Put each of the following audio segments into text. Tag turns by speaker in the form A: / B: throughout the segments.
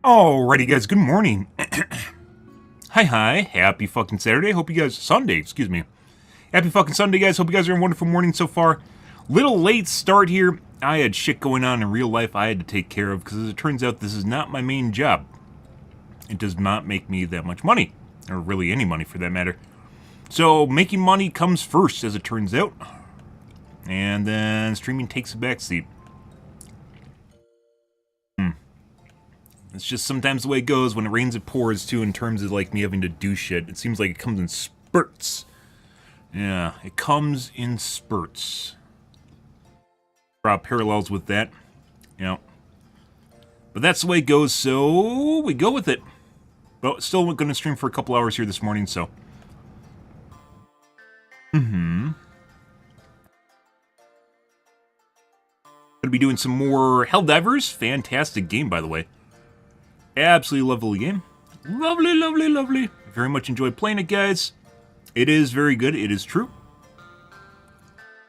A: Alrighty guys, good morning. Hi, happy fucking Saturday, hope you guys, Sunday, excuse me. Happy fucking Sunday guys, hope you guys are having a wonderful morning so far. Little late start here, I had shit going on in real life I had to take care of, because as it turns out this is not my main job. It does not make me that much money, or really any money for that matter. So making money comes first, as it turns out. And then streaming takes a backseat. It's just sometimes the way it goes. When it rains, it pours, too, in terms of, like, me having to do shit. It seems like it comes in spurts. Yeah, it comes in spurts. Draw parallels with that. You know. But that's the way it goes, so we go with it. But still going to stream for a couple hours here this morning, so. Gonna be doing some more Helldivers. Fantastic game, by the way. Absolutely lovely game. Lovely, lovely, lovely. Very much enjoyed playing it, guys. It is very good. It is true.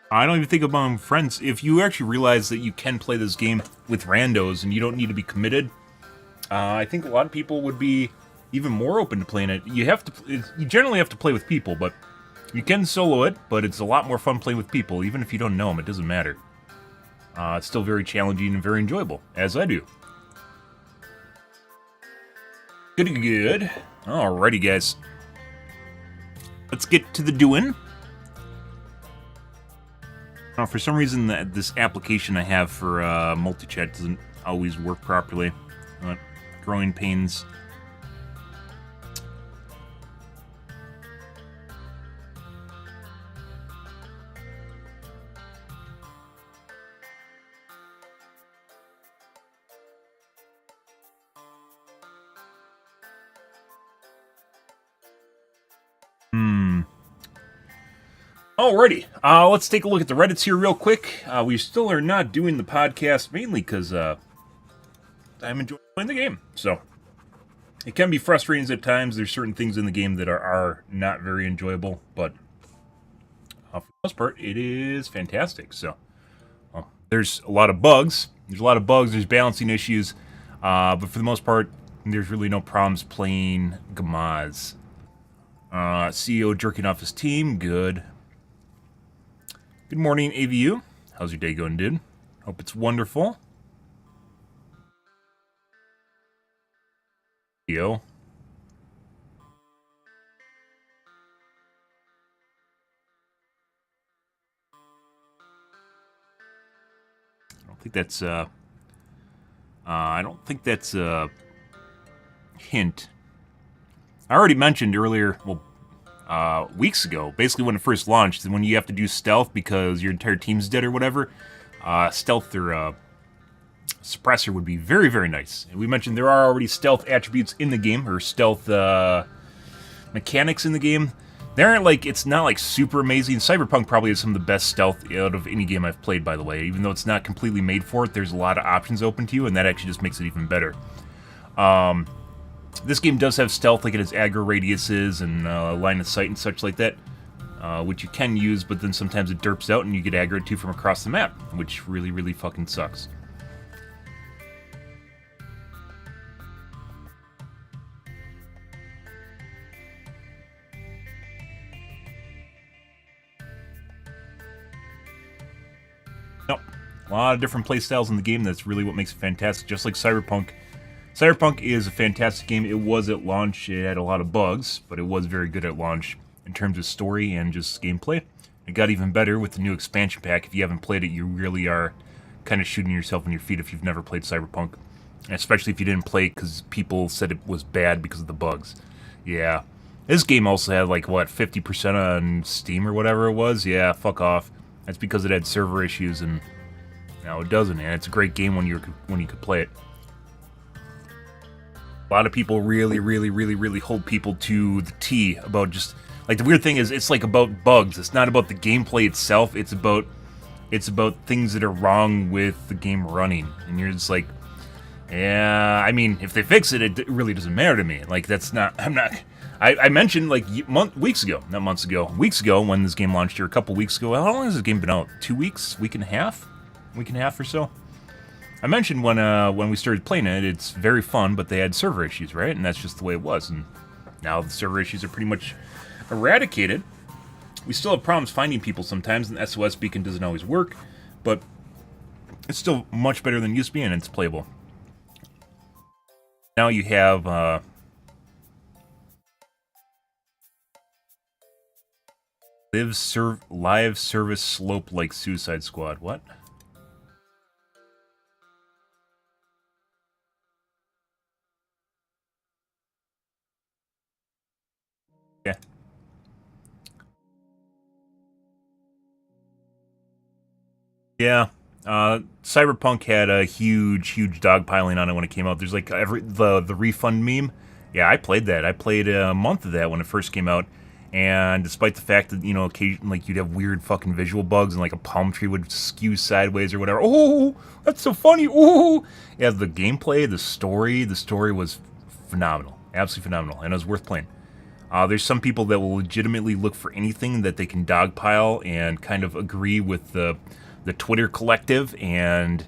A: I don't even think about friends. If you actually realize that you can play this game with randos and you don't need to be committed, I think a lot of people would be even more open to playing it. You generally have to play with people, but you can solo it, but it's a lot more fun playing with people. Even if you don't know them, it doesn't matter. It's still very challenging and very enjoyable, as I do. Good. Alrighty, guys. Let's get to the doing. For some reason, this application I have for multi-chat doesn't always work properly. Growing pains. Alrighty, let's take a look at the Reddits here real quick. We still are not doing the podcast, mainly because I'm enjoying playing the game. So, it can be frustrating at times. There's certain things in the game that are not very enjoyable, but for the most part, it is fantastic. So, there's a lot of bugs. There's balancing issues, but for the most part, there's really no problems playing Gamaz. CEO jerking off his team, good. Good morning, AVU. How's your day going, dude? Hope it's wonderful. Yo. I don't think that's a hint. I already mentioned earlier, well, weeks ago, basically when it first launched, when you have to do stealth because your entire team's dead or whatever, stealth or suppressor would be very, very nice. And we mentioned there are already stealth attributes in the game, or stealth mechanics in the game. They aren't like, it's not like super amazing. Cyberpunk probably has some of the best stealth out of any game I've played, by the way. Even though it's not completely made for it, there's a lot of options open to you, and that actually just makes it even better. This game does have stealth, like it has aggro radiuses and line of sight and such like that, which you can use, but then sometimes it derps out and you get aggroed to from across the map, which really, really fucking sucks. No, a lot of different playstyles in the game. That's really what makes it fantastic, just like Cyberpunk. Cyberpunk is a fantastic game. It was at launch. It had a lot of bugs, but it was very good at launch in terms of story and just gameplay. It got even better with the new expansion pack. If you haven't played it, you really are kind of shooting yourself in your feet if you've never played Cyberpunk. Especially if you didn't play it because people said it was bad because of the bugs. Yeah. This game also had, like, what, 50% on Steam or whatever it was? Yeah, fuck off. That's because it had server issues, and now it doesn't. And it's a great game when you could play it. A lot of people really hold people to the T about just, like, the weird thing is it's like about bugs. It's not about the gameplay itself. It's about things that are wrong with the game running. And you're just like, yeah, I mean, if they fix it, it really doesn't matter to me. Like, that's not, I mentioned, like, weeks ago when this game launched here, a couple weeks ago. How long has this game been out? 2 weeks? Week and a half or so? I mentioned when we started playing it, it's very fun, but they had server issues, right? And that's just the way it was. And now the server issues are pretty much eradicated. We still have problems finding people sometimes, and the SOS beacon doesn't always work, but it's still much better than it used to be, and it's playable. Now you have live service slope like Suicide Squad. What? Yeah. Yeah. Cyberpunk had a huge dogpiling on it when it came out. There's like the refund meme. Yeah, I played that. I played a month of that when it first came out. And despite the fact that, you know, occasionally like you'd have weird fucking visual bugs and like a palm tree would skew sideways or whatever. Oh, that's so funny. Oh, yeah, the gameplay, the story was phenomenal. Absolutely phenomenal. And it was worth playing. There's some people that will legitimately look for anything that they can dogpile and kind of agree with the Twitter collective and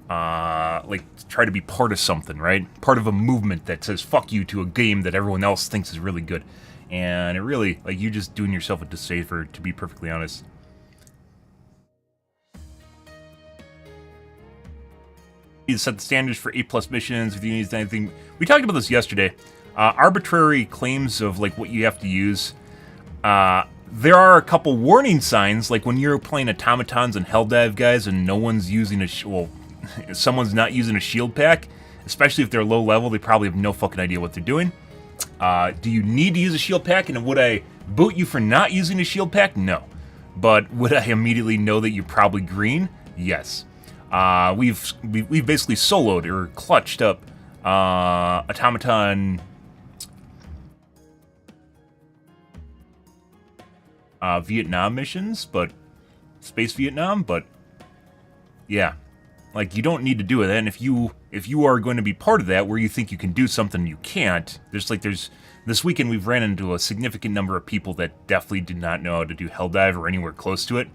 A: like try to be part of something, right? Part of a movement that says fuck you to a game that everyone else thinks is really good. And it really, like, you're just doing yourself a disfavor, to be perfectly honest. You set the standards for A+ missions, if you need anything. We talked about this yesterday. Arbitrary claims of, like, what you have to use. There are a couple warning signs, like when you're playing automatons and Helldive guys and no one's using someone's not using a shield pack, especially if they're low level, they probably have no fucking idea what they're doing. Do you need to use a shield pack, and would I boot you for not using a shield pack? No. But would I immediately know that you're probably green? Yes. We've basically soloed or clutched up automaton Vietnam missions, but Space Vietnam, but yeah. Like, you don't need to do it. And if you are going to be part of that, where you think you can do something you can't, there's this weekend we've ran into a significant number of people that definitely did not know how to do Helldive or anywhere close to it.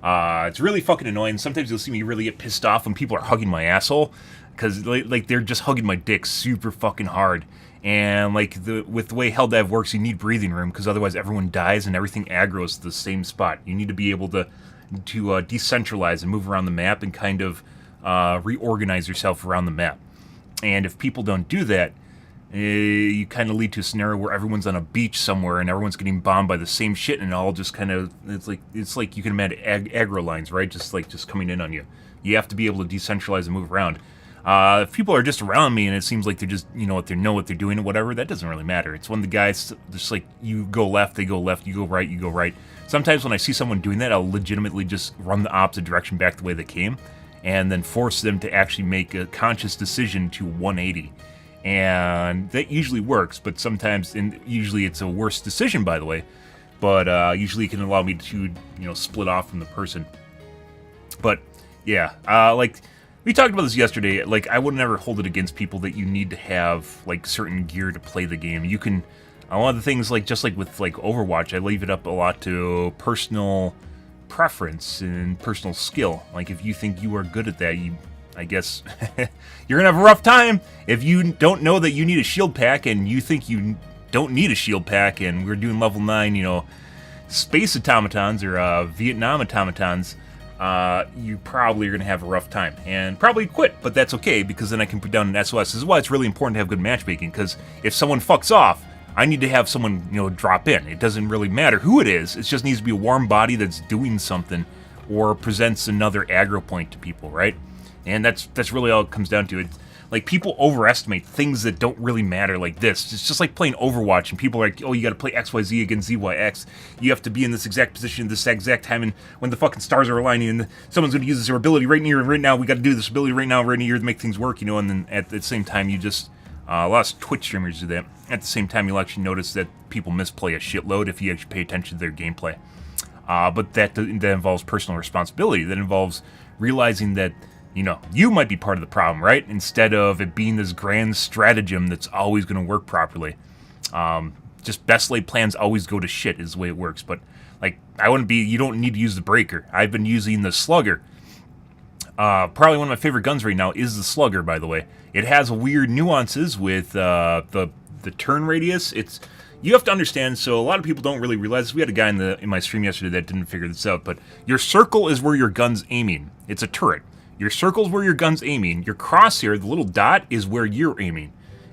A: It's really fucking annoying. Sometimes you'll see me really get pissed off when people are hugging my asshole, because like they're just hugging my dick super fucking hard. And like with the way Helldive works, you need breathing room, because otherwise everyone dies and everything aggroes to the same spot. You need to be able to decentralize and move around the map and kind of reorganize yourself around the map. And if people don't do that, you kind of lead to a scenario where everyone's on a beach somewhere and everyone's getting bombed by the same shit, and it all just kind of it's like you can imagine aggro lines, right? Just coming in on you. You have to be able to decentralize and move around. If people are just around me and it seems like they're just know what they're doing or whatever, that doesn't really matter. It's when the guys just like, you go left, they go left, you go right, you go right. Sometimes when I see someone doing that, I'll legitimately just run the opposite direction back the way they came, and then force them to actually make a conscious decision to 180. And that usually works, but sometimes, and usually it's a worse decision, by the way, but usually it can allow me to, split off from the person. But, yeah, like, we talked about this yesterday. Like, I would never hold it against people that you need to have, like, certain gear to play the game. You can, a lot of the things, like, just like with, like, Overwatch, I leave it up a lot to personal preference and personal skill. Like, if you think you are good at that, I guess you're gonna have a rough time if you don't know that you need a shield pack and you think you don't need a shield pack, and we're doing level 9, space automatons or Vietnam automatons. You probably are gonna have a rough time and probably quit, but that's okay, because then I can put down an SOS. This is why it's really important to have good matchmaking, because if someone fucks off, I need to have someone, drop in. It doesn't really matter who it is. It just needs to be a warm body that's doing something or presents another aggro point to people, right? And that's really all it comes down to. It's like, people overestimate things that don't really matter like this. It's just like playing Overwatch, and people are like, oh, you gotta play XYZ against ZYX. You have to be in this exact position at this exact time, and when the fucking stars are aligning, and someone's gonna use this ability right now, we gotta do this ability right now to make things work, and then at the same time, you just... a lot of Twitch streamers do that. At the same time, you'll actually notice that people misplay a shitload if you actually pay attention to their gameplay. But that involves personal responsibility. That involves realizing that, you might be part of the problem, right? Instead of it being this grand stratagem that's always going to work properly. Just best laid plans always go to shit is the way it works. But, like, you don't need to use the breaker. I've been using the slugger Probably one of my favorite guns right now is the Slugger, by the way. It has weird nuances with the turn radius. You have to understand, so a lot of people don't really realize this. We had a guy in my stream yesterday that didn't figure this out, but your circle is where your gun's aiming. It's a turret. Your circle is where your gun's aiming. Your crosshair, the little dot, is where you're aiming.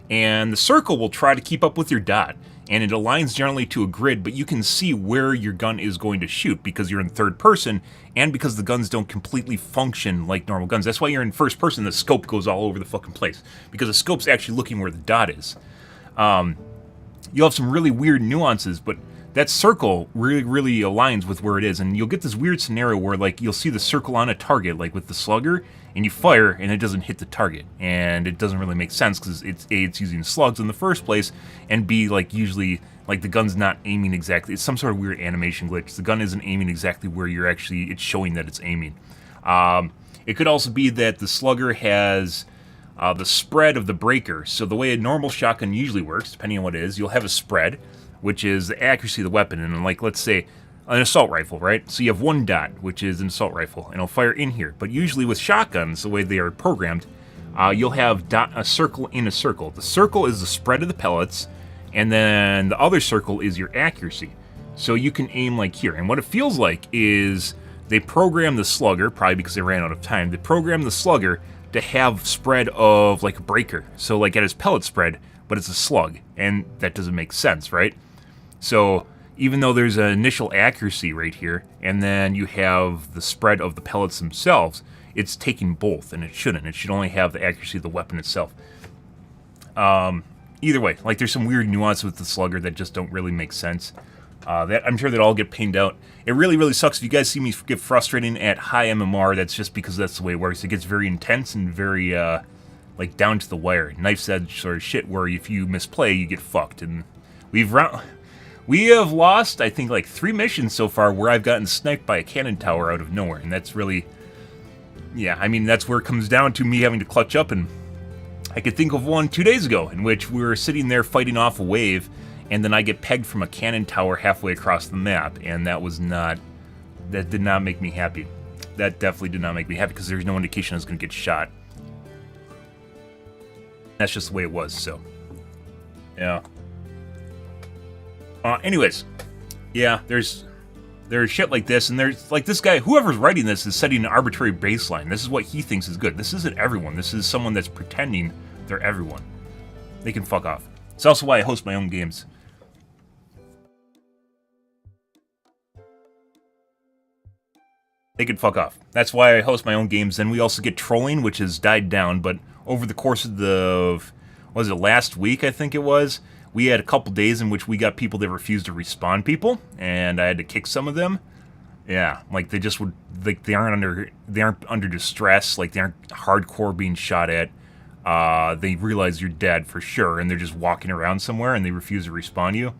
A: And the circle will try to keep up with your dot. And it aligns generally to a grid, but you can see where your gun is going to shoot because you're in third person and because the guns don't completely function like normal guns. That's why you're in first person, the scope goes all over the fucking place because the scope's actually looking where the dot is. You'll have some really weird nuances, but that circle really aligns with where it is, and you'll get this weird scenario where, like, you'll see the circle on a target, like with the Slugger, and you fire, and it doesn't hit the target, and it doesn't really make sense, because it's using slugs in the first place, and B, like, usually, like, the gun's not aiming exactly, it's some sort of weird animation glitch, the gun isn't aiming exactly where you're actually, it's showing that it's aiming. It could also be that the Slugger has the spread of the breaker, so the way a normal shotgun usually works, depending on what it is, you'll have a spread, which is the accuracy of the weapon, and like, let's say, an assault rifle, right? So you have one dot, which is an assault rifle, and it'll fire in here. But usually with shotguns, the way they are programmed, you'll have a circle in a circle. The circle is the spread of the pellets, and then the other circle is your accuracy. So you can aim like here, and what it feels like is they program the Slugger, probably because they ran out of time, they program the Slugger to have spread of like a breaker. So like it has pellet spread, but it's a slug, and that doesn't make sense, right? So even though there's an initial accuracy right here, and then you have the spread of the pellets themselves, it's taking both, and it shouldn't. It should only have the accuracy of the weapon itself. Either way, like there's some weird nuance with the Slugger that just don't really make sense. I'm sure that all get pinged out. It really sucks if you guys see me get frustrating at high MMR. That's just because that's the way it works. It gets very intense and very like down to the wire, knife's edge sort of shit. Where if you misplay, you get fucked. And we have lost, I think, like 3 missions so far where I've gotten sniped by a cannon tower out of nowhere, and that's really, yeah. I mean, that's where it comes down to me having to clutch up. And I could think of one 2 days ago in which we were sitting there fighting off a wave. And then I get pegged from a cannon tower halfway across the map, and that did not make me happy. That definitely did not make me happy, because there's no indication I was going to get shot. That's just the way it was, so. Yeah. Anyways. Yeah, there's shit like this, and there's, like, this guy, whoever's writing this is setting an arbitrary baseline. This is what he thinks is good. This isn't everyone. This is someone that's pretending they're everyone. They can fuck off. It's also why I host my own games. They could fuck off. That's why I host my own games. Then we also get trolling, which has died down, but over the course of last week, I think it was, we had a couple days in which we got people that refused to respawn people, and I had to kick some of them. Yeah, like they just would, like they aren't under distress, like they aren't hardcore being shot at. They realize you're dead for sure, and they're just walking around somewhere, and they refuse to respawn you.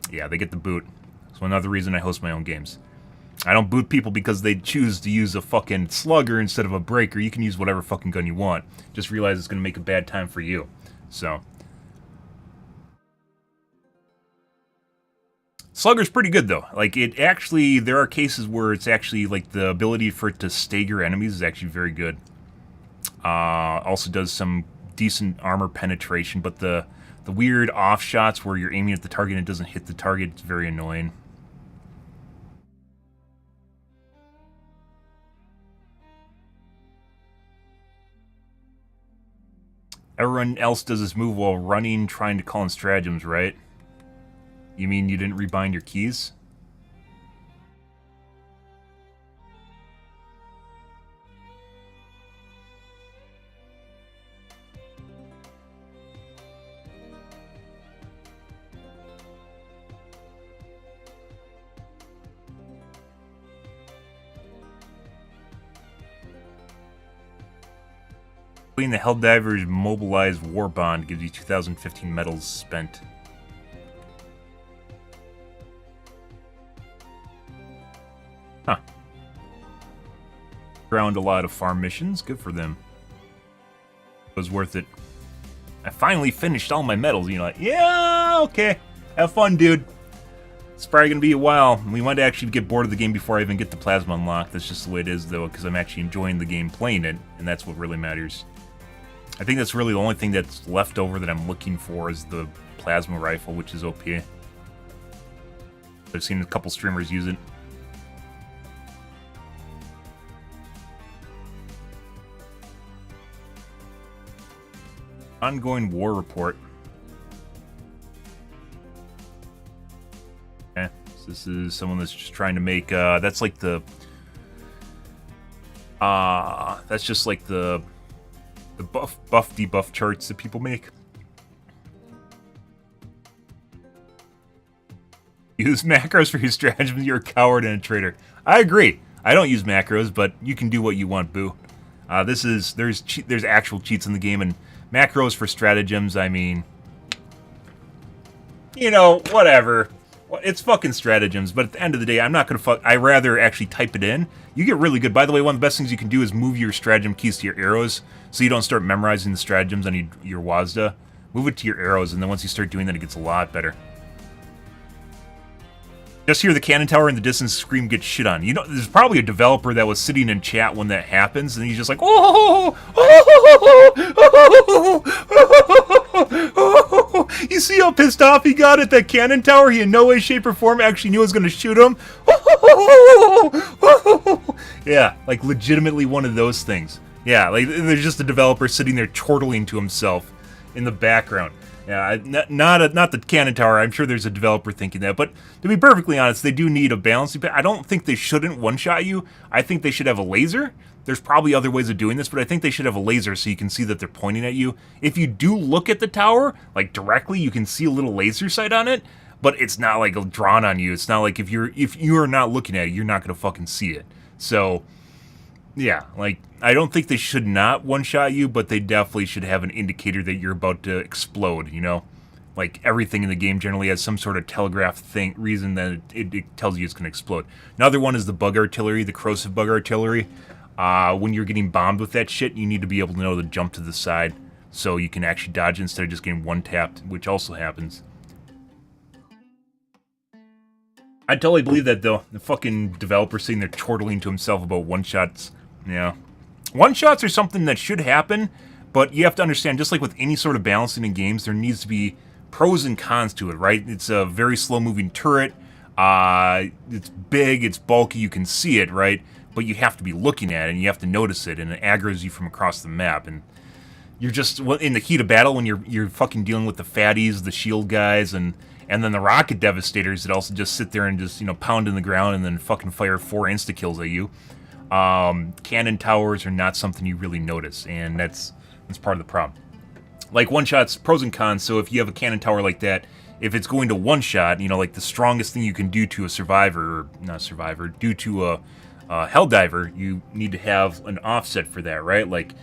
A: Yeah, they get the boot. So another reason I host my own games. I don't boot people because they choose to use a fucking Slugger instead of a breaker. You can use whatever fucking gun you want. Just realize it's going to make a bad time for you. So. Slugger's pretty good, though. Like, it actually, there are cases where it's actually, like, the ability for it to stagger enemies is actually very good. Also does some decent armor penetration, but the weird off shots where you're aiming at the target and it doesn't hit the target, it's very annoying. Everyone else does this move while running, trying to call in stratagems, right? You mean you didn't rebind your keys? Completing the Helldivers mobilized war bond gives you 2015 medals spent. Huh. Ground a lot of farm missions. Good for them. It was worth it. I finally finished all my medals. You know, like, yeah, okay. Have fun, dude. It's probably going to be a while. We might actually get bored of the game before I even get the plasma unlocked. That's just the way it is, though, because I'm actually enjoying the game playing it, and that's what really matters. I think that's really the only thing that's left over that I'm looking for is the plasma rifle, which is OP. I've seen a couple streamers use it. Ongoing war report. Okay, so this is someone that's just trying to make, that's like the, that's just like the buff debuff charts that people make. Use macros for your stratagems, you're a coward and a traitor. I agree. I don't use macros, but you can do what you want, boo. There's actual cheats in the game, and macros for stratagems, I mean, you know, whatever. It's fucking stratagems, but at the end of the day, I'm not gonna I'd rather actually type it in. You get really good. By the way, one of the best things you can do is move your stratagem keys to your arrows, so you don't start memorizing the stratagems on your WASD. Move it to your arrows, and then once you start doing that, it gets a lot better. Just hear the cannon tower in the distance scream get shit on. You know, there's probably a developer that was sitting in chat when that happens, and he's just like, oh, you see how pissed off he got at that cannon tower? He in no way, shape, or form actually knew I was going to shoot him. Yeah, like legitimately one of those things. Yeah, like there's just a developer sitting there chortling to himself in the background. Yeah, not the cannon tower. I'm sure there's a developer thinking that. But to be perfectly honest, they do need a balancing pad. I don't think they shouldn't one-shot you. I think they should have a laser. There's probably other ways of doing this, but I think they should have a laser so you can see that they're pointing at you. If you do look at the tower, like directly, you can see a little laser sight on it, but it's not like drawn on you. It's not like if you're not looking at it, you're not gonna fucking see it. So yeah, like, I don't think they should not one-shot you, but they definitely should have an indicator that you're about to explode, you know? Like, everything in the game generally has some sort of telegraph reason that it tells you it's going to explode. Another one is the bug artillery, the corrosive bug artillery. When you're getting bombed with that shit, you need to be able to know to jump to the side so you can actually dodge instead of just getting one-tapped, which also happens. I totally believe that, though. The fucking developer sitting there chortling to himself about one-shots. Yeah. One-shots are something that should happen, but you have to understand, just like with any sort of balancing in games, there needs to be pros and cons to it, right? It's a very slow-moving turret. It's big, it's bulky, you can see it, right? But you have to be looking at it, and you have to notice it, and it aggroes you from across the map. And you're just, in the heat of battle, when you're fucking dealing with the fatties, the shield guys, and then the rocket devastators that also just sit there and just, you know, pound in the ground and then fucking fire 4 insta-kills at you. Cannon towers are not something you really notice, and that's part of the problem. Like, one-shots, pros and cons, so if you have a cannon tower like that, if it's going to one-shot, you know, like the strongest thing you can do to a survivor, or not survivor, due to a Helldiver, you need to have an offset for that, right? Like,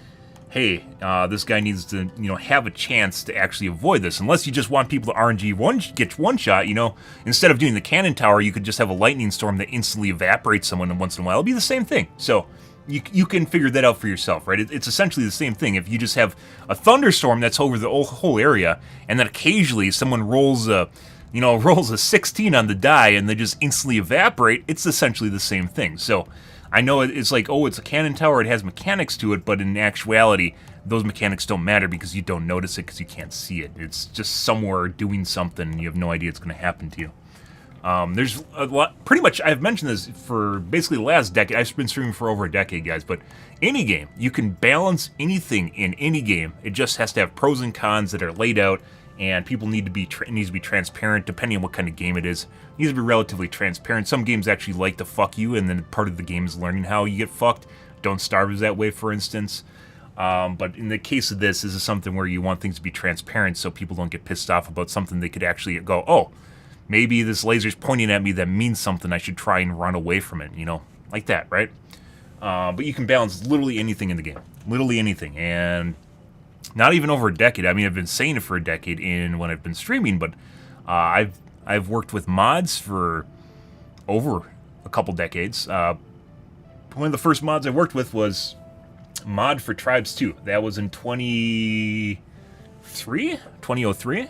A: hey, this guy needs to, you know, have a chance to actually avoid this. Unless you just want people to RNG get one shot, you know, instead of doing the cannon tower, you could just have a lightning storm that instantly evaporates someone once in a while. It'll be the same thing. So you can figure that out for yourself, right? It's essentially the same thing. If you just have a thunderstorm that's over the whole area, and then occasionally someone rolls a 16 on the die, and they just instantly evaporate, it's essentially the same thing. So I know it's like, oh, it's a cannon tower, it has mechanics to it, but in actuality, those mechanics don't matter because you don't notice it because you can't see it. It's just somewhere doing something, and you have no idea it's going to happen to you. There's a lot, pretty much, I've mentioned this for basically the last decade. I've been streaming for over a decade, guys, but any game, you can balance anything in any game. It just has to have pros and cons that are laid out, and people need to be needs to be transparent depending on what kind of game it is. It needs to be relatively transparent. Some games actually like to fuck you, and then part of the game is learning how you get fucked. Don't Starve is that way, for instance. But in the case of this is something where you want things to be transparent so people don't get pissed off about something. They could actually go, oh, maybe this laser's pointing at me, that means something, I should try and run away from it, you know, like that, right? But you can balance literally anything in the game. Literally anything, and not even over a decade. I mean, I've been saying it for a decade when I've been streaming, but I've worked with mods for over a couple decades. One of the first mods I worked with was mod for Tribes 2. That was in 2003?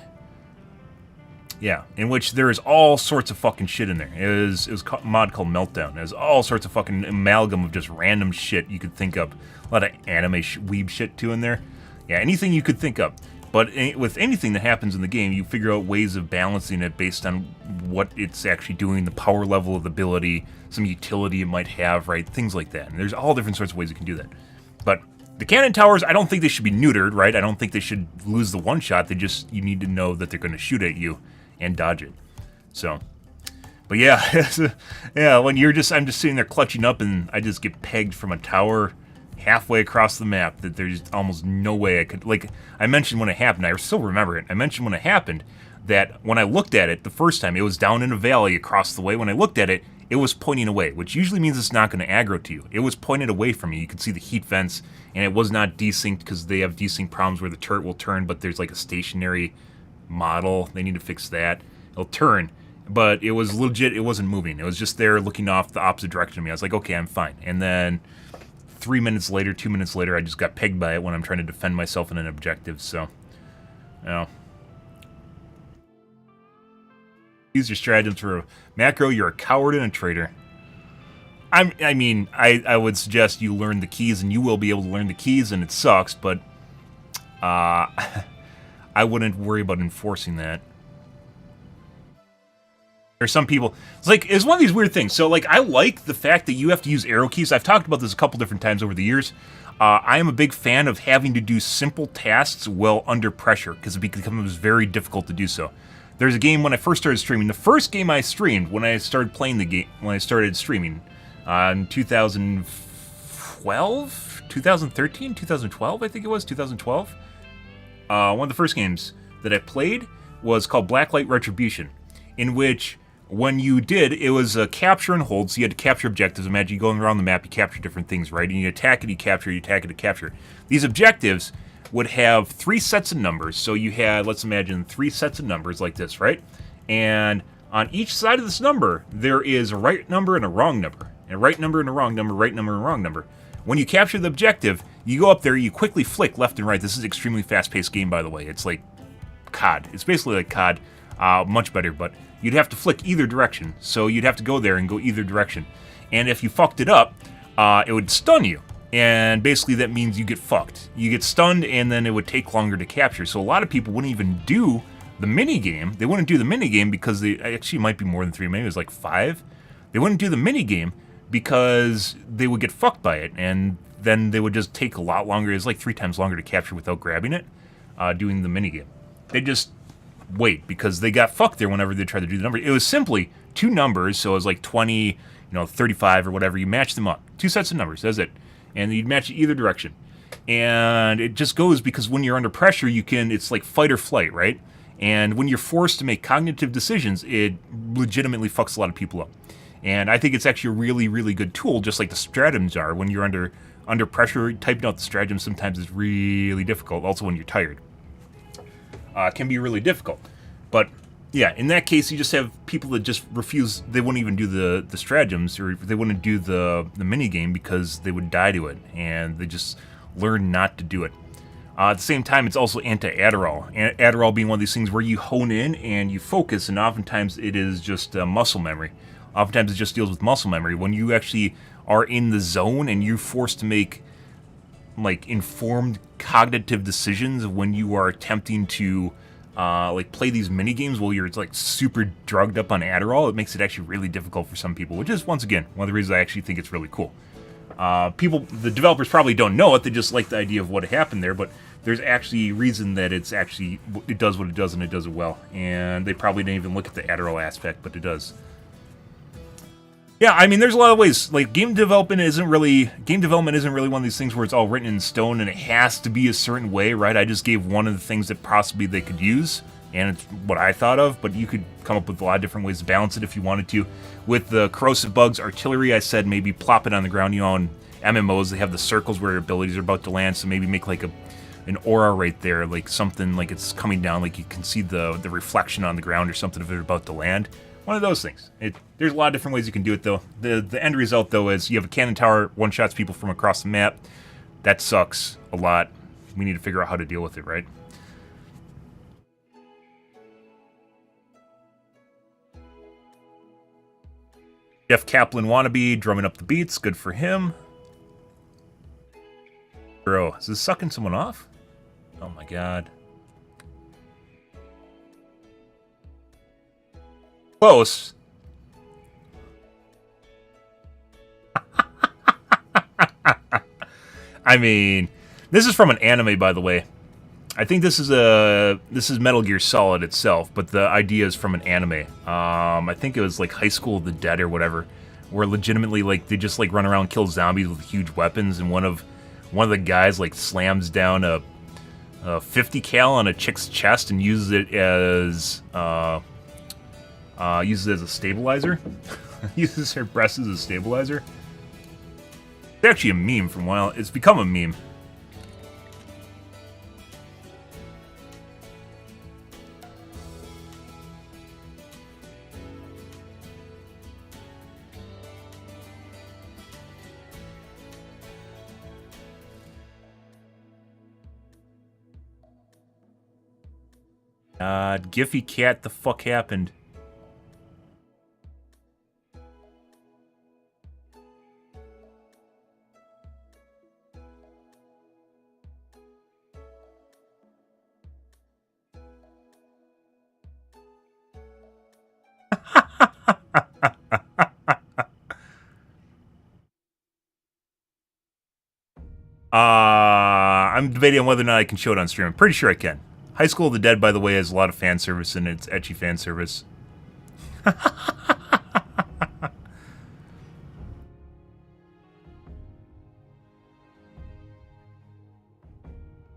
A: Yeah, in which there is all sorts of fucking shit in there. It was a mod called Meltdown. There's all sorts of fucking amalgam of just random shit you could think of. A lot of anime weeb shit too in there. Yeah, anything you could think of. But with anything that happens in the game, you figure out ways of balancing it based on what it's actually doing, the power level of the ability, some utility it might have, right? Things like that. And there's all different sorts of ways you can do that. But the cannon towers, I don't think they should be neutered, right? I don't think they should lose the one shot. You need to know that they're going to shoot at you and dodge it. So, but yeah, yeah, when I'm just sitting there clutching up and I just get pegged from a tower halfway across the map that there's almost no way I could, like, I mentioned when it happened, I still remember it, I mentioned when it happened that when I looked at it the first time, it was down in a valley across the way. When I looked at it, it was pointing away, which usually means it's not going to aggro to you. It was pointed away from you. You could see the heat vents, and it was not desynced because they have desync problems where the turret will turn, but there's like a stationary model. They need to fix that. It'll turn, but it was legit. It wasn't moving. It was just there looking off the opposite direction of me. I was like, okay, I'm fine. And then 2 minutes later, I just got pegged by it when I'm trying to defend myself in an objective. So, you know, use your stratagems for a macro. You're a coward and a traitor. I mean, I would suggest you learn the keys, and you will be able to learn the keys, and it sucks, but I wouldn't worry about enforcing that. There's some people, it's one of these weird things. So, like, I like the fact that you have to use arrow keys. I've talked about this a couple different times over the years. I am a big fan of having to do simple tasks well under pressure, because it becomes very difficult to do so. There's a game when I first started streaming. The first game I streamed when I started playing the game, when I started streaming, in 2012, 2013, 2012, I think it was, 2012. One of the first games that I played was called Blacklight Retribution, in which when you did, it was a capture and hold, so you had to capture objectives. Imagine you going around the map, you capture different things, right? And you attack it, you capture, you attack it, you capture. These objectives would have 3 sets of numbers. So you had, let's imagine, 3 sets of numbers like this, right? And on each side of this number, there is a right number and a wrong number. And a right number and a wrong number, right number and wrong number. When you capture the objective, you go up there, you quickly flick left and right. This is an extremely fast-paced game, by the way. It's like COD. It's basically like COD, much better, but you'd have to flick either direction. So you'd have to go there and go either direction. And if you fucked it up, it would stun you. And basically that means you get fucked. You get stunned, and then it would take longer to capture. So a lot of people wouldn't even do the minigame. They wouldn't do the minigame because they actually might be more than 3, maybe it was like 5. They wouldn't do the minigame because they would get fucked by it, and then they would just take a lot longer. It's like 3 times longer to capture without grabbing it, doing the minigame. They just wait because they got fucked there whenever they tried to do the number. It was simply 2 numbers, so it was like 20, 35 or whatever. You match them up. 2 sets of numbers, that's it. And you'd match it either direction. And it just goes because when you're under pressure, it's like fight or flight, right? And when you're forced to make cognitive decisions, it legitimately fucks a lot of people up. And I think it's actually a really, really good tool, just like the stratagems are. When you're under pressure, typing out the stratagems sometimes is really difficult. Also when you're tired. It can be really difficult. But yeah, in that case, you just have people that just refuse. They wouldn't even do the stratagems, or they wouldn't do the minigame because they would die to it. And they just learn not to do it. At the same time, it's also anti-Adderall. Adderall being one of these things where you hone in and you focus, and oftentimes it is just muscle memory. Oftentimes it just deals with muscle memory. When you actually are in the zone and you're forced to make like informed cognitive decisions when you are attempting to like play these mini games while you're like super drugged up on Adderall, it makes it actually really difficult for some people, which is once again one of the reasons I actually think it's really cool. The developers probably don't know it; they just like the idea of what happened there. But there's actually reason that it does what it does, and it does it well. And they probably didn't even look at the Adderall aspect, but it does. Yeah, I mean, there's a lot of ways. Like game development isn't really one of these things where it's all written in stone and it has to be a certain way, right? I just gave one of the things that possibly they could use, and it's what I thought of. But you could come up with a lot of different ways to balance it if you wanted to. With the corrosive bugs artillery, I said maybe plop it on the ground. On MMOs, they have the circles where your abilities are about to land, so maybe make like an aura right there, like something like it's coming down, like you can see the reflection on the ground or something if they're about to land. One of those things. There's a lot of different ways you can do it, though. The end result, though, is you have a cannon tower, one-shots people from across the map. That sucks a lot. We need to figure out how to deal with it, right? Jeff Kaplan wannabe drumming up the beats. Good for him. Bro, is this sucking someone off? Oh my god. Close. I mean, this is from an anime, by the way. I think this is Metal Gear Solid itself, but the idea is from an anime. I think it was like High School of the Dead or whatever, where legitimately like they just like run around and kill zombies with huge weapons, and one of the guys like slams down a 50 cal on a chick's chest and uses it as a stabilizer. Uses her breast as a stabilizer. It's actually a meme from a while. It's become a meme. Giphy cat, the fuck happened? I'm debating on whether or not I can show it on stream. I'm pretty sure I can. High School of the Dead, by the way, has a lot of fan service in it. It's etchy fan service.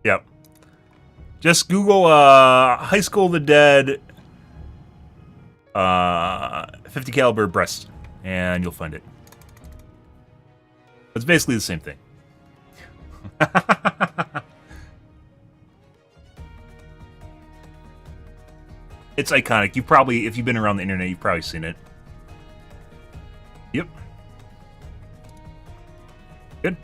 A: Yep. Just Google High School of the Dead 50 caliber breast, and you'll find it. It's basically the same thing. It's iconic. You probably, if you've been around the internet, you've probably seen it. Yep. Good.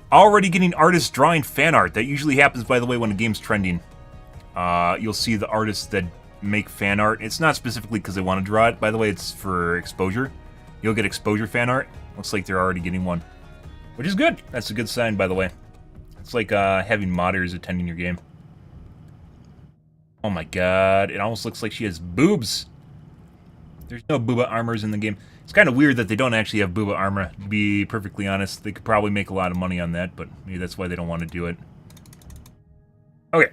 A: Already getting artists drawing fan art. That usually happens, by the way, when a game's trending. You'll see the artists that make fan art. It's not specifically because they want to draw it. By the way, it's for exposure. You'll get exposure fan art. Looks like they're already getting one. Which is good. That's a good sign, by the way. It's like having modders attending your game. Oh my god. It almost looks like she has boobs. There's no booba armors in the game. It's kind of weird that they don't actually have booba armor, to be perfectly honest. They could probably make a lot of money on that, but maybe that's why they don't want to do it. Okay.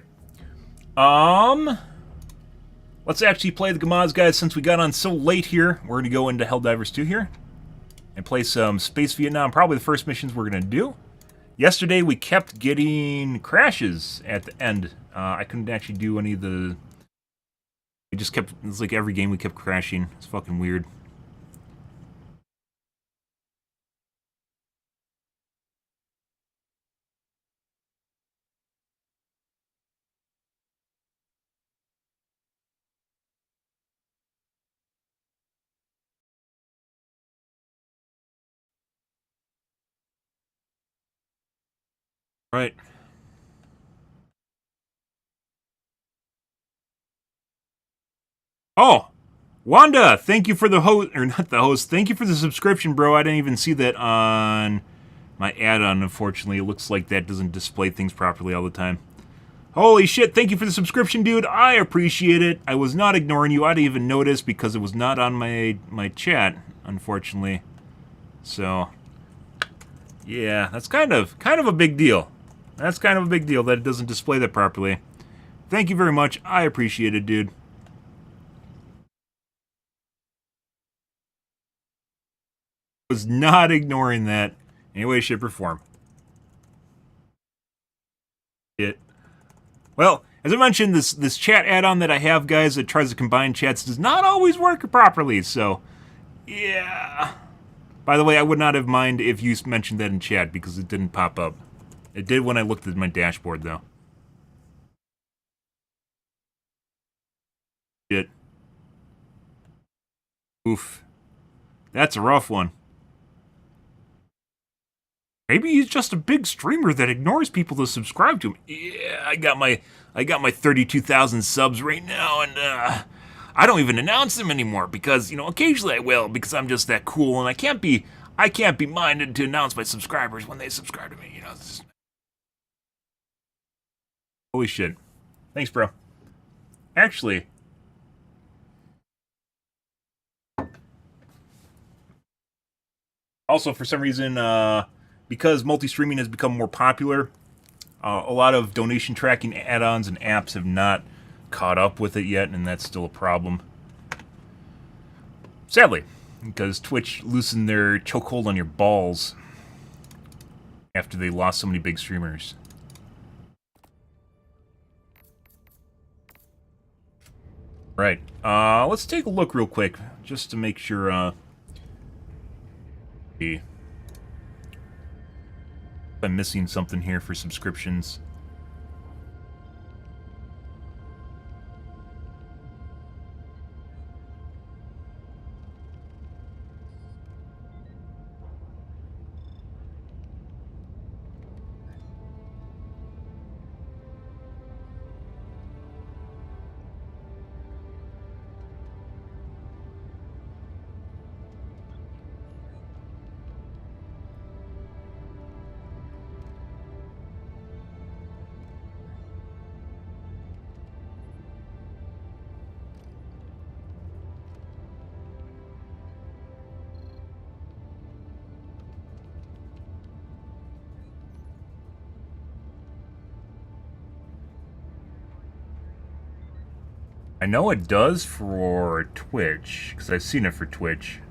A: Let's actually play the Gamaz, guys, since we got on so late here. We're going to go into Helldivers2 here and play some Space Vietnam. Probably the first missions we're going to do. Yesterday, we kept getting crashes at the end. I couldn't actually do any of the... We just kept... It's like every game we kept crashing. It's fucking weird. Right. Oh! Wanda, thank you for the host, or not the host, thank you for the subscription, bro. I didn't even see that on my add-on, unfortunately. It looks like that doesn't display things properly all the time. Holy shit, thank you for the subscription, dude. I appreciate it. I was not ignoring you. I didn't even notice because it was not on my chat, unfortunately. So, yeah, that's kind of a big deal. That's kind of a big deal that it doesn't display that properly. Thank you very much. I appreciate it, dude. Was not ignoring that in any way, shape, or form. Well, as I mentioned, this chat add-on that I have, guys, that tries to combine chats does not always work properly, so yeah. By the way, I would not have minded if you mentioned that in chat because it didn't pop up. It did when I looked at my dashboard, though. Shit. Oof. That's a rough one. Maybe he's just a big streamer that ignores people to subscribe to him. Yeah, I got my 32,000 subs right now, and I don't even announce them anymore because, you know, occasionally I will because I'm just that cool, and I can't be minded to announce my subscribers when they subscribe to me. You know, it's just... Holy shit! Thanks, bro. Actually, also for some reason, because multi-streaming has become more popular, a lot of donation tracking add-ons and apps have not caught up with it yet, and that's still a problem. Sadly, because Twitch loosened their chokehold on your balls after they lost so many big streamers. Right. Let's take a look real quick, just to make sure, if I'm missing something here for subscriptions. I know it does for Twitch, because I've seen it for Twitch.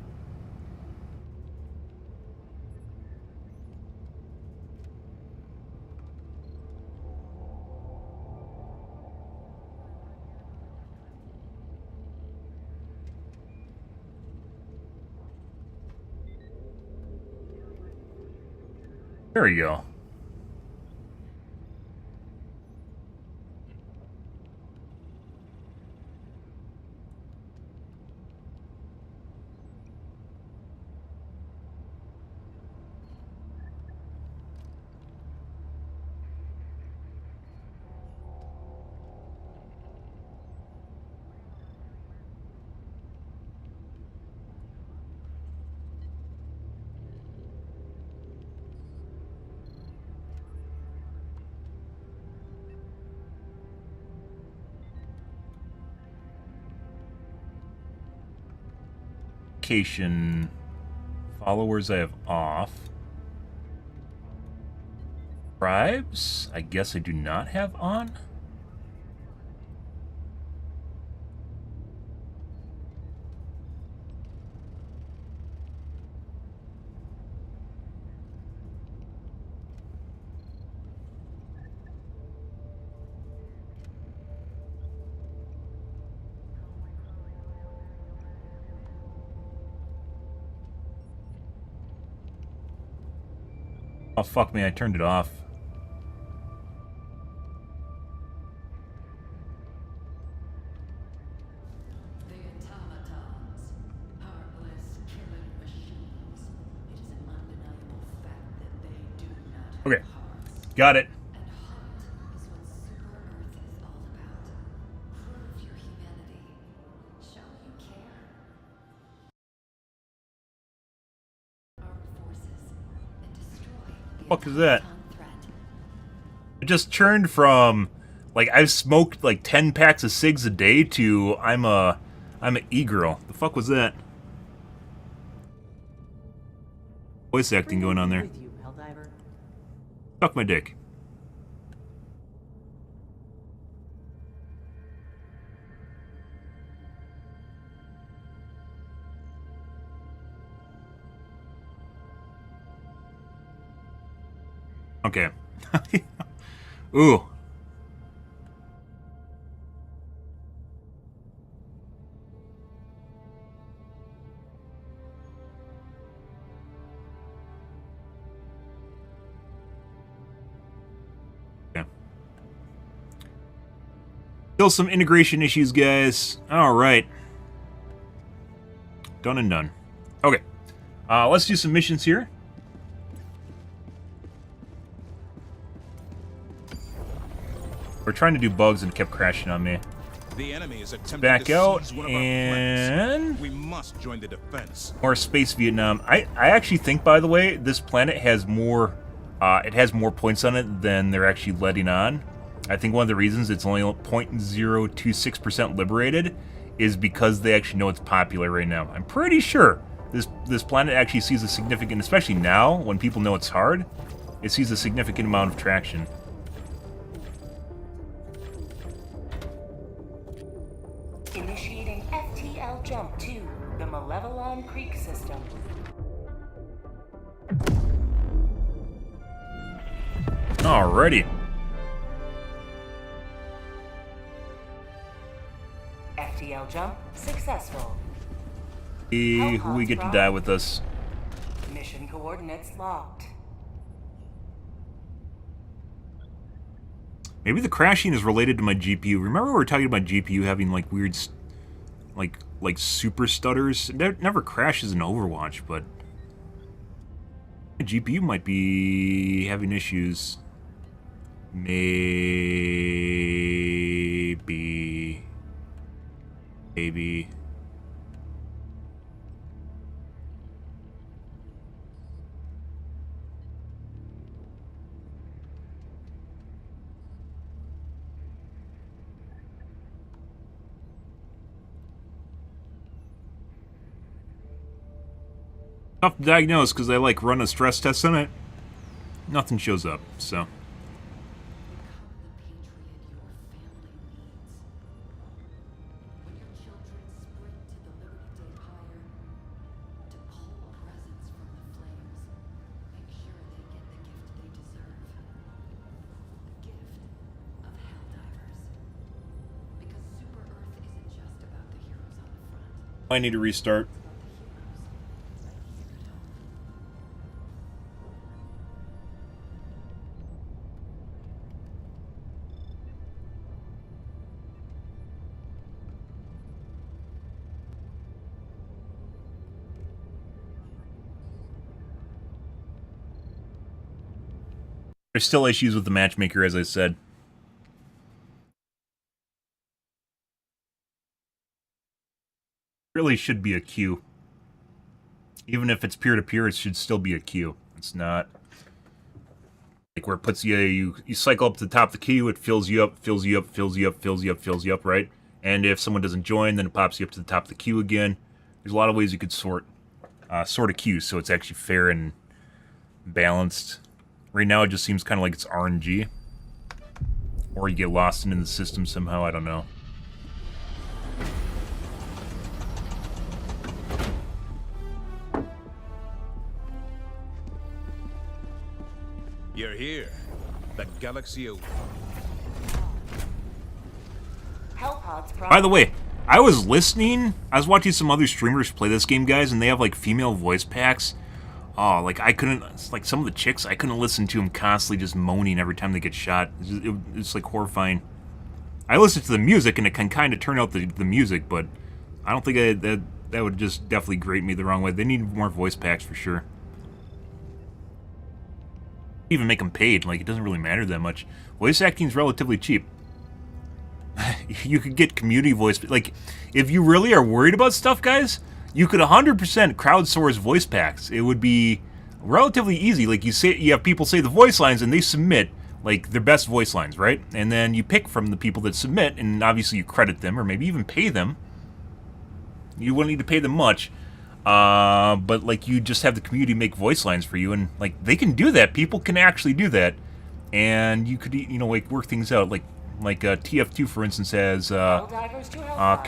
A: There we go. Followers I have off. Tribes, I guess I do not have on. Oh, fuck me, I turned it off. Okay, got it. What the fuck is that? It just turned from, like, I've smoked like 10 packs of cigs a day to I'm a e-girl. The fuck was that? Voice acting going on there. Suck my dick. Okay. Ooh. Okay. Still some integration issues, guys. Alright. Done and done. Okay. Let's do some missions here. We're trying to do bugs and it kept crashing on me.
B: The enemy is attempting
A: Back
B: to
A: out
B: seize one of our
A: and
B: planets. We must join the defense.
A: more Space Vietnam. I actually think, by the way, this planet has more points on it than they're actually letting on. I think one of the reasons it's only 0.026% liberated is because they actually know it's popular right now. I'm pretty sure this planet actually sees a significant, especially now when people know it's hard, it sees a significant amount of traction.
C: Initiating FTL jump to the Malevelon Creek system.
A: Alrighty.
C: FTL jump successful.
A: Who we get to die with us?
C: Mission coordinates locked.
A: Maybe the crashing is related to my GPU. Remember we were talking about GPU having like weird, like super stutters? It never crashes in Overwatch, but my GPU might be having issues. Maybe. Tough to diagnose because I like run a stress test on it. Nothing shows up, so. I need to restart. There's still issues with the matchmaker, as I said. Really should be a queue. Even if it's peer-to-peer, it should still be a queue. It's not like where it puts you cycle up to the top of the queue, it fills you up, fills you up, fills you up, fills you up, fills you up, right? And if someone doesn't join, then it pops you up to the top of the queue again. There's a lot of ways you could sort a queue so it's actually fair and balanced. Right now, it just seems kind of like it's RNG. Or you get lost in the system somehow, I don't know.
B: You're here. The galaxy of...
A: By the way, I was watching some other streamers play this game, guys, and they have, like, female voice packs. Oh, like, like, some of the chicks, I couldn't listen to them constantly just moaning every time they get shot. It's like, horrifying. I listen to the music, and it can kind of turn out the music, but I don't think that would just definitely grate me the wrong way. They need more voice packs, for sure. Even make them paid, like, it doesn't really matter that much. Voice acting's relatively cheap. You could get community voice, like, if you really are worried about stuff, guys, you could 100% crowdsource voice packs. It would be relatively easy. Like, you have people say the voice lines, and they submit, like, their best voice lines, right? And then you pick from the people that submit, and obviously you credit them, or maybe even pay them. You wouldn't need to pay them much, but, like, you just have the community make voice lines for you, and, like, they can do that. People can actually do that, and you could, you know, like, work things out. Like TF2, for instance, has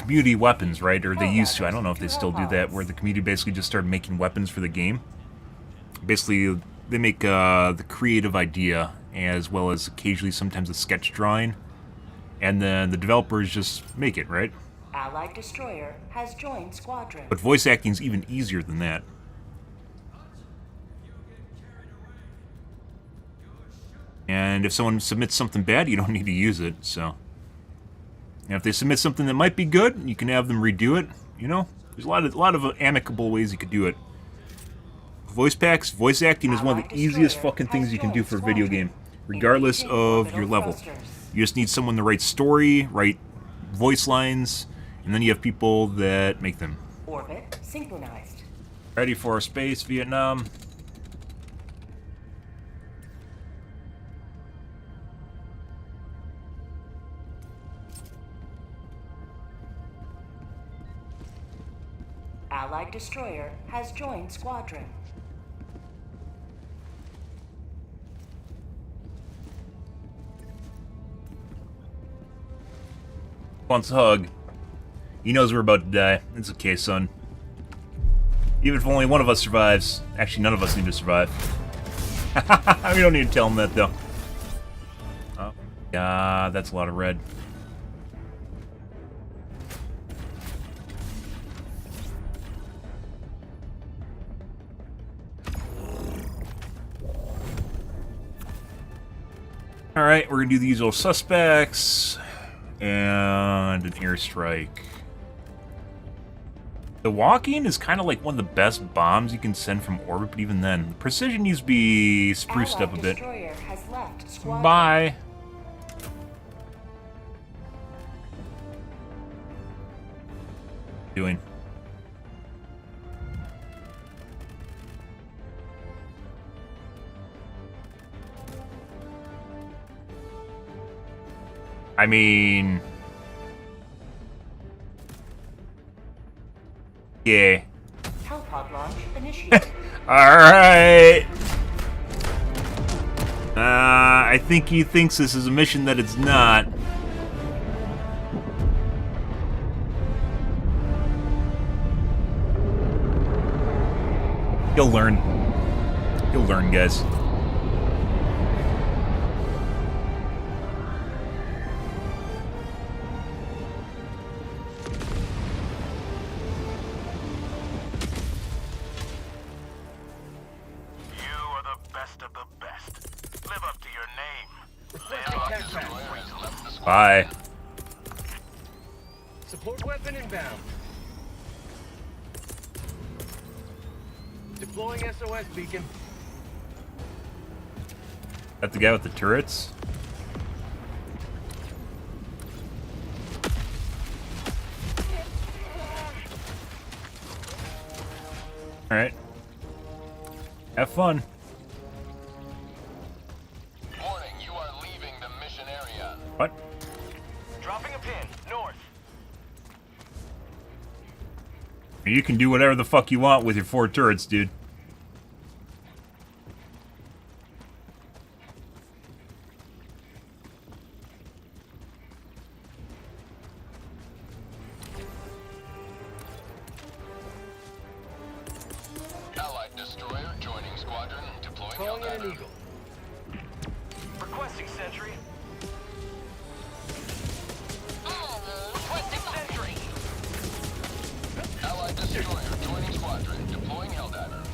A: community weapons, right? Or they used to. I don't know if they still do that, where the community basically just started making weapons for the game. Basically, they make the creative idea, as well as occasionally sometimes a sketch drawing, and then the developers just make it, right?
C: Allied destroyer has joined squadron.
A: But voice acting's even easier than that. And if someone submits something bad, you don't need to use it, so. And if they submit something that might be good, you can have them redo it, you know? There's a lot of amicable ways you could do it. Voice packs, voice acting is one of the easiest fucking things you can do for a video game, regardless of your level. You just need someone to write story, write voice lines, and then you have people that make them.
C: Orbit synchronized.
A: Ready for space, Vietnam.
C: Allied destroyer has joined squadron.
A: Wants a hug. He knows we're about to die. It's okay, son. Even if only one of us survives. Actually, none of us need to survive. We don't need to tell him that, though. Oh, God, that's a lot of red. Alright, we're gonna do the usual suspects. And an airstrike. The walking is kind of like one of the best bombs you can send from orbit, but even then, the precision needs to be spruced up a bit.
C: Destroyer has left squadron.
A: Bye. Doing. I mean, yeah.
C: Hellpod launch initiated.
A: Alright. I think he thinks this is a mission that it's not. He'll learn. He'll learn, guys. Bye.
D: Support weapon inbound. Deploying SOS beacon.
A: That the guy with the turrets? Alright. Have fun.
D: Warning, you are leaving the mission area.
A: What?
D: Dropping a pin, north.
A: You can do whatever the fuck you want with your 4 turrets, dude.
D: Allied destroyer joining squadron, deploying Helldiver. Eagle. Requesting sentry. Requesting sentry. Allied destroyer joining squadron, deploying Helldiver.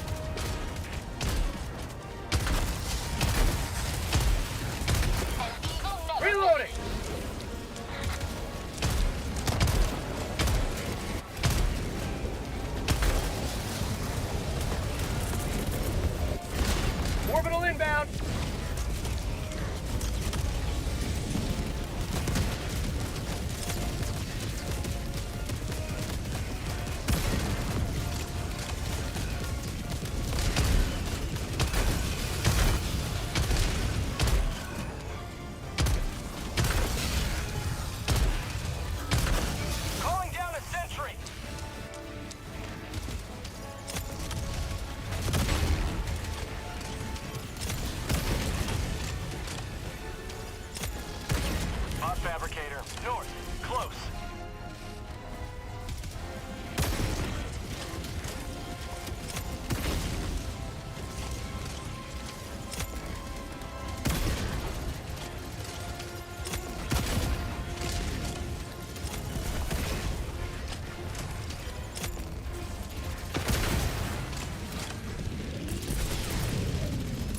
D: Reloading. Orbital inbound. Calling down a sentry. Bot fabricator, north, close.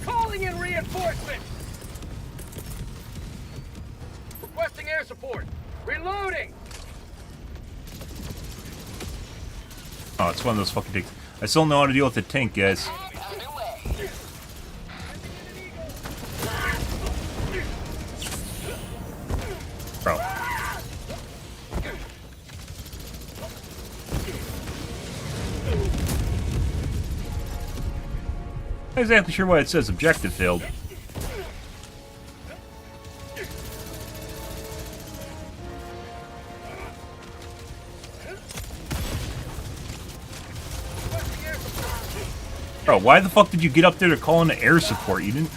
D: Calling in reinforcements. Requesting air support. Reloading.
A: Oh, it's one of those fucking things. I still know how to deal with the tank, guys. exactly sure why it says objective failed. Bro, why the fuck did you get up there to call in the air support? You didn't...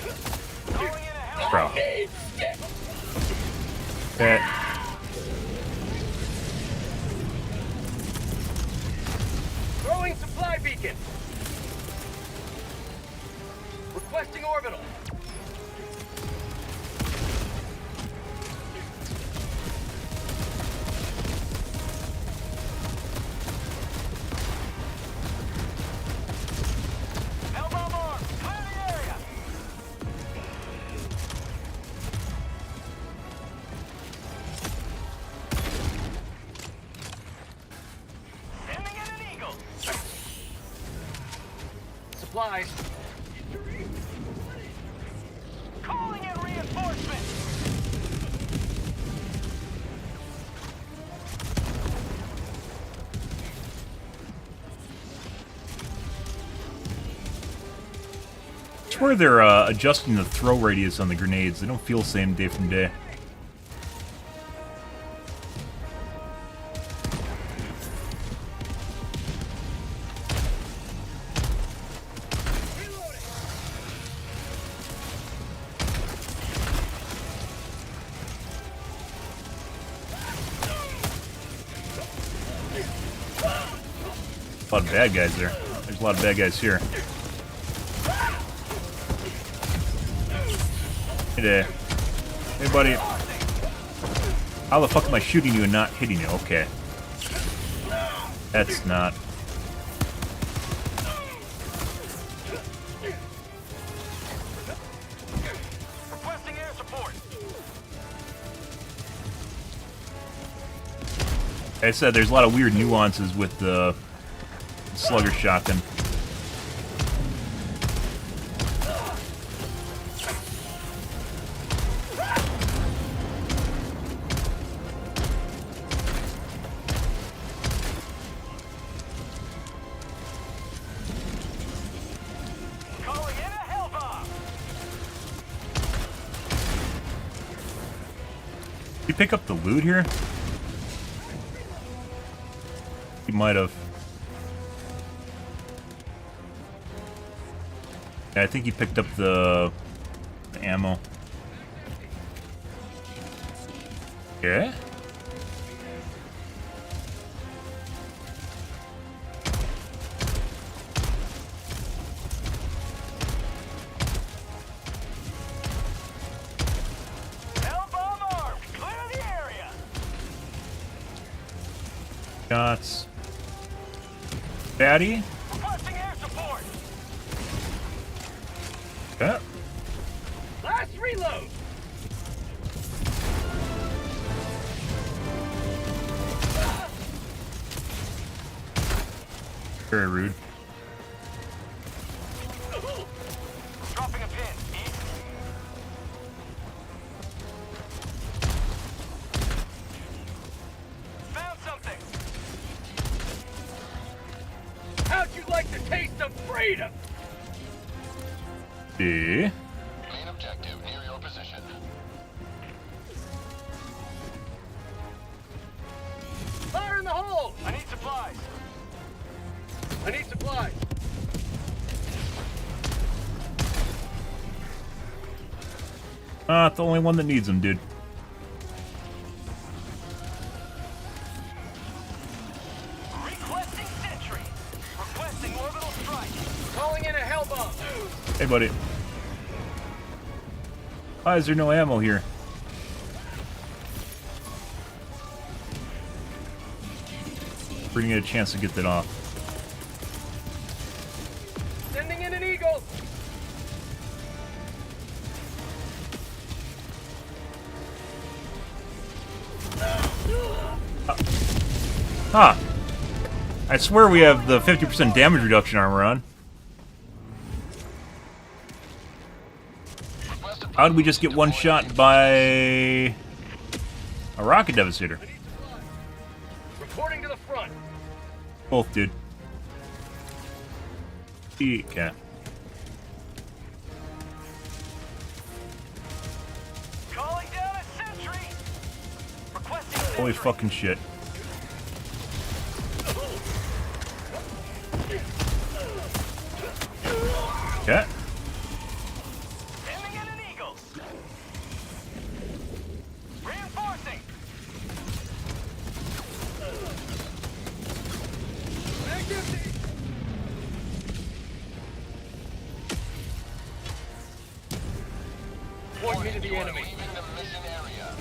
A: Bro.
E: Throwing supply beacon. Requesting orbital. Hellbomb armed. Clear the area. Sending in an eagle. Supplies. Calling in reinforcements.
A: I swear they're adjusting the throw radius on the grenades. They don't feel the same day from day. A lot of bad guys there. There's a lot of bad guys here. Hey there. Hey, buddy. How the fuck am I shooting you and not hitting you? Okay. That's not...
E: Requesting air support.
A: Like I said, there's a lot of weird nuances with the slugger shotgun.
E: Calling in a Hellbomb.
A: Did you pick up the loot here? He might have. Yeah, I think he picked up the ammo. Okay.
E: Hellbomb armed. Clear the area.
A: Shots. Daddy?
E: Requesting air support.
A: Yeah.
E: Last reload.
A: Very rude.
E: Dropping a pin. East. Found something. How'd you like the taste of freedom?
A: Yeah.
D: Main objective near your position.
E: Fire in the hole. I need supplies. I need supplies.
A: Not the only one that needs them, dude.
E: Requesting sentry. Requesting orbital strike. Calling in a Hellbomb.
A: Hey, buddy. Why is there no ammo here? We're gonna get a chance to get that off.
E: Sending in an eagle.
A: Huh. I swear we have the 50% damage reduction armor on. How did we just get one shot by a rocket devastator?
E: Reporting to the front.
A: Both, dude. Okay. Holy fucking shit. Okay.
E: Sending in an eagle. Reinforcing. Back empty. Point me to the
D: You are
E: enemy.
D: leaving the mission area.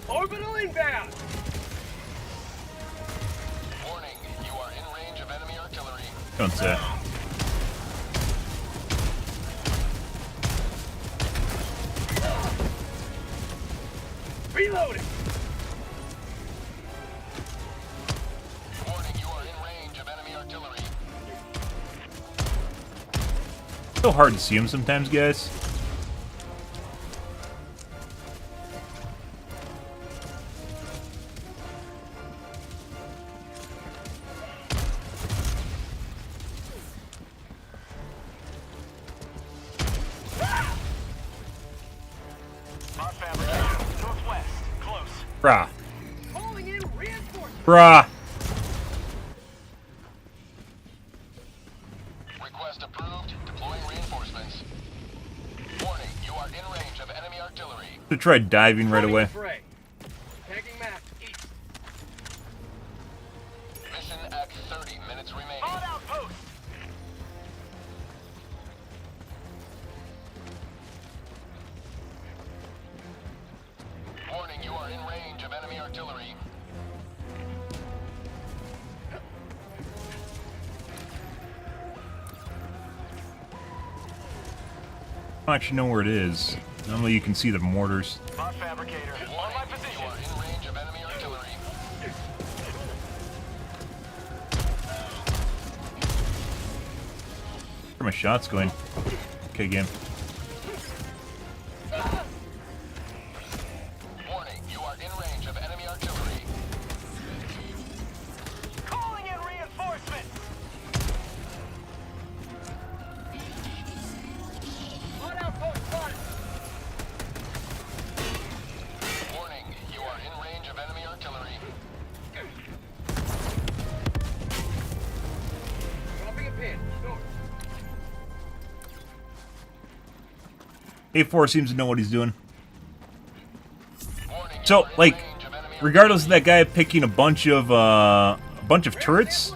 E: Orbital inbound.
D: Warning, you are in range of enemy artillery.
A: Don't say it.
E: Reloading.
D: Warning, you are in range of enemy artillery.
A: So hard to see him sometimes, guys.
E: Mod fabricator. Northwest. Close.
A: Brah.
E: Calling in reinforcements.
A: Brah.
D: Request approved. Deploying reinforcements. Warning, you are in range of enemy artillery.
A: Should try diving right away.
E: Fray. Tagging map east.
D: Mission at 30 minutes remaining.
E: Mod outpost.
D: Warning, you are in range of enemy artillery.
A: I don't actually know where it is. Normally you can see the mortars.
E: Mod fabricator. On my
D: Warning, you
E: position.
D: are in range of enemy artillery.
A: Where are my shots going? Okay, game.
D: Warning, you are in range of enemy artillery.
E: Calling in reinforcements. Mod outpost spotted.
D: Warning, you are in range of enemy artillery.
E: Dropping a pin. North.
A: A4 seems to know what he's doing.
D: Warning, you
A: So,
D: are in
A: like,
D: range of enemy
A: regardless of that guy picking a bunch of turrets,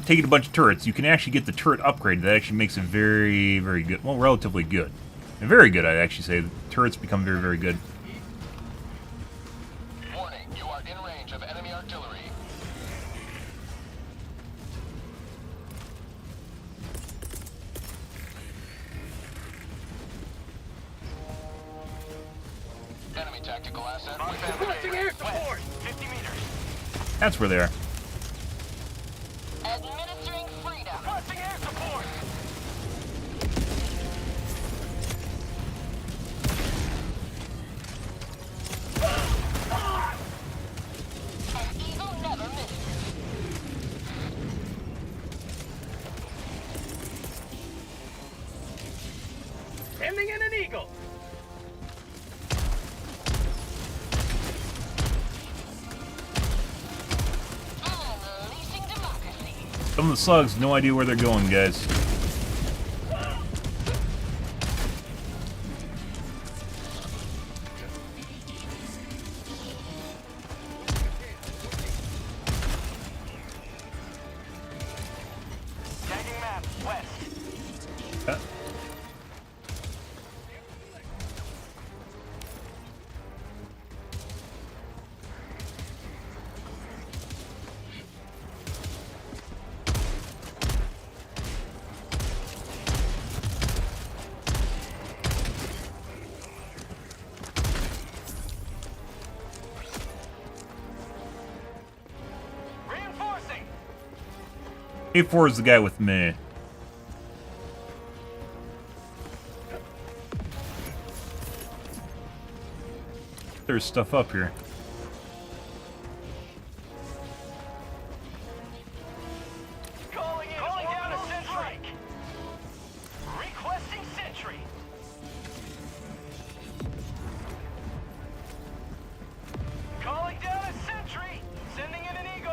A: taking a bunch of turrets, you can actually get the turret upgrade. That actually makes it very, very good. Well, relatively good. And very good, I'd actually say. The turrets become very, very good.
D: Warning, you are in range of enemy artillery. Enemy tactical asset.
E: Requesting air support. 50 meters.
A: That's where they are.
C: Administering freedom.
E: Requesting air support.
C: An eagle never misses.
E: Sending in an eagle.
C: Unleashing democracy.
A: Some of the slugs, no idea where they're going, guys.
E: Tagging map west.
A: Uh,
E: Reinforcing.
A: A4 is the guy with me. There's stuff up here.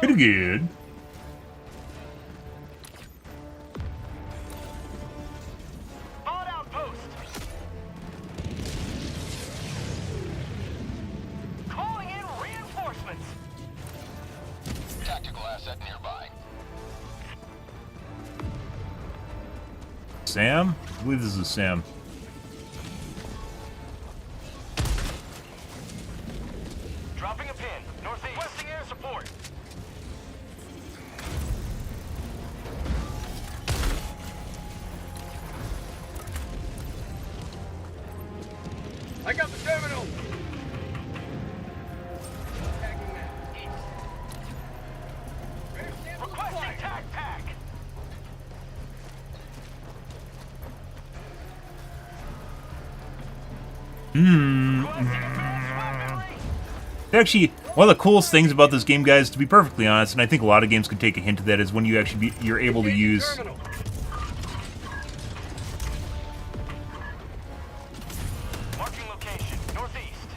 A: Pretty good.
E: Pod outpost. Calling in reinforcements.
D: Tactical asset nearby.
A: Sam? I believe this is Sam.
E: Dropping a pin. Northeast. Requesting air support. I got the terminal. Tagging that. East. Requesting tag pack.
A: Actually, one of the coolest things about this game, guys, to be perfectly honest, and I think a lot of games can take a hint of that, is when you actually you're able to use
E: Terminal. Marking location. Northeast.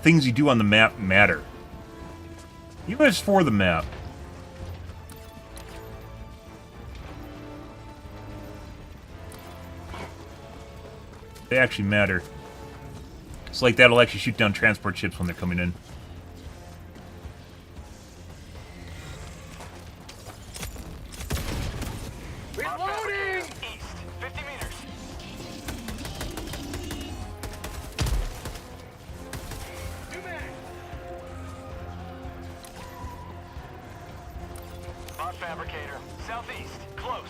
A: things you do on the map matter. Even if it's for the map. They actually matter. It's like that'll actually shoot down transport ships when they're coming in.
E: Reloading! East, 50 meters. Two men. Bot fabricator, southeast, close.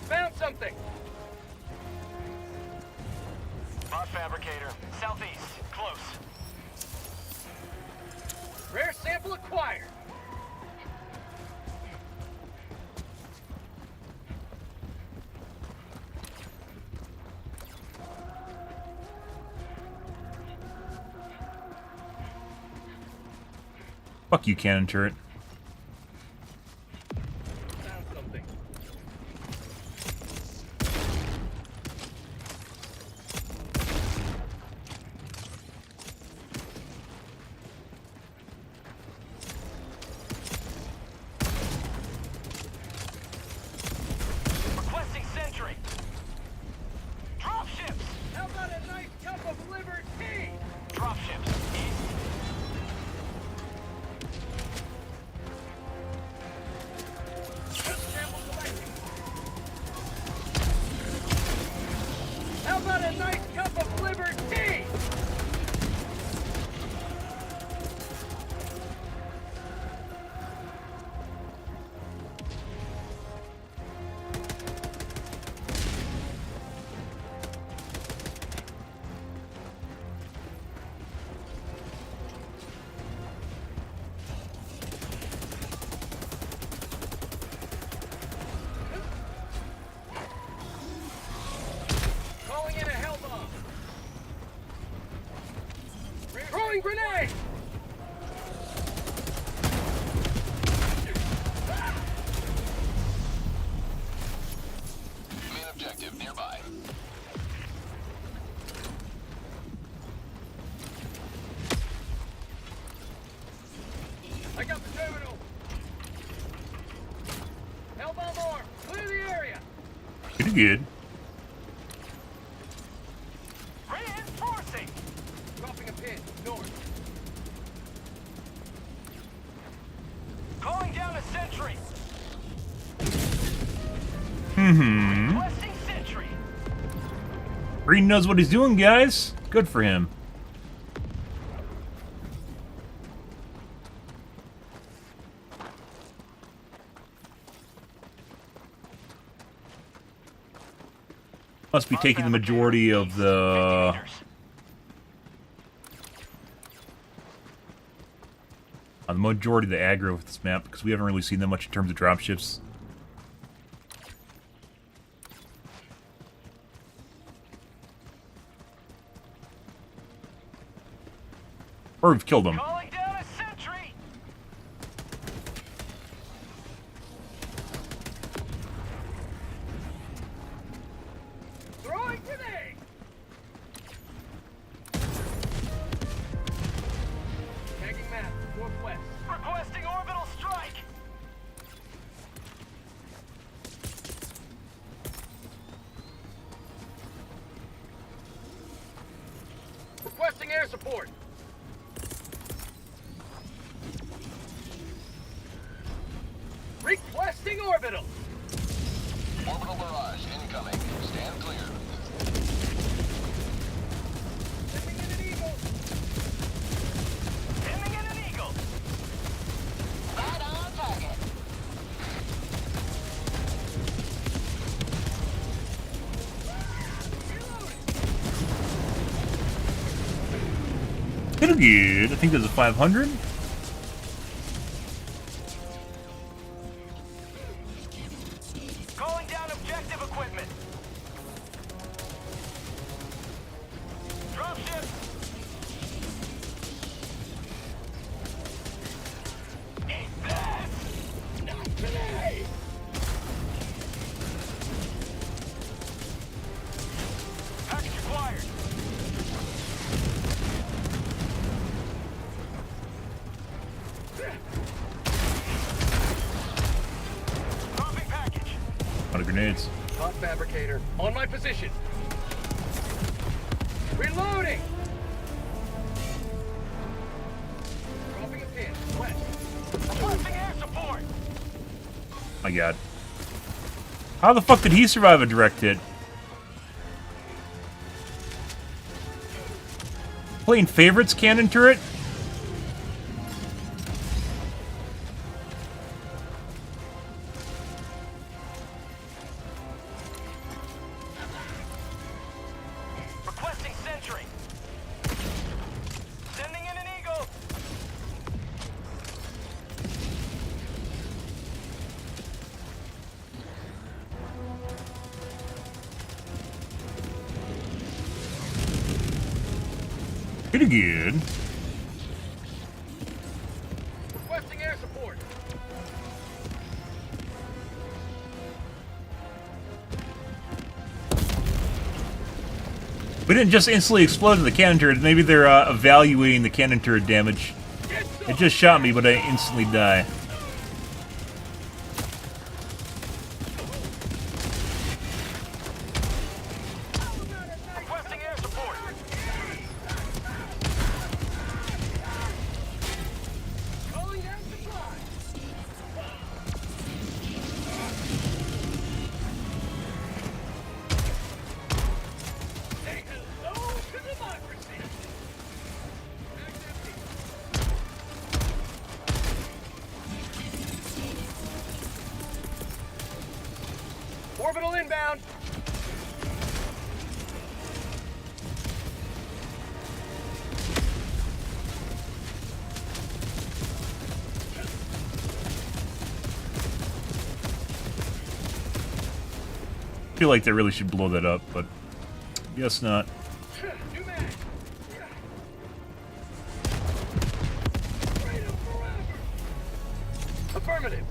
E: Found something. Bot fabricator, southeast, close. Rare sample acquired.
A: Fuck you, cannon turret.
E: Found something. Requesting sentry. Dropships. How about a nice cup of liver tea? Dropships. East. Sample collecting. How about a nice cup of liver tea? Calling in a hell bomb. Throwing grenade.
D: Main objective nearby.
E: I got the terminal. Hell bomb arm. Clear the area.
A: Pretty good.
E: Reinforcing. Dropping a pin. North. Calling down a sentry. Requesting sentry.
A: Green knows what he's doing, guys. Good for him. Must be taking the majority of the...
E: 50 meters.
A: The majority of the aggro with this map, because we haven't really seen that much in terms of dropships. Or we've killed them.
E: Calling down a sentry. Requesting air support. Requesting orbital.
D: Orbital barrage incoming. Stand clear.
E: Sending in an eagle. Sending in an eagle.
C: Right on target.
A: Pretty good. I think there's a 500.
E: Calling down objective equipment. Dropship. Eat that! Not today! Package acquired. Dropping package.
A: A lot of grenades.
E: Hot fabricator, on my position. Reloading! Dropping a pin, west. Requesting air support!
A: My god. How the fuck did he survive a direct hit? Playing favorites cannon turret?
E: Requesting sentry. Sending in an eagle.
A: Pretty good.
E: Requesting air support.
A: We didn't just instantly explode the cannon turret. Maybe they're evaluating the cannon turret damage. It just shot me, but I instantly die.
E: Requesting air support. Calling down supplies. Say hello to democracy. Back empty. Orbital inbound.
A: I feel like they really should blow that up, but guess not.
E: New mag. Freedom forever. Affirmative.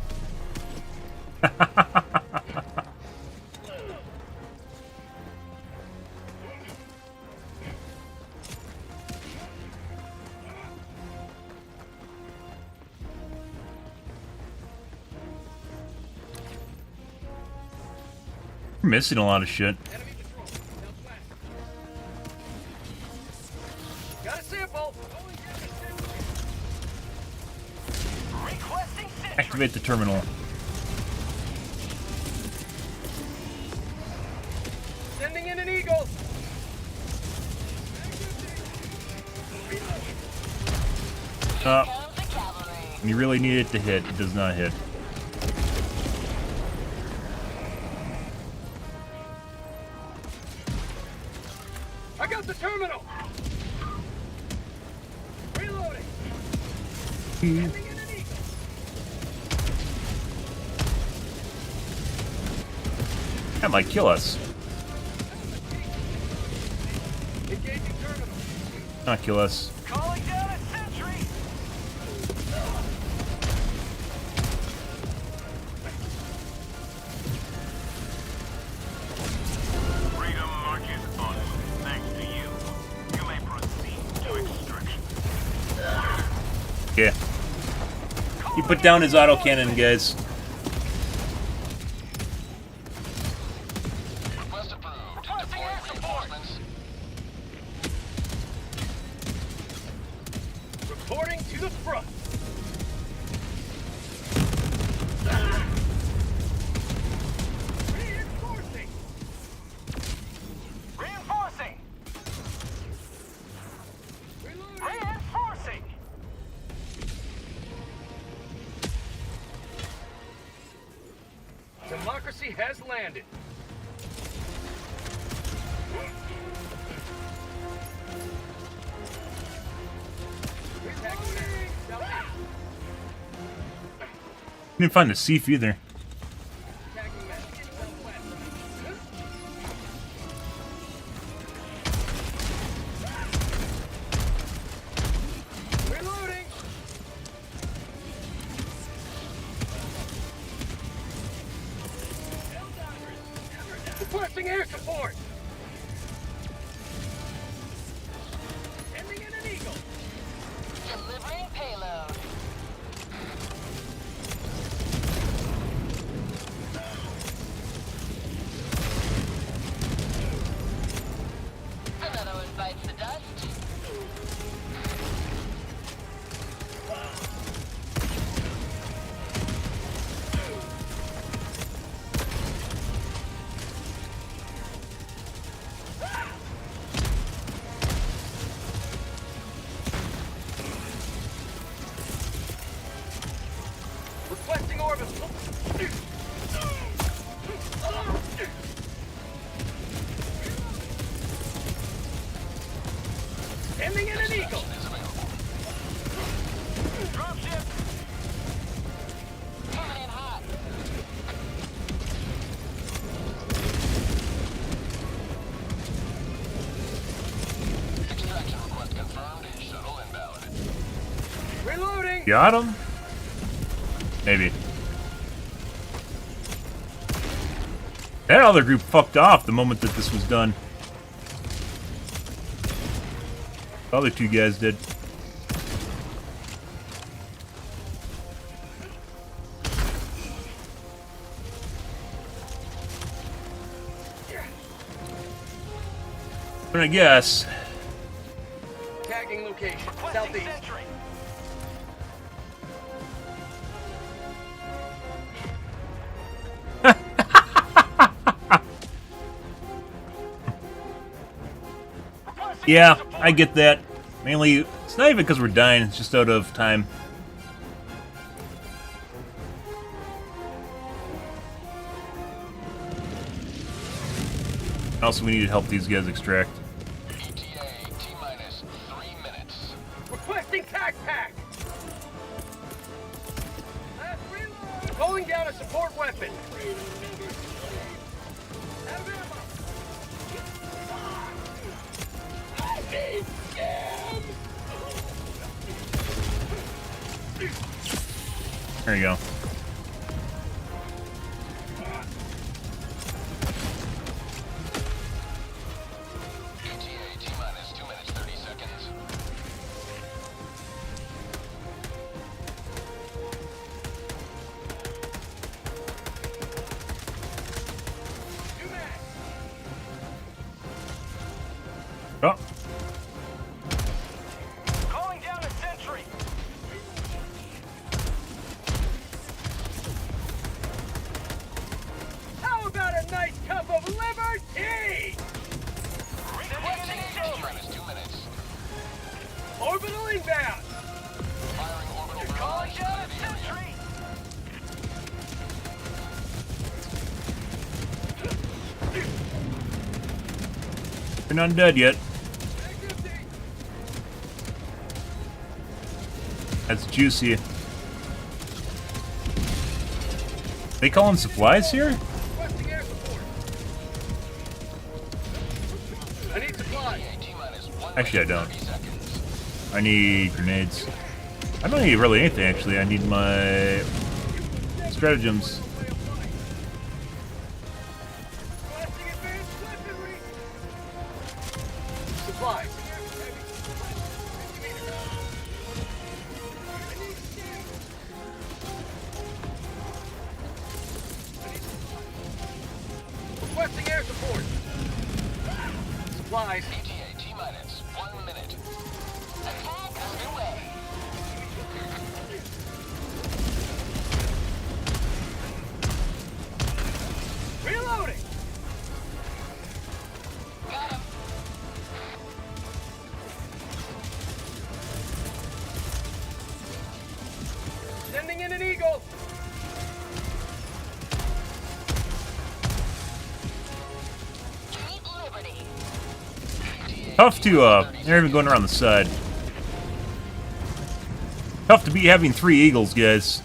A: We're missing a lot of shit.
E: Enemy control. Southwest. Got a sample. Going down a sentry. Requesting sentry.
A: Activate the terminal.
E: Sending in an eagle.
A: Uh,
C: Comes the cavalry.
A: you really need it to hit. It does not hit.
E: I got the terminal. Reloading. Sending in an eagle.
A: That might kill us.
E: Engaging terminal.
A: Not kill us.
E: Calling down a sentry.
F: Freedom marches on. Thanks to you. You may proceed to extraction.
A: Yeah. He put down his autocannon, guys.
D: Request approved. Deploying reinforcements.
E: To the front. Reinforcing.
F: Reinforcing!
E: Reloading.
F: Reinforcing!
E: Democracy has landed.
A: Didn't find the Seif either.
E: Reloading. Requesting air support. Sending in an eagle.
C: Delivering payload. Another one bites the dust.
E: Requesting orbit. Sending in an eagle.
F: Dropship!
C: Coming in hot.
D: Extraction request confirmed. Shuttle inbound.
E: Reloading.
A: Got him? Maybe. That other group fucked off the moment that this was done. The other two guys did. But I guess.
E: Tagging location.
F: Requesting
E: Southeast.
F: sentry! Requesting
A: Yeah,
F: support.
A: I get that. Mainly, it's not even because we're dying, it's just out of time. Also, we need to help these guys extract.
D: ETA T-minus 3 minutes.
E: Requesting tac pack. Last reload. Calling down a support weapon. Out of ammo. I need scams.
A: There you go.
D: ETA T-minus 2 minutes 30 seconds.
E: Do that.
A: Oh,
F: Calling down a sentry!
E: How about a nice cup of liver tea?
F: Requesting sentry!
D: T-minus 2 minutes.
E: Orbital inbound.
D: Firing orbital
F: Calling
D: barrage
F: down a
D: into the area.
F: sentry!
A: you're not dead yet. That's juicy. They calling supplies here?
E: Requesting air support. I need supplies.
D: ETA T-minus 1
A: Actually, I
D: minute,
A: don't.
D: 30 seconds.
A: I need grenades. I don't need really anything, actually. I need my stratagems.
E: Requesting advanced weaponry. Supplies. Requesting air support. Supplies.
D: ETA T-minus 1 minute.
C: Attack underway.
A: Tough to, they're even going around the side. Tough to be having 3 eagles, guys.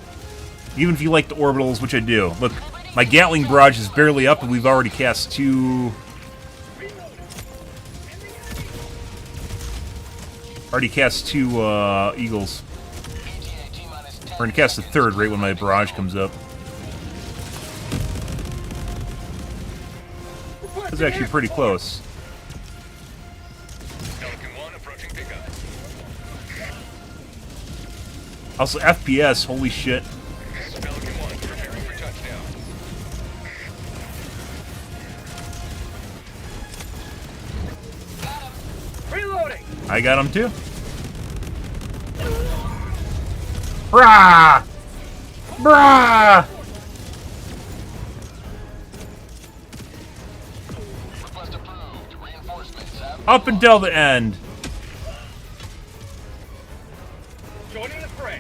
A: Even if you like the orbitals, which I do. Look, my Gatling barrage is barely up, and we've already cast 2... Already cast 2, eagles. We're gonna cast the 3rd right when my barrage comes up. That's actually pretty close. Also, FPS, holy shit.
E: Reloading.
A: I got him too. Brah! Brah!
D: Request approved. Reinforcements have
A: Up until the end.
E: Joining the fray.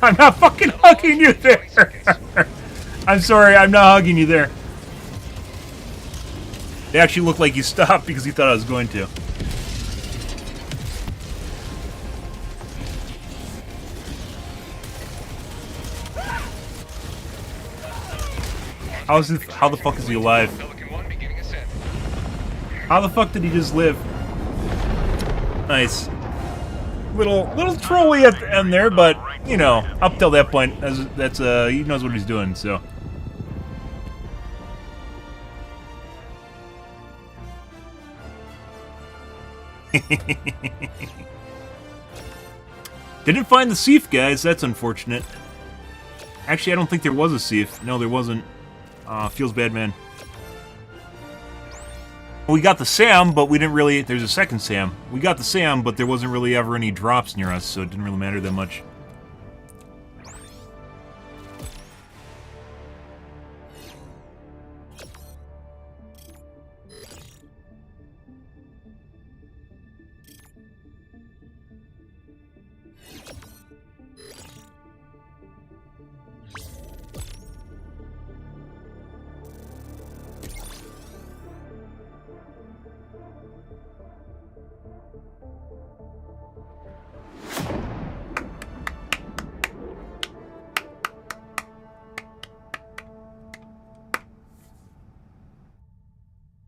A: I'm not fucking hugging you there. I'm sorry, I'm not hugging you there. It actually looked like you stopped because you thought I was going to. How the fuck is he alive? How the fuck did he just live? Nice. Little trolly at the end there, but you know, up till that point, that's he knows what he's doing, so. Didn't find the Seif, guys. That's unfortunate. Actually, I don't think there was a Seif. No, there wasn't. Feels bad, man. We got the Sam, but we didn't really... There's a second Sam. We got the Sam, but there wasn't really ever any drops near us, so it didn't really matter that much.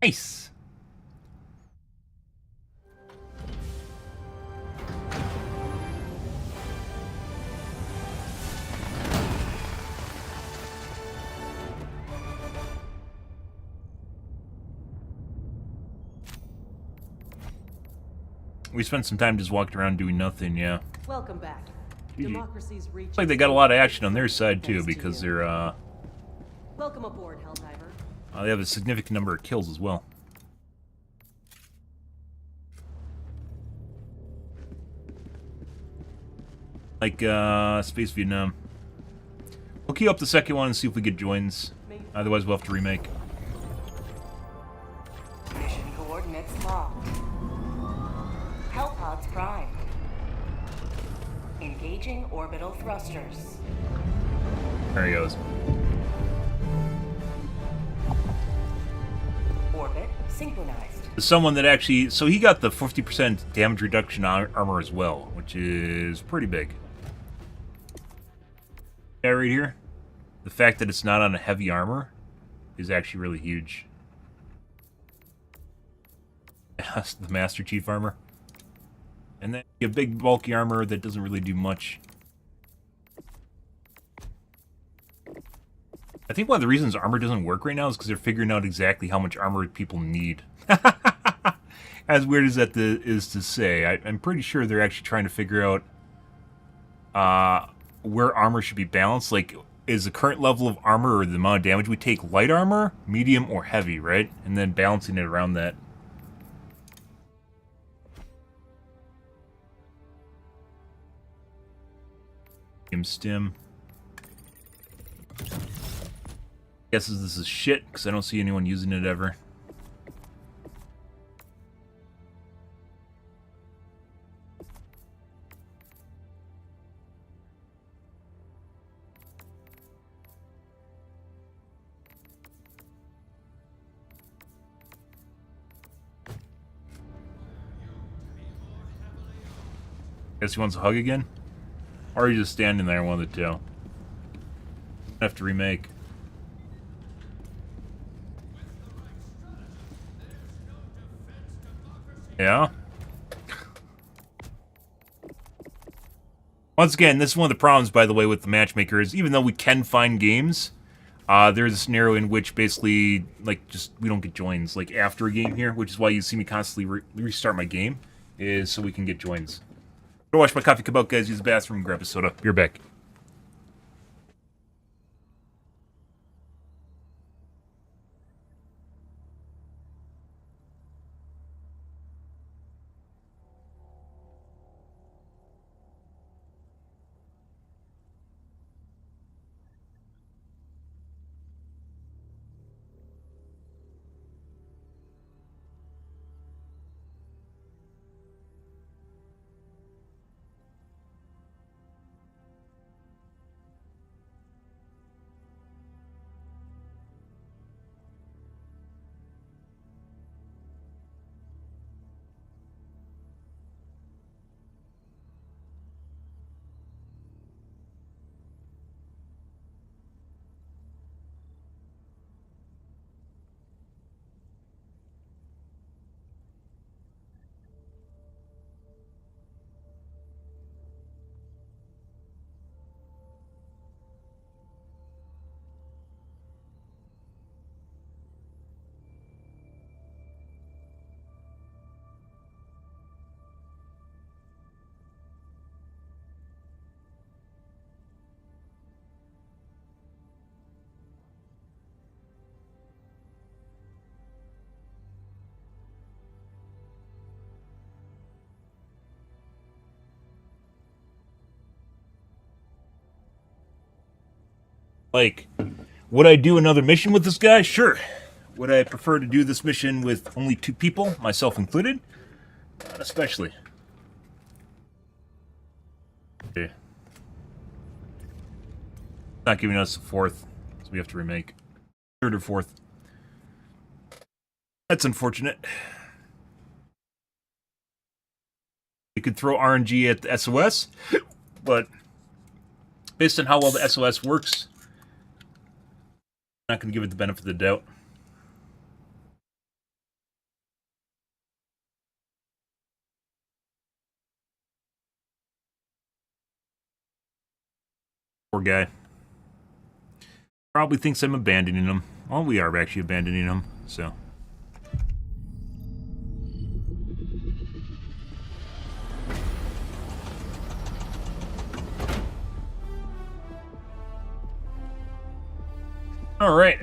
A: Nice. We spent some time just walking around doing nothing, yeah.
G: Welcome back.
A: GG.
G: Democracy's reach.
A: Looks like they got a lot of action on their side too, because they're
G: Welcome aboard, Helldiver.
A: they have a significant number of kills as well. Like Space Vietnam. We'll queue up the second one and see if we get joins. Otherwise, we'll have to remake.
C: Mission coordinates locked. Hellpods primed. Engaging orbital thrusters.
A: There he goes.
C: Orbit synchronized.
A: Someone that actually... So he got the 50% damage reduction armor as well, which is pretty big. Yeah, right here. The fact that it's not on a heavy armor is actually really huge. That's the Master Chief armor. And then you have big bulky armor that doesn't really do much. I think one of the reasons armor doesn't work right now is because they're figuring out exactly how much armor people need. As weird as that is to say, I'm pretty sure they're actually trying to figure out where armor should be balanced. Like, is the current level of armor or the amount of damage we take light armor, medium, or heavy, right? And then balancing it around that. Stim. Guesses this is shit because I don't see anyone using it ever. Guess he wants a hug again? Or are you just standing there, one of the two? Have to remake. Yeah? Once again, this is one of the problems, by the way, with the matchmaker is even though we can find games, there's a scenario in which basically, like, just we don't get joins, like, after a game here, which is why you see me constantly restart my game, is so we can get joins. Go watch my coffee come out, guys. Use the bathroom, grab a soda. Be right back. Like, would I do another mission with this guy? Sure. Would I prefer to do this mission with only 2 people, myself included? Not especially. Okay. Not giving us a 4th, so we have to remake. 3rd or 4th. That's unfortunate. We could throw RNG at the SOS, but based on how well the SOS works, I'm not going to give it the benefit of the doubt. Poor guy. Probably thinks I'm abandoning him. Well, we are actually abandoning him, so. All right.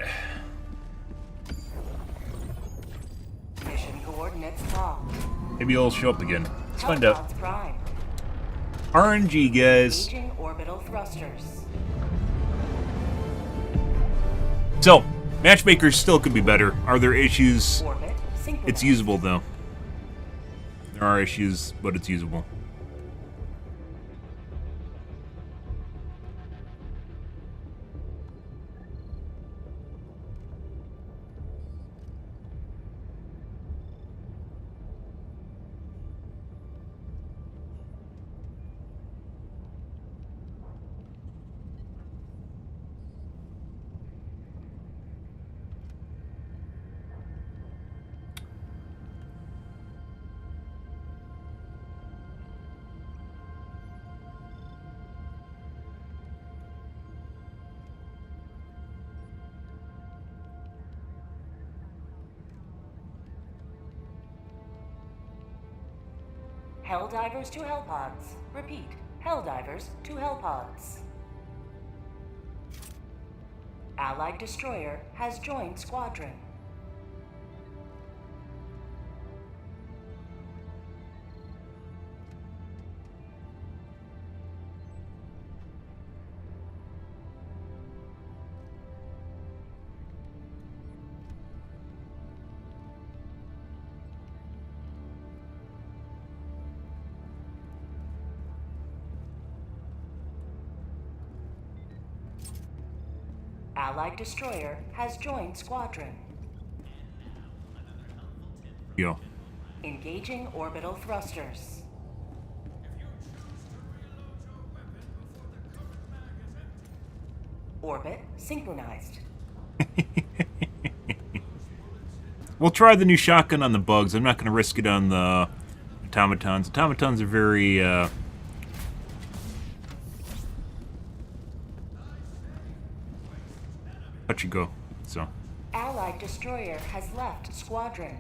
C: Mission coordinates locked.
A: Maybe he'll show up again. Let's find out.
C: Helldives Prime.
A: RNG, guys.
C: Engaging orbital thrusters.
A: So, matchmakers still could be better. Are there issues?
C: Orbit synchronized.
A: It's usable, though. There are issues, but it's usable.
C: Helldivers to Hellpods. Repeat. Helldivers to Hellpods. Allied destroyer has joined squadron. Allied destroyer has joined squadron.
A: Yo.
C: Engaging orbital thrusters. Orbit synchronized.
A: We'll try the new shotgun on the bugs. I'm not going to risk it on the automatons. Automatons are very, touch and go, so.
C: Allied destroyer has left squadron.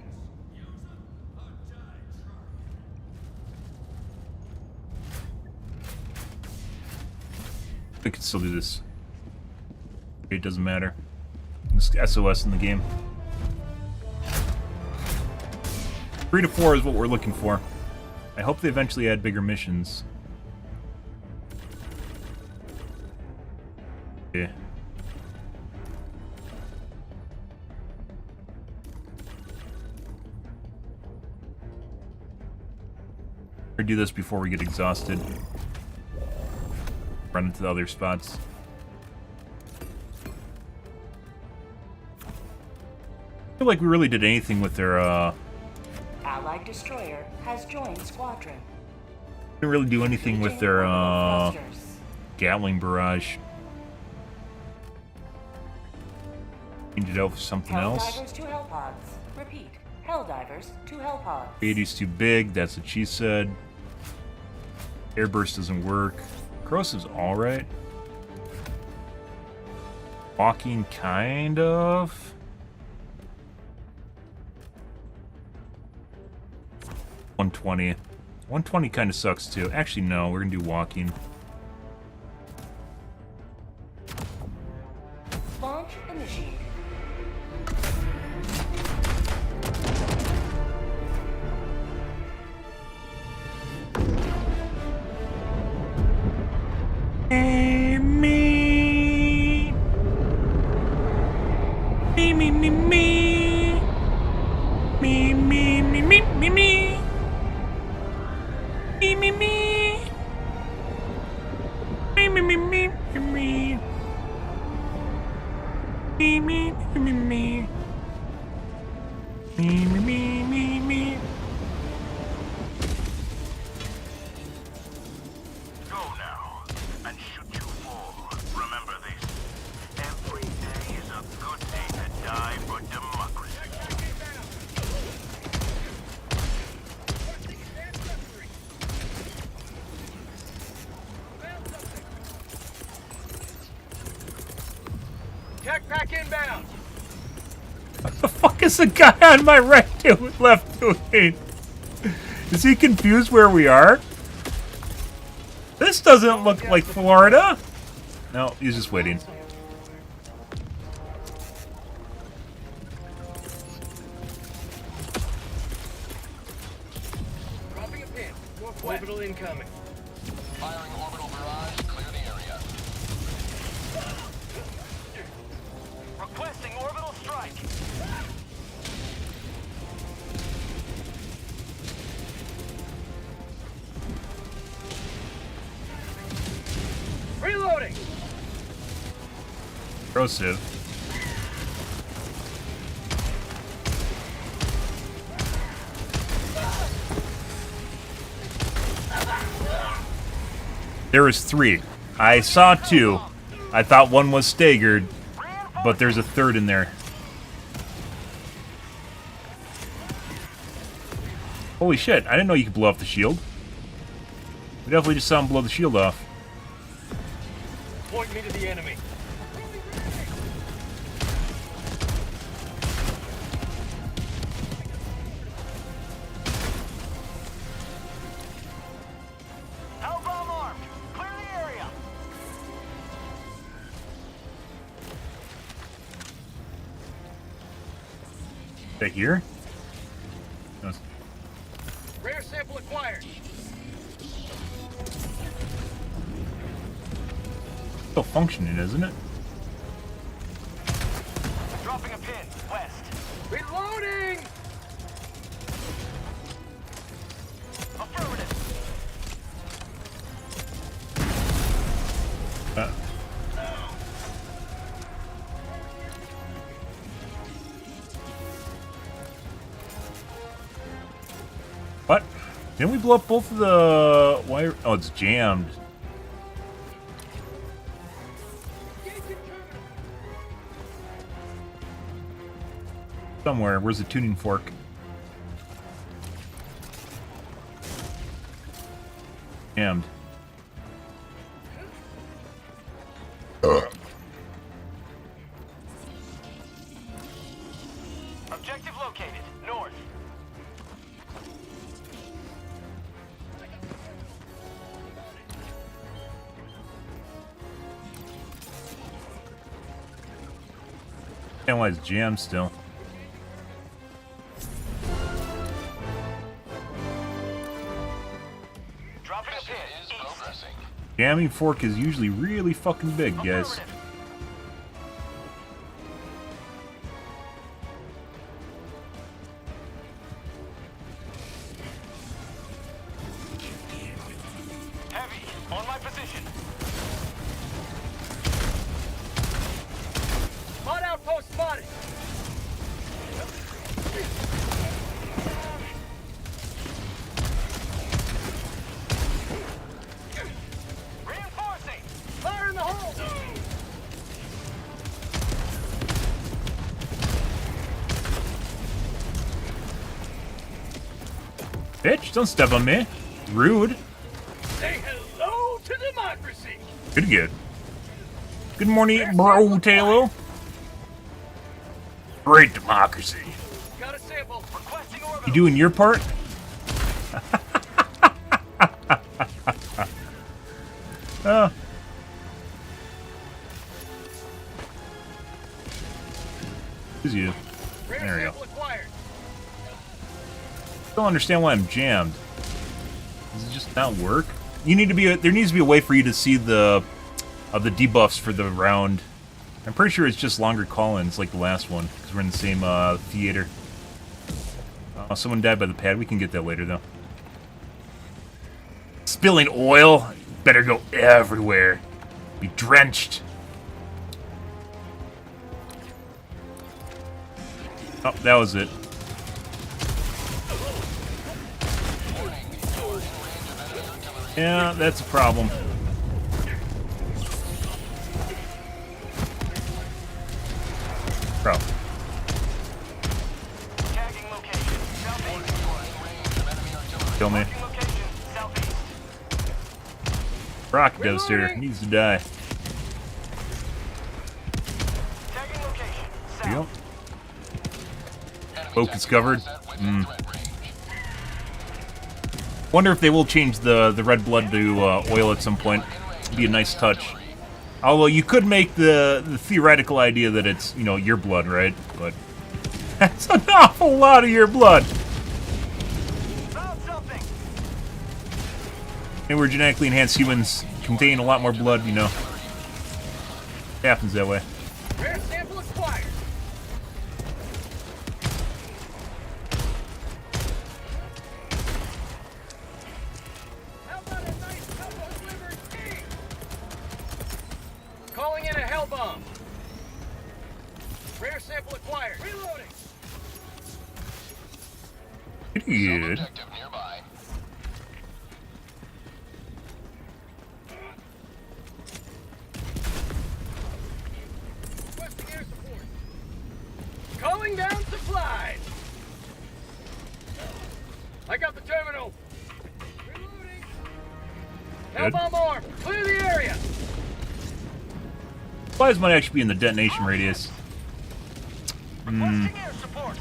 A: We can still do this. It doesn't matter. Just SOS in the game. 3 to 4 is what we're looking for. I hope they eventually add bigger missions. Yeah. Or do this before we get exhausted. Run into the other spots. I feel like we really did anything with their,
C: Allied destroyer has joined squadron.
A: didn't really do anything with their,
C: Thrusters.
A: Gatling barrage. Change it out for something else.
C: Helldivers to Hellpods. Repeat. Helldivers to Hellpods.
A: 80's too big, that's what she said. Airburst doesn't work. Corrosive's alright. Walking, kind of. $120. $120 kind of sucks too. Actually, no, we're gonna do walking.
C: Launch initiated.
A: Me. Me, me, me, me. Me, me, me, me, me, me. Me, me, me. Me, me, me, me, me. Me, me, me, me, me. Me, me, me, me, me.
F: Go now and shoot you all. Remember this. Every day is a good day to die for democracy.
E: Tech pack inbound.
A: What the fuck is the guy on my right doing, left doing? Is he confused where we are? This doesn't look like Florida. No, he's just waiting.
E: Dropping a pin. Orbital incoming.
D: Firing orbital barrage. Clear the area.
E: Requesting orbital strike. Reloading.
A: Corrosive. There was 3. I saw 2. I thought one was staggered, but there's a third in there. Holy shit, I didn't know you could blow off the shield. We definitely just saw him blow the shield off.
E: Point me to the enemy. Hellbomb armed. Clear the area.
A: Is that here? No.
E: Rare sample acquired.
A: Still functioning, isn't it?
E: Dropping a pin. West. Reloading. Affirmative.
A: What? Didn't we blow up both of the wire? Oh, it's jammed. Somewhere. Where's the tuning fork? Damned.
E: Objective located. North.
A: Analyze jam still.
E: Dropping a
D: Mission
E: pin.
D: is progressing.
A: Jamming fork is usually really fucking big, guys.
E: Affirmative. Heavy. On my position. Spot outpost spotted. Reinforcing. Fire in the hole.
A: Bitch, don't step on me. Rude.
E: Say hello to democracy.
A: Good, good. Good morning, bro, Taylor. Great democracy.
E: Got a sample. Requesting orbital.
A: You doing your part? Oh. Who's you?
E: Rare
A: There we go.
E: sample acquired.
A: Don't understand why I'm jammed. Does it just not work? You need to be. There needs to be a way for you to see the debuffs for the round. I'm pretty sure it's just longer call-ins like the last one because we're in the same theater. Someone died by the pad. We can get that later though. Spilling oil. Better go everywhere. Be drenched. Oh, that was it. Yeah, that's a problem. Bro.
E: Tagging location. Southeast.
A: Kill me.
E: Tagging location. Southeast.
A: Rock Devastator needs to die.
E: Tagging location.
A: There you
E: South.
A: go. Focus covered. Wonder if they will change the red blood to oil at some point. Be a nice touch. Although you could make the theoretical idea that it's, you know, your blood, right? But that's an awful lot of your blood.
E: Found something.
A: And we're genetically enhanced humans contain a lot more blood, you know. It happens that way.
E: Rare sample acquired. How about a nice cup of liberty? Calling in a hell bomb. Rare sample acquired. Reloading.
A: Good.
D: Objective nearby.
E: Requesting air support. Calling down supplies. I got the terminal. Reloading. Hell
A: Good.
E: bomb arm. Clear the area.
A: Supplies might actually be in the detonation radius.
E: Requesting air support.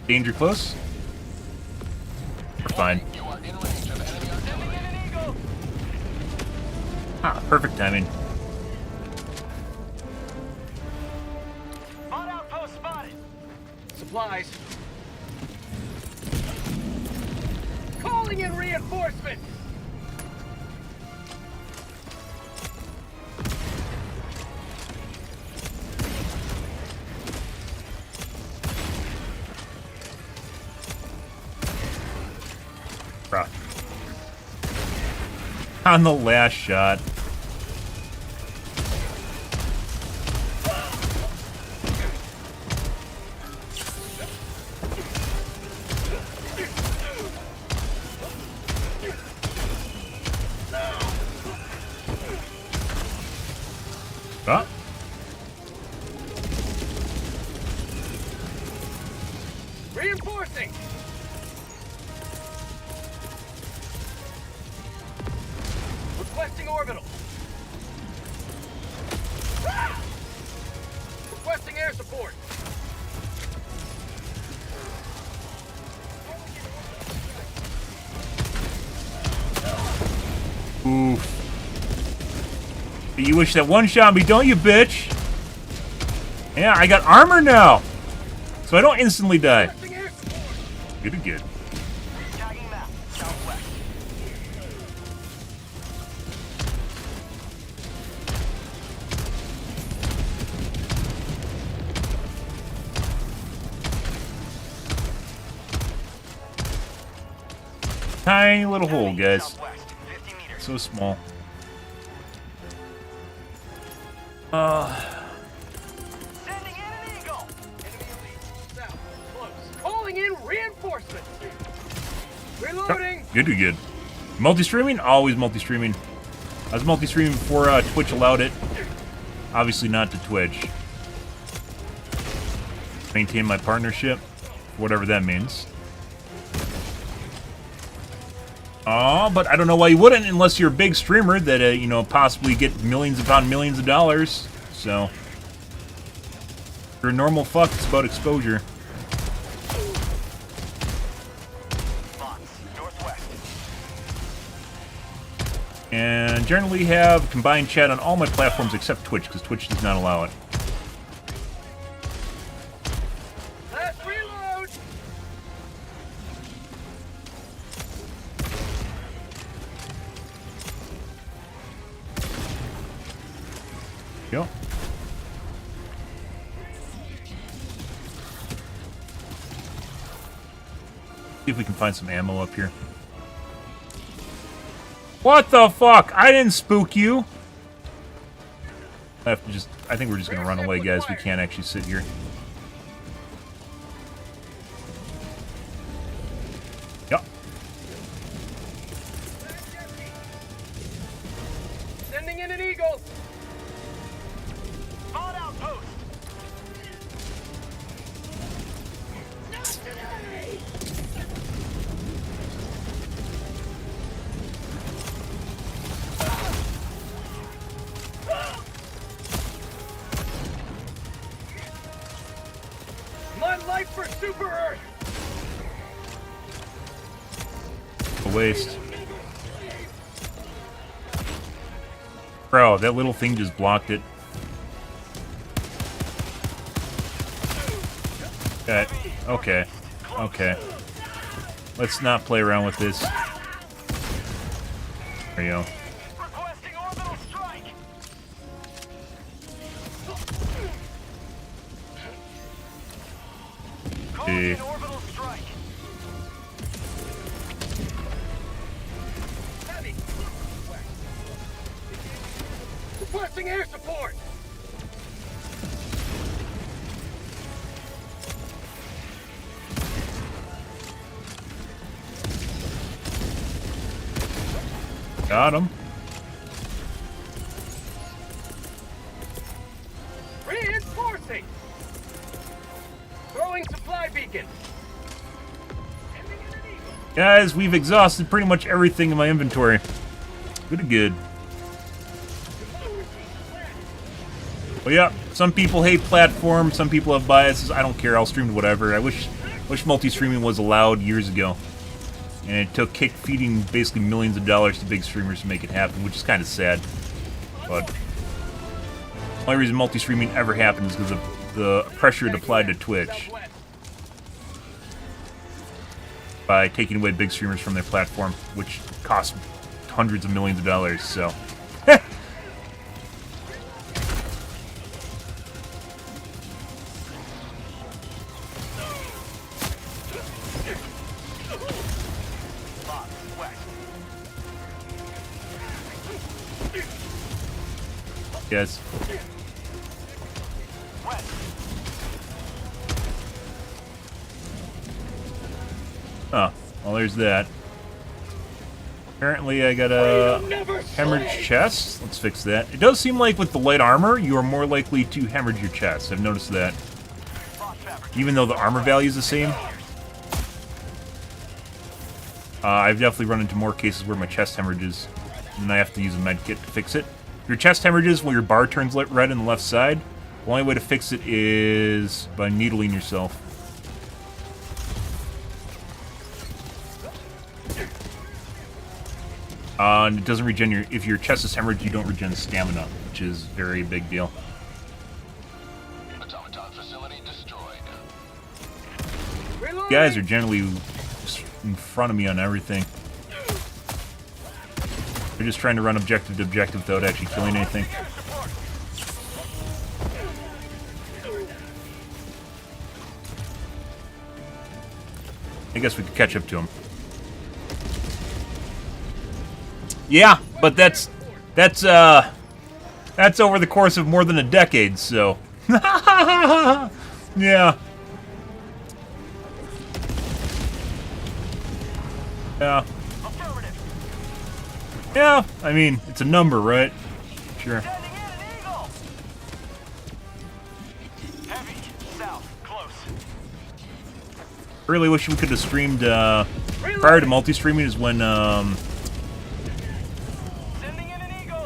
A: Danger close? We're fine.
D: You are in range of enemy artillery.
E: Sending in an eagle.
A: Ah, perfect timing.
E: Spot outpost spotted. Supplies. Calling in reinforcements.
A: Bruh. On the last shot. Ah.
E: Requesting orbital. Requesting air support.
A: Oof. You wish that one shot me, don't you, bitch? Yeah, I got armor now, so I don't instantly die.
E: Requesting air support.
A: Good, good.
F: Tagging map, southwest.
A: Tiny little hole, guys.
F: Southwest, 50 meters.
A: So small.
F: Sending in an eagle.
E: Enemy elite. South. Close. Calling in reinforcements. Reloading.
A: Good, good, good. Multi-streaming? Always multi-streaming. I was multi-streaming before Twitch allowed it. Obviously not to Twitch. Maintain my partnership, whatever that means. But I don't know why you wouldn't unless you're a big streamer that, you know, possibly get millions upon millions of dollars. So, if you're a normal fuck, it's about exposure.
F: Box, northwest.
A: And generally have combined chat on all my platforms except Twitch, because Twitch does not allow it.
E: Last reload.
A: Go. See if we can find some ammo up here. What the fuck? I didn't spook you. I have to just. I think we're just gonna run away, guys. We can't actually sit here. Yep.
E: Sending in an eagle.
F: Spawn outpost.
E: My life for Super Earth.
A: A waste. Bro, that little thing just blocked it. Okay. Okay. Okay. Let's not play around with this. There you go.
F: Requesting orbital strike. Calling
A: Gee.
F: in orbital strike.
E: Heavy. Requesting air support.
A: Got him.
E: Reinforcing. Throwing supply beacon.
A: Guys, we've exhausted pretty much everything in my inventory. Good, good. Well, yeah, some people hate platform, some people have biases. I don't care. I'll stream to whatever. I wish multi-streaming was allowed years ago. And it took kick feeding basically millions of dollars to big streamers to make it happen, which is kind of sad. But the only reason multi-streaming ever happened is because of the pressure it applied to Twitch by taking away big streamers from their platform, which costs hundreds of millions of dollars. So, guys. Oh, well, there's that. Apparently, I got a hemorrhage chest. Let's fix that. It does seem like with the light armor, you are more likely to hemorrhage your chest. I've noticed that. Even though the armor value is the same. I've definitely run into more cases where my chest hemorrhages. and I have to use a med kit to fix it. Your chest hemorrhages when your bar turns red on the left side. The only way to fix it is by needling yourself. And it doesn't regen your... If your chest is hemorrhaged, you don't regen stamina, which is a very big deal.
D: Automaton facility destroyed.
A: You guys are generally in front of me on everything. They're just trying to run objective to objective without actually killing anything. I guess we could catch up to him. Yeah, but that's over the course of more than a decade, so yeah. Yeah. Yeah, I mean, it's a number, right? Sure. I really wish we could have streamed prior to multi-streaming is when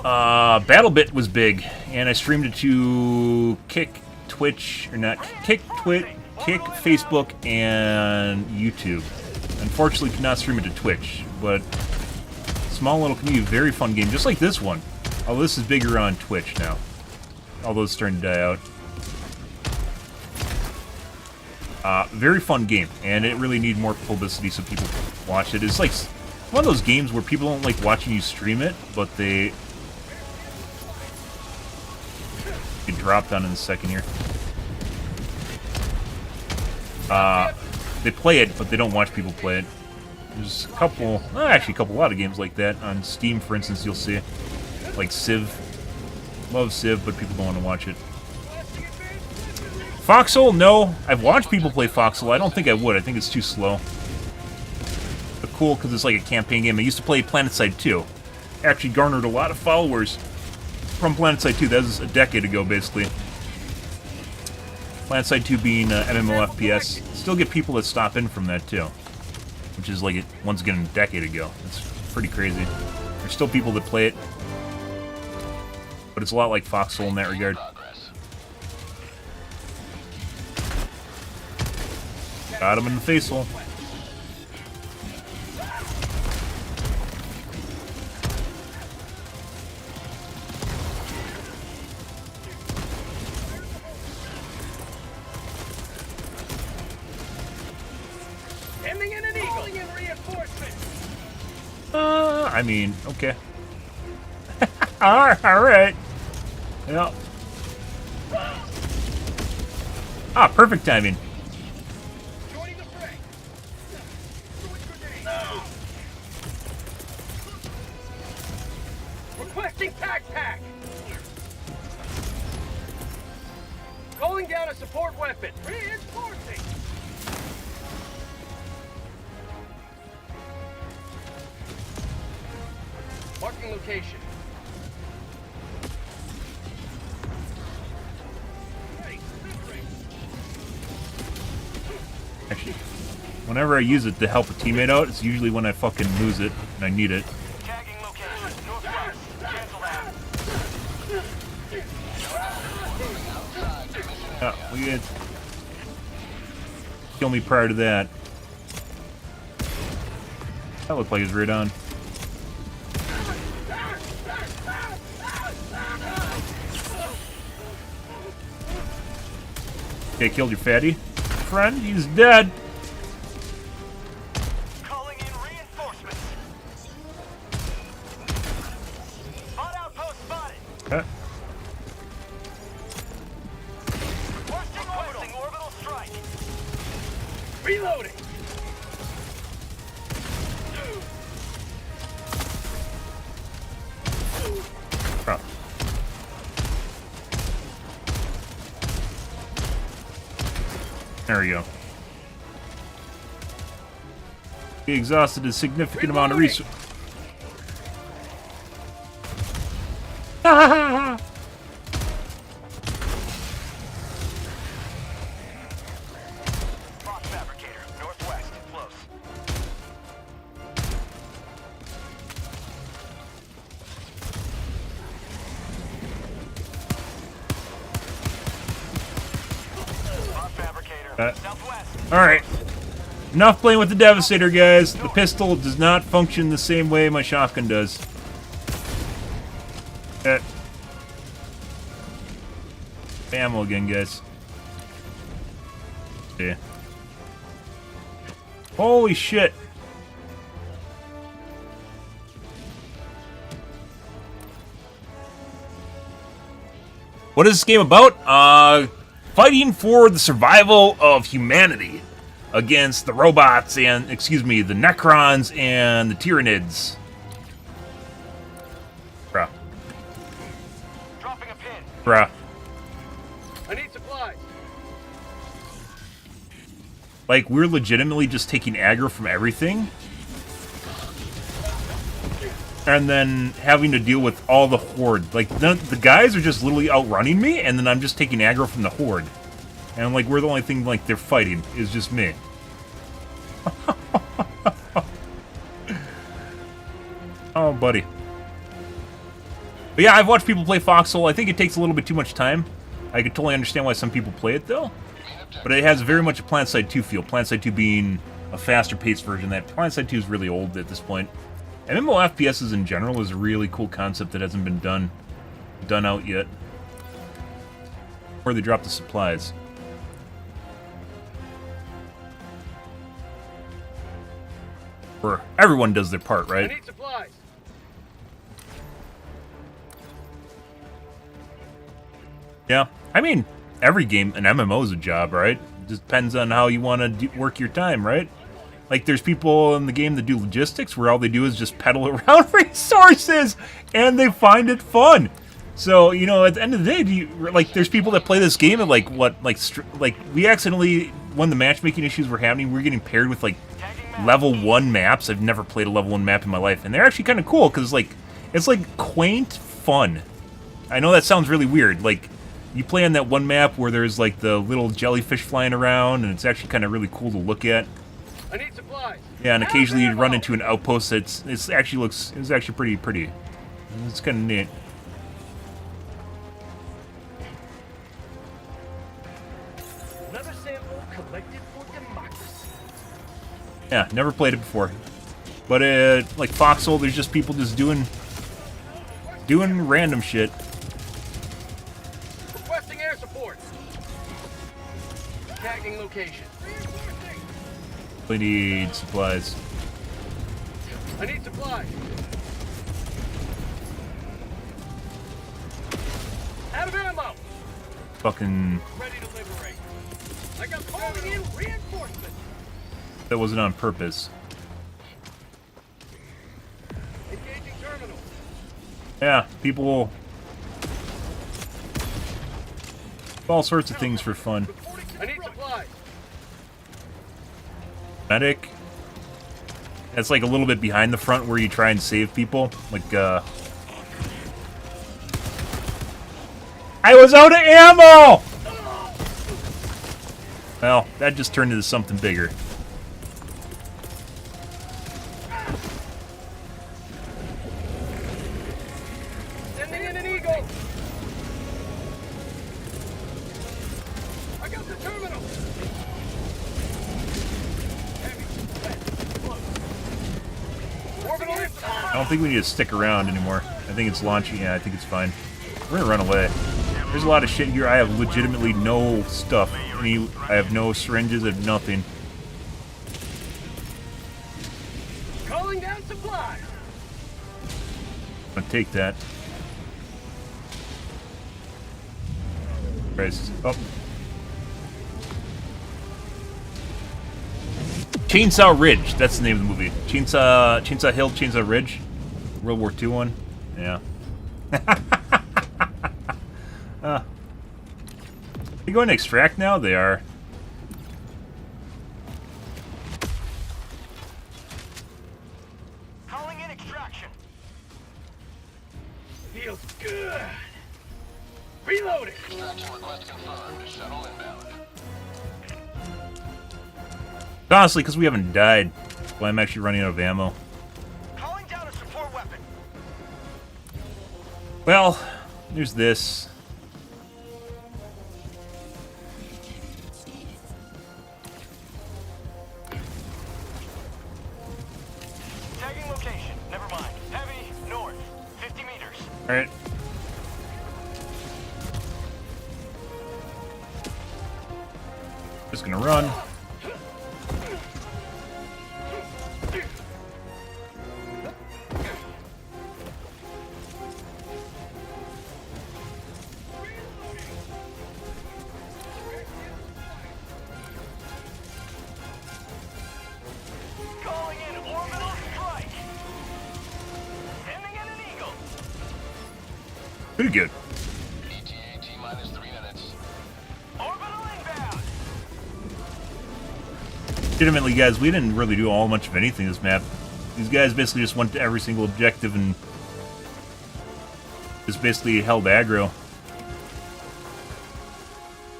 A: BattleBit was big, and I streamed it to Kick, Twitch, or not Kick, Kick, Facebook, and YouTube. Unfortunately, could not stream it to Twitch, but small little community, very fun game, just like this one. Although this is bigger on Twitch now, although it's starting to die out. Very fun game, and it really needs more publicity so people watch it. It's like one of those games where people don't like watching you stream it, but they get dropped on in a second here. They play it, but they don't watch people play it. There's a couple, actually a lot of games like that. On Steam, for instance, you'll see, like Civ. Love Civ, but people don't want to watch it. Foxhole, no. I've watched people play Foxhole. I don't think I would. I think it's too slow. But cool, because it's like a campaign game. I used to play PlanetSide 2. Actually garnered a lot of followers from PlanetSide 2. That was a decade ago, basically. PlanetSide 2 being MMO FPS. Still get people that stop in from that, too. Which is like, once again, a decade ago. It's pretty crazy. There's still people that play it. But it's a lot like Foxhole in that regard. Got him in the face hole.
E: Ending in an eagle. Calling in reinforcements.
A: I mean, okay. Alright. Yeah. Ah, perfect timing.
E: Requesting pack. Calling down a support weapon. Reinforcing. Marking location.
A: Actually, whenever I use it to help a teammate out, it's usually when I fucking lose it and I need it.
F: Tagging location. Northwest. Cancel that.
A: Yeah, we did. Kill me prior to that. That looked like it's right on. Okay, killed your fatty friend. He's dead.
F: Calling in reinforcements. Hot outpost spotted.
A: Okay.
F: Requesting orbital strike.
E: Reloading.
A: Oh. There we go. He exhausted a significant amount of resources.
F: Box fabricator. Northwest. Close.
A: Alright. Enough playing with the Devastator, guys. The pistol does not function the same way my shotgun does. Ammo again, guys. Yeah. Holy shit. What is this game about? Fighting for the survival of humanity against the robots and, excuse me, the Necrons and the Tyranids. Bruh.
E: Dropping a pin.
A: Bruh.
E: I need supplies.
A: Like, we're legitimately just taking aggro from everything. And then having to deal with all the horde. Like, the guys are just literally outrunning me, and then I'm just taking aggro from the horde. And, like, we're the only thing, like, they're fighting is just me. Oh, buddy. But yeah, I've watched people play Foxhole. I think it takes a little bit too much time. I could totally understand why some people play it, though. But it has very much a PlanetSide 2 feel. PlanetSide 2 being a faster-paced version. That PlanetSide 2 is really old at this point. MMO FPSs in general is a really cool concept that hasn't been done out yet. Where they drop the supplies. Where everyone does their part,
E: I
A: right?
E: need supplies.
A: Yeah. I mean, every game, an MMO is a job, right? It just depends on how you want to work your time, right? Like, there's people in the game that do logistics where all they do is just pedal around resources, and they find it fun. So, you know, at the end of the day, there's people that play this game and, like, we accidentally, when the matchmaking issues were happening, we were getting paired with, like, level 1 maps. I've never played a level 1 map in my life, and they're actually kind of cool, because, like, it's, like, quaint fun. I know that sounds really weird. Like, you play on that one map where there's, like, the little jellyfish flying around, and it's actually kind of really cool to look at.
E: I need supplies.
A: Yeah, and occasionally you run into an outpost it's actually pretty. It's kind of neat.
E: Another sample collected for democracy.
A: Yeah, never played it before. But like Foxhole, there's just people just doing random shit.
E: Requesting air support. Tagging location.
A: We need supplies.
E: I need supplies. Out of ammo.
A: Fucking...
E: Ready to liberate. I got calling in reinforcements.
A: That wasn't on purpose.
E: Engaging terminal.
A: Yeah, people... all sorts of things for fun.
E: I need supplies.
A: Medic. That's like a little bit behind the front where you try and save people. Like, I was out of ammo! Well, that just turned into something bigger.
E: Sending in an eagle. I got the terminal. Orbital lift.
A: I don't think we need to stick around anymore. I think it's launching. Yeah, I think it's fine. We're gonna run away. There's a lot of shit here. I have legitimately no stuff. I have no syringes. I have nothing.
E: Calling down supplies.
A: I'm gonna take that. Christ. Oh. Chainsaw Ridge. That's the name of the movie. Chainsaw Hill, Chainsaw Ridge. World War II one. Yeah. Are you going to extract now? They are.
E: Calling in extraction. Feels good. Reloading.
D: Extraction request confirmed. Shuttle inbound.
A: Honestly, because we haven't died. Well, I'm actually running out of ammo.
E: Calling down a support weapon.
A: Well, there's this. Alright. Just gonna run.
E: Calling in orbital strike. Sending in an eagle.
A: Pretty good.
D: ETA T-minus 3 minutes.
E: Orbital inbound.
A: Legitimately, guys, we didn't really do all much of anything this map. These guys basically just went to every single objective and just basically held aggro.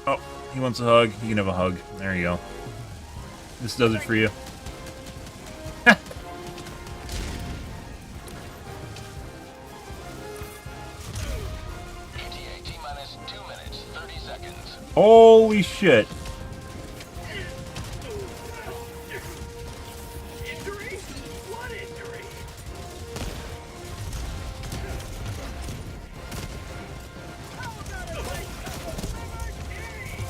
A: Oh, he wants a hug. You can have a hug. There you go. This does it for you.
D: ETA T-minus 2 minutes, 30 seconds.
A: Holy shit.
E: Injury? What injury? How about a nice cup of liver tea?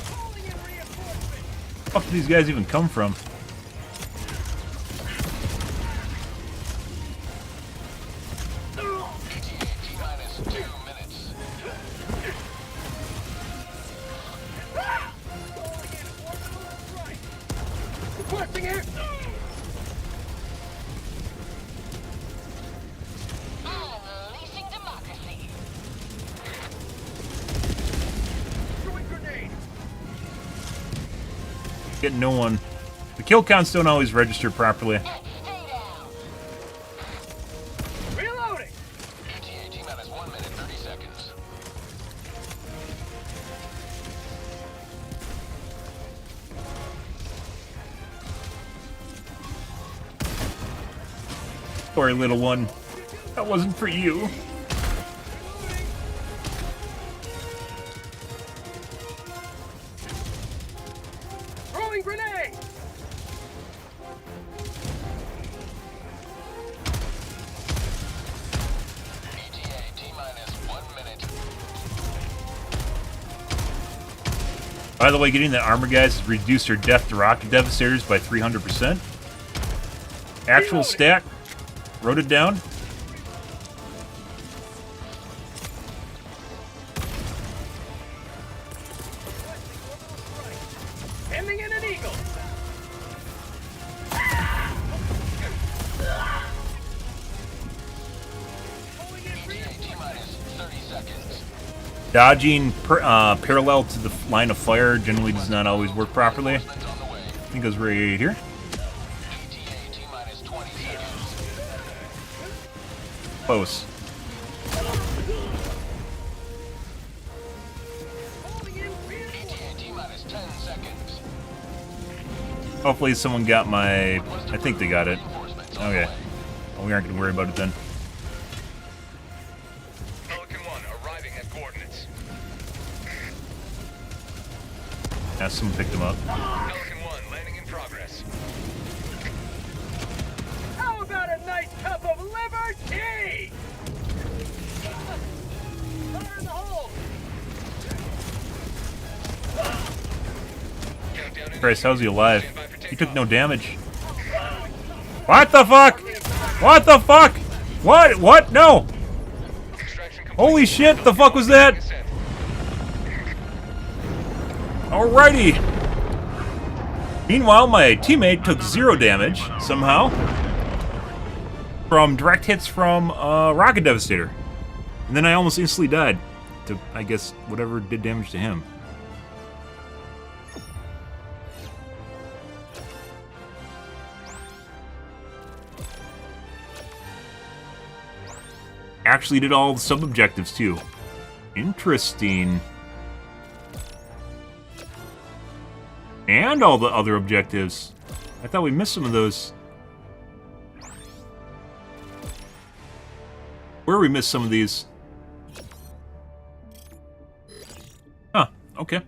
E: Calling in reinforcements.
A: Where the fuck do these guys even come from?
D: ETA T-minus 2 minutes.
E: Calling in orbital strike. Requesting air.
C: Unleashing democracy.
E: Throwing grenade.
A: Get no one. The kill counts don't always register properly.
C: Stay down.
E: Reloading.
D: ETA T-minus 1 minute, 30 seconds.
A: Sorry, little one. That wasn't for you.
E: Throwing grenade.
D: ETA T-minus 1 minute.
A: By the way, getting that armor, guys, has reduced our death to rocket devastators by 300%. Actual stat. Wrote it down.
E: Sending in an eagle. Calling in
D: ETA T-minus 30 seconds.
A: Dodging parallel to the line of fire generally does not always work properly. I
D: Reinforcements on the way.
A: think it goes right here.
D: ETA T-minus 20 seconds.
A: Close.
E: calling in reinforcements.
D: ETA T-minus 10 seconds.
A: Hopefully someone got my... I think they got it.
D: Reinforcements on the
A: Okay.
D: way.
A: Well, we aren't going to worry about it then.
E: Pelican 1 arriving at coordinates.
A: Yeah, someone picked them up.
E: Pelican 1 landing in progress. How about a nice cup of liver tea? Fire in the hole.
A: Christ, how's he alive? He took no damage. What the fuck? What the fuck? What? What? No! Holy shit, the fuck was that? Alrighty. Meanwhile, my teammate took 0 damage, somehow, from direct hits from Rocket Devastator. And then I almost instantly died to, I guess, whatever did damage to him. Actually did all the sub-objectives, too. Interesting. And all the other objectives. I thought we missed some of those. Where we missed some of these? Huh, okay.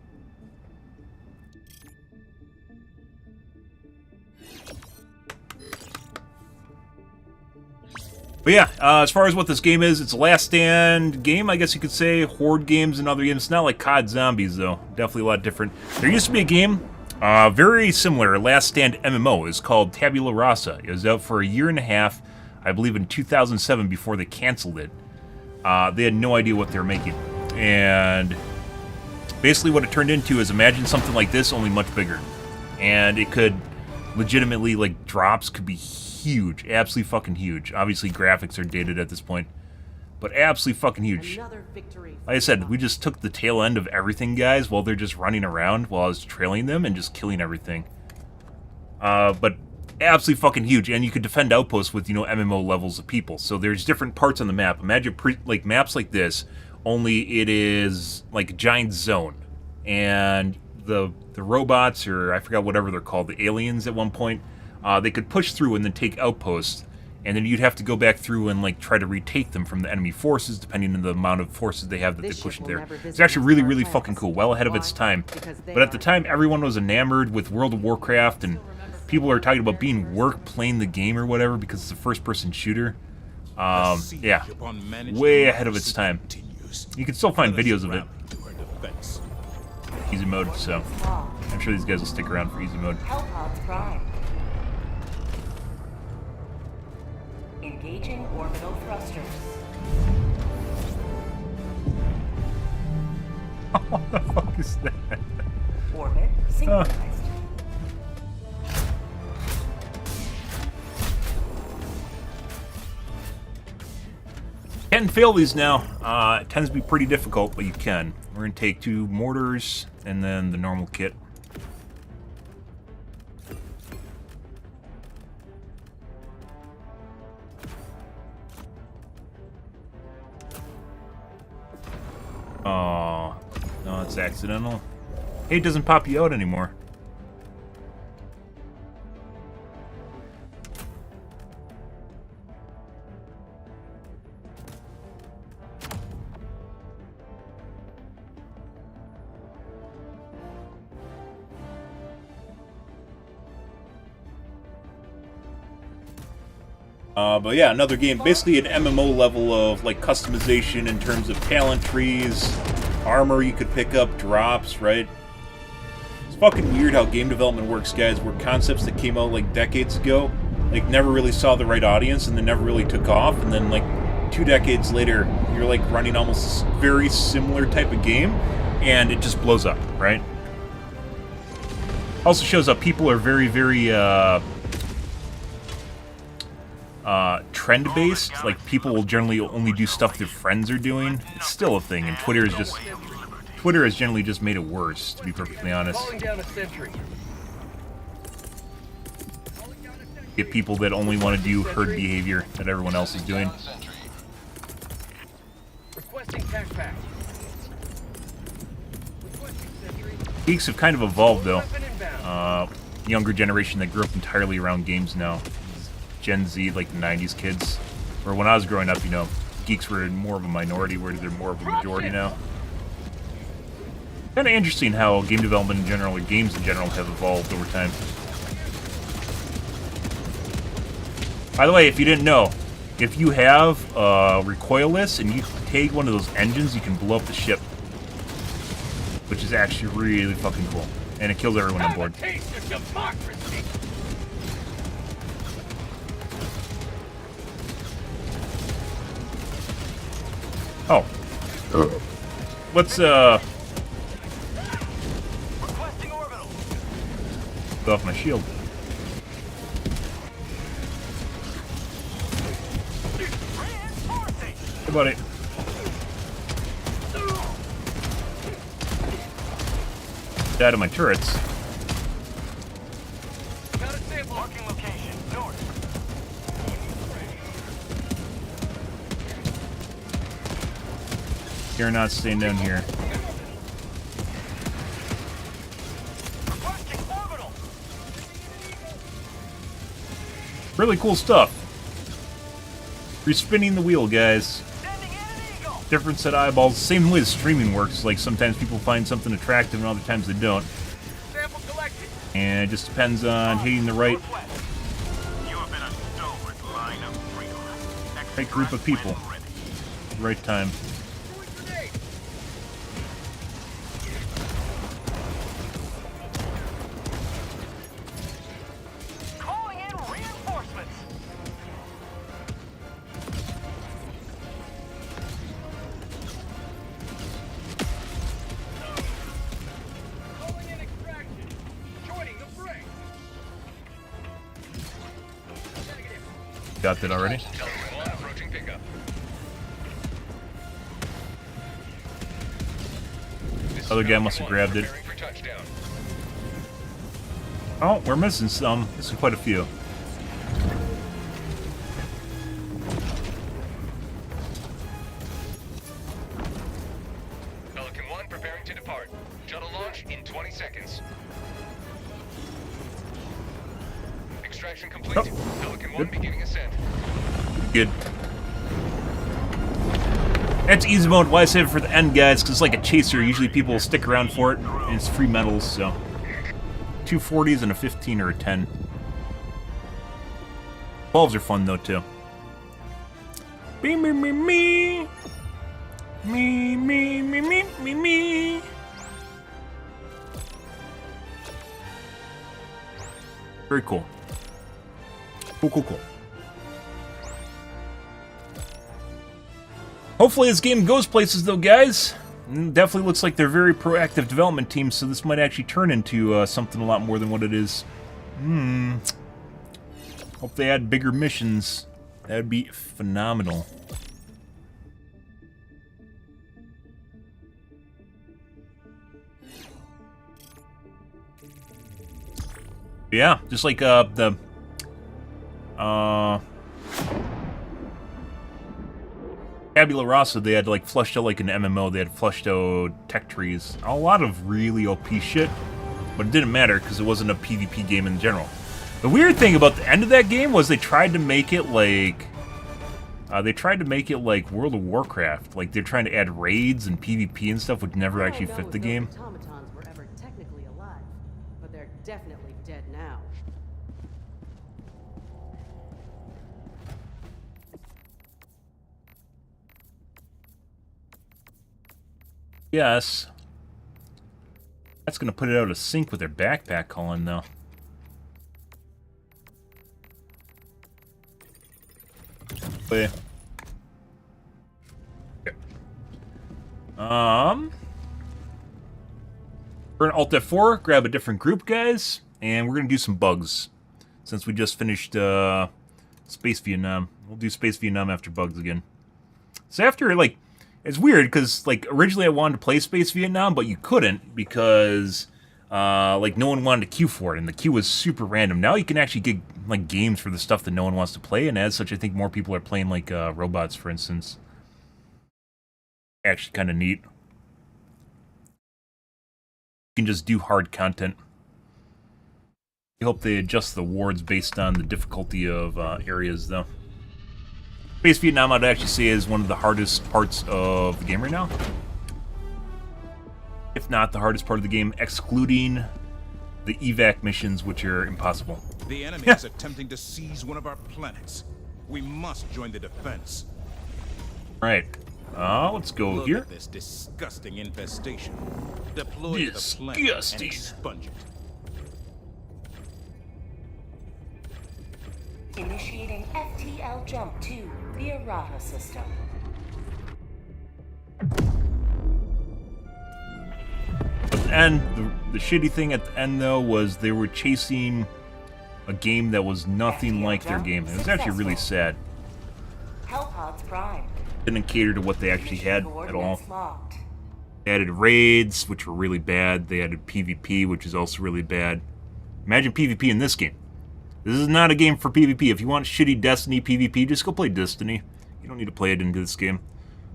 A: But yeah, as far as what this game is, it's a Last Stand game, I guess you could say. Horde games and other games. It's not like COD Zombies, though. Definitely a lot different. There used to be a game very similar, Last Stand MMO. It's called Tabula Rasa. It was out for a year and a half, I believe in 2007, before they canceled it. They had no idea what they were making. And basically what it turned into is, imagine something like this, only much bigger. And it could legitimately, like, drops could be huge. Absolutely fucking huge. Obviously, graphics are dated at this point. But absolutely fucking huge.
G: Another victory.
A: Like I said, we just took the tail end of everything, guys, while they're just running around while I was trailing them and just killing everything. But absolutely fucking huge. And you could defend outposts with, you know, MMO levels of people. So there's different parts on the map. Imagine, like, maps like this, only it is like a giant zone. And the robots, or I forgot whatever they're called, the aliens at one point, they could push through and then take outposts, and then you'd have to go back through and like try to retake them from the enemy forces, depending on the amount of forces they have that they push in there. It's actually really, really fucking cool, well ahead of its time. But at the time, everyone was enamored with World of Warcraft, and people are talking about being work playing the game or whatever because it's a first-person shooter. Yeah, way ahead of its time. You can still find videos of it. Easy mode, so I'm sure these guys will stick around for easy mode.
C: Hellpods Prime. Engaging orbital thrusters.
A: What the fuck is that?
C: Orbit synchronized.
A: Can fail these now. It tends to be pretty difficult, but you can. We're going to take 2 mortars and then the normal kit. Oh, no, it's accidental. Hey, it doesn't pop you out anymore. But yeah, another game, basically an MMO level of like customization in terms of talent trees, armor you could pick up, drops, right? It's fucking weird how game development works, guys, where concepts that came out like decades ago, like never really saw the right audience and then never really took off, and then like 2 decades later, you're like running almost very similar type of game, and it just blows up, right? Also shows up people are very, very, trend-based. Like, people will generally only do stuff their friends are doing. It's still a thing, and Twitter has generally just made it worse, to be perfectly honest.
E: Calling down a sentry.
A: Get people that only want to do herd behavior that everyone else is doing.
E: Requesting tac pack. Requesting sentry.
A: Geeks have kind of evolved, though.
E: Weapon inbound.
A: Younger generation that grew up entirely around games now. Gen Z, like the 90s kids. Or when I was growing up, you know, geeks were more of a minority, where they're more of a majority now. Kind of interesting how game development in general, or games in general, have evolved over time. By the way, if you didn't know, if you have recoilless and you take one of those engines, you can blow up the ship. Which is actually really fucking cool. And it kills everyone on board.
E: Taste of democracy.
A: Oh. Let's,
E: Requesting orbital.
A: go off my shield.
E: Reinforcing.
A: Hey, buddy. Out of my turrets.
E: Got a sample. Marking location. North.
A: You're not staying down here.
E: Requesting orbital.
A: Really cool stuff. You're spinning the wheel, guys.
E: Sending in an eagle.
A: Different set of eyeballs. Same way the streaming works. Like, sometimes people find something attractive and other times they don't.
E: Sample collected.
A: And it just depends on hitting the right...
F: You have been a stalwart line of freedom.
A: Right group of people. Right time.
E: Calling in reinforcements. Calling in extraction. Joining the fray.
A: Got that already?
D: Approaching pickup.
A: Other guy must have grabbed it.
D: Preparing for touchdown.
A: Oh, we're missing some. Missing quite a few.
D: Pelican 1 preparing to depart. Shuttle launch in 20 seconds. Extraction complete.
A: Oh,
D: Pelican 1 beginning ascent.
A: good. That's easy mode. Why I save it for the end, guys? Because it's like a chaser. Usually people will stick around for it, and it's free medals, so. 240s and a 15 or a 10. 12s are fun, though, too. Me, me, me, me. Me, me, me, me, me, me. Very cool. Cool, cool, cool. Hopefully this game goes places, though, guys. Definitely looks like they're a very proactive development team, so this might actually turn into something a lot more than what it is. Hope they add bigger missions. That'd be phenomenal. Yeah, just like the Tabula Rasa, they had like flushed out like an MMO. They had flushed out tech trees, a lot of really OP shit, but it didn't matter because it wasn't a PvP game in general. The weird thing about the end of that game was they tried to make it like World of Warcraft. Like they're trying to add raids and PvP and stuff, which never actually fit the game.
G: Automatons were ever technically alive, but they're definitely dead now.
A: Yes. That's gonna put it out of sync with their backpack calling, though. Okay. We're gonna Alt F4, grab a different group, guys, and we're gonna do some bugs. Since we just finished Space Vietnam. We'll do Space Vietnam after bugs again. So after, like, it's weird, because, like, originally I wanted to play Space Vietnam, but you couldn't, because, like, no one wanted to queue for it, and the queue was super random. Now you can actually get, like, games for the stuff that no one wants to play, and as such, I think more people are playing, like, robots, for instance. Actually kind of neat. You can just do hard content. I hope they adjust the awards based on the difficulty of areas, though. Space Vietnam, I'd actually say, is one of the hardest parts of the game right now. If not the hardest part of the game, excluding the evac missions, which are impossible.
B: The enemy is attempting to seize one of our planets. We must join the defense.
A: Right. Let's go
B: Look
A: here.
B: at this disgusting infestation. Deploy to the planet and
A: Disgusting.
B: expunge it.
C: Initiating FTL jump to the errata system.
A: And the shitty thing at the end, though, was they were chasing a game that was nothing like their game. It was actually really sad.
C: Hellpods primed.
A: Didn't cater to what they actually had
C: Mission
A: at all.
C: coordinates locked.
A: They added raids, which were really bad. They added PvP, which is also really bad. Imagine PvP in this game. This is not a game for PvP. If you want shitty Destiny PvP, just go play Destiny. You don't need to play it into this game.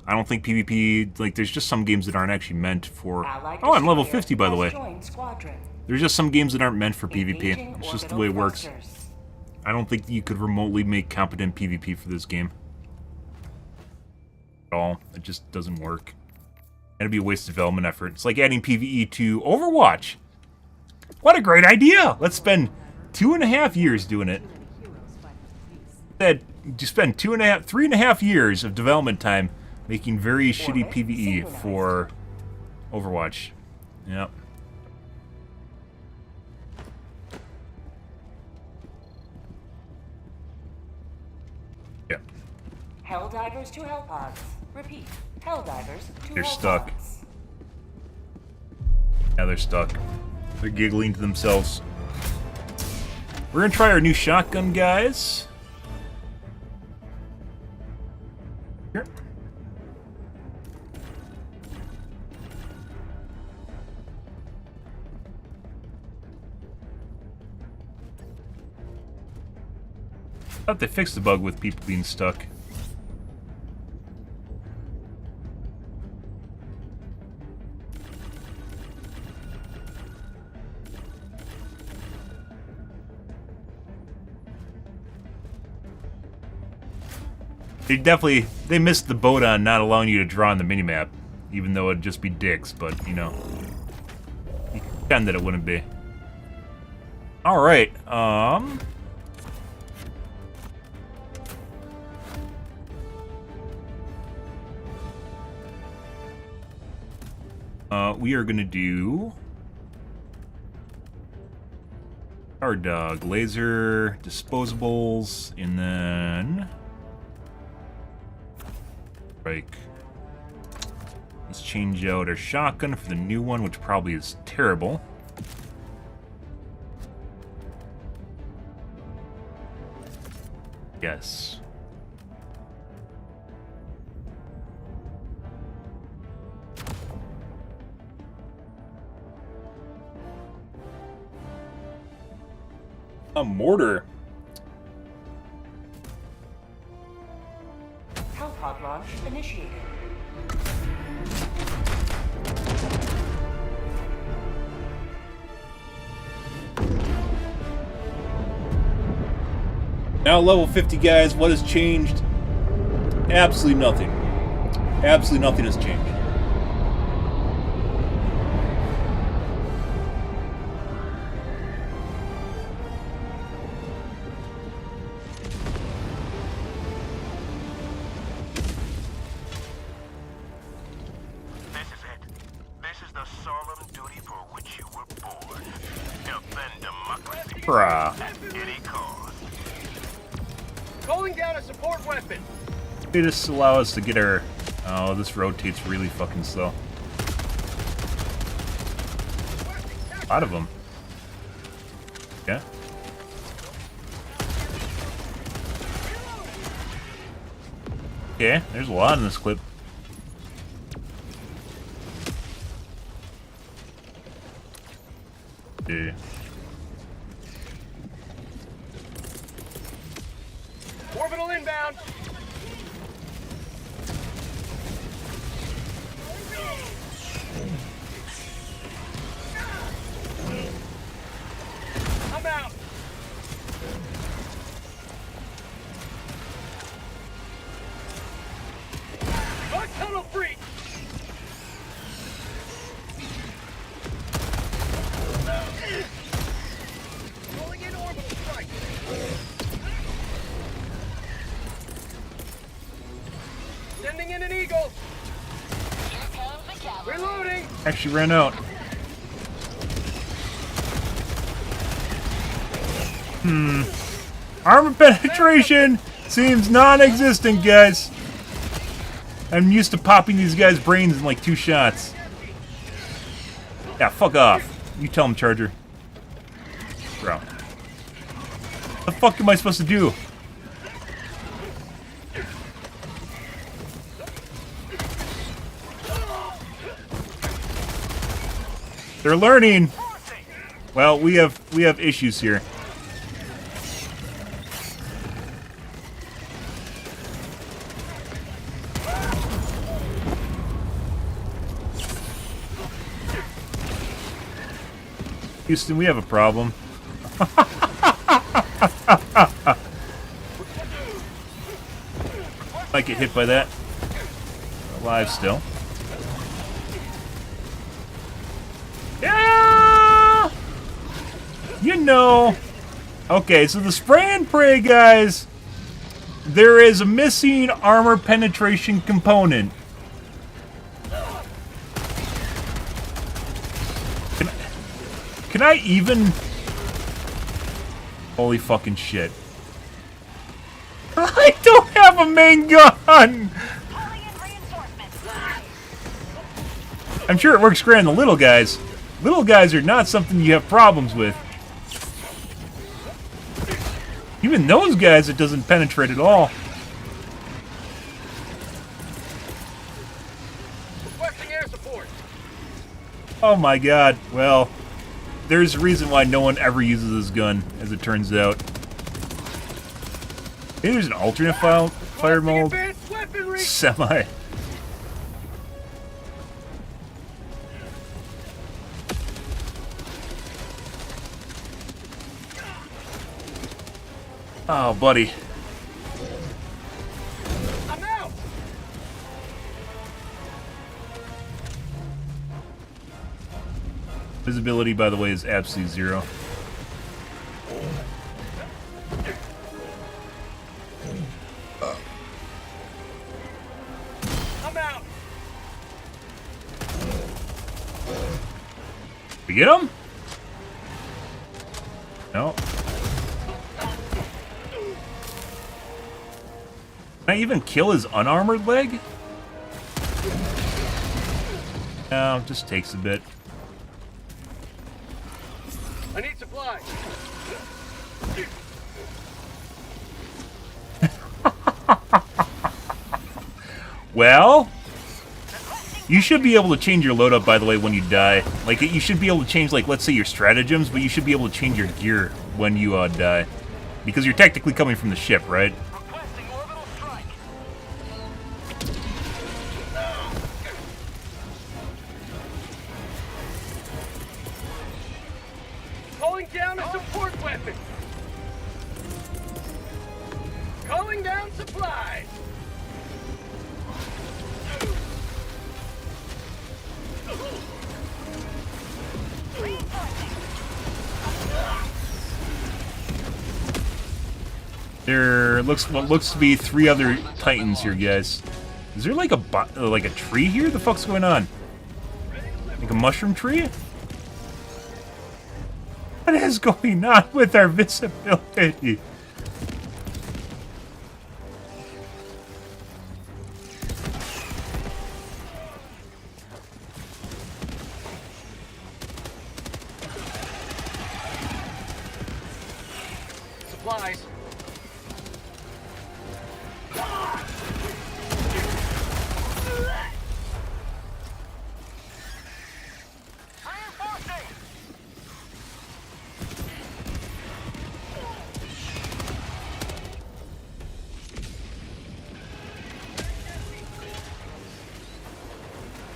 A: I don't think PvP, like, there's just some games that aren't actually meant for...
C: Allied
A: Oh, I'm level
C: destroyer
A: 50, by the way.
C: has joined squadron.
A: There's just some games that aren't meant for PvP.
C: Engaging
A: It's just the
C: orbital
A: way it works.
C: thrusters.
A: I don't think you could remotely make competent PvP for this game. At all. It just doesn't work. It'd be a waste of development effort. It's like adding PvE to Overwatch. What a great idea! Let's spend 2.5 years doing it.
G: Heroes fight for peace.
A: That, You spend 3.5 years of development time making very shitty PvE for Overwatch. Yep. Yep.
C: Helldivers to Hellpods. Repeat. Helldivers to
A: They're
C: Hellpods.
A: stuck. Yeah, they're stuck. They're giggling to themselves. We're gonna try our new shotgun, guys. Here. I thought they fixed the bug with people being stuck. They missed the boat on not allowing you to draw on the minimap, even though it'd just be dicks, but, you know. You pretend that it wouldn't be. Alright, we are gonna do our dog, laser, disposables, and then let's change out our shotgun for the new one, which probably is terrible. Yes. A mortar.
C: Hellpod launch initiated.
A: Now level 50, guys. What has changed? Absolutely nothing. Absolutely nothing has changed. Bruh.
E: Calling down a support weapon.
A: They just allow us to get our... Oh, this rotates really fucking slow. A lot of them. Yeah. Okay, there's a lot in this clip. Yeah.
E: Orbital inbound. I'm out. Our tunnel breach. Rolling in orbital strike. Sending in an eagle. Reloading.
A: Actually ran out. Armor penetration seems non-existent, guys. I'm used to popping these guys' brains in like 2 shots. Yeah, fuck off. You tell him, Charger. Bro. What the fuck am I supposed to do? They're learning. Well, we have issues here. Houston, we have a problem. Might get hit by that. Alive still. Yeah! You know. Okay, so the spray and pray guys, There is a missing armor penetration component. Can I even... Holy fucking shit. I don't have a main gun! I'm sure it works great on the little guys. Little guys are not something you have problems with. Even those guys, it doesn't penetrate at all.
E: Requesting air support.
A: Oh my god. Well, there's a reason why no one ever uses this gun, as it turns out. Maybe there's an alternate fire mode.
E: Advanced weaponry.
A: Semi. Oh, buddy.
E: I'm out.
A: Visibility, by the way, is absolutely 0.
E: I'm out.
A: We get him? No. Can I even kill his unarmored leg? No, it just takes a bit.
E: I need supplies.
A: Well, you should be able to change your loadout, by the way, when you die. Like, you should be able to change, like, let's say your stratagems, but you should be able to change your gear when you die. Because you're technically coming from the ship, right?
D: Requesting orbital strike.
E: Calling down a support weapon. Calling down supplies.
A: There looks what looks to be 3 other titans here, guys. Is there like a tree here? The fuck's going on? Like a mushroom tree? What is going on with our visibility?
E: Supplies.
D: Reinforcing.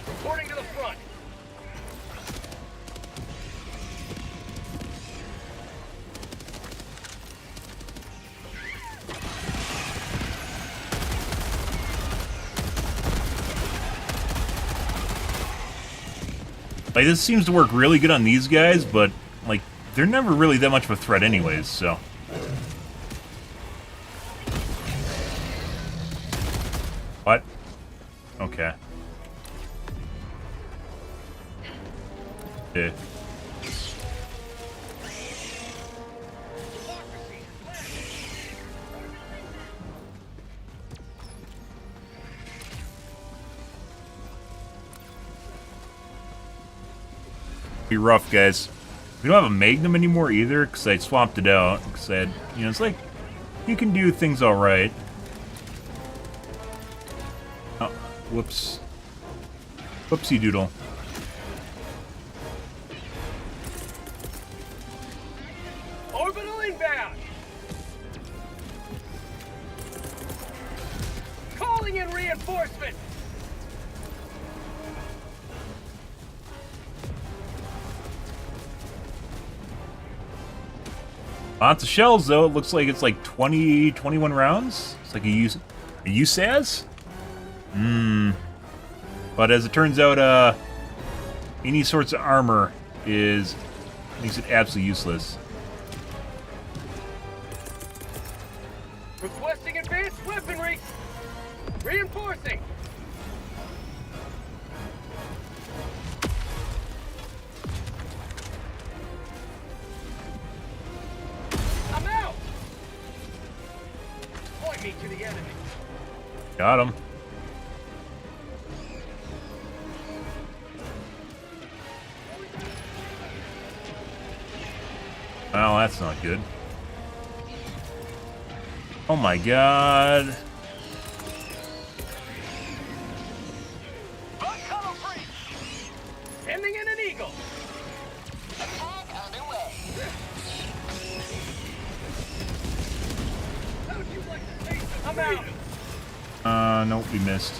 E: Reporting to the front.
A: Like, this seems to work really good on these guys, but, like, they're never really that much of a threat anyways, so. What? Okay. Yeah. Be rough, guys. We don't have a Magnum anymore either, because I swapped it out. Because I had, you know, it's like, you can do things alright. Oh, whoops. Whoopsie doodle.
E: Orbital inbound. Calling in reinforcement.
A: Lots of shells, though. It looks like it's like 20, 21 rounds. It's like a USAS? But as it turns out, any sorts of armor makes it absolutely useless.
E: Requesting advanced me to the enemy.
A: Got him. Well, that's not good. Oh my god.
E: Sending in an eagle.
D: Attack underway.
E: How would you like to taste the freedom?
A: Nope, we missed.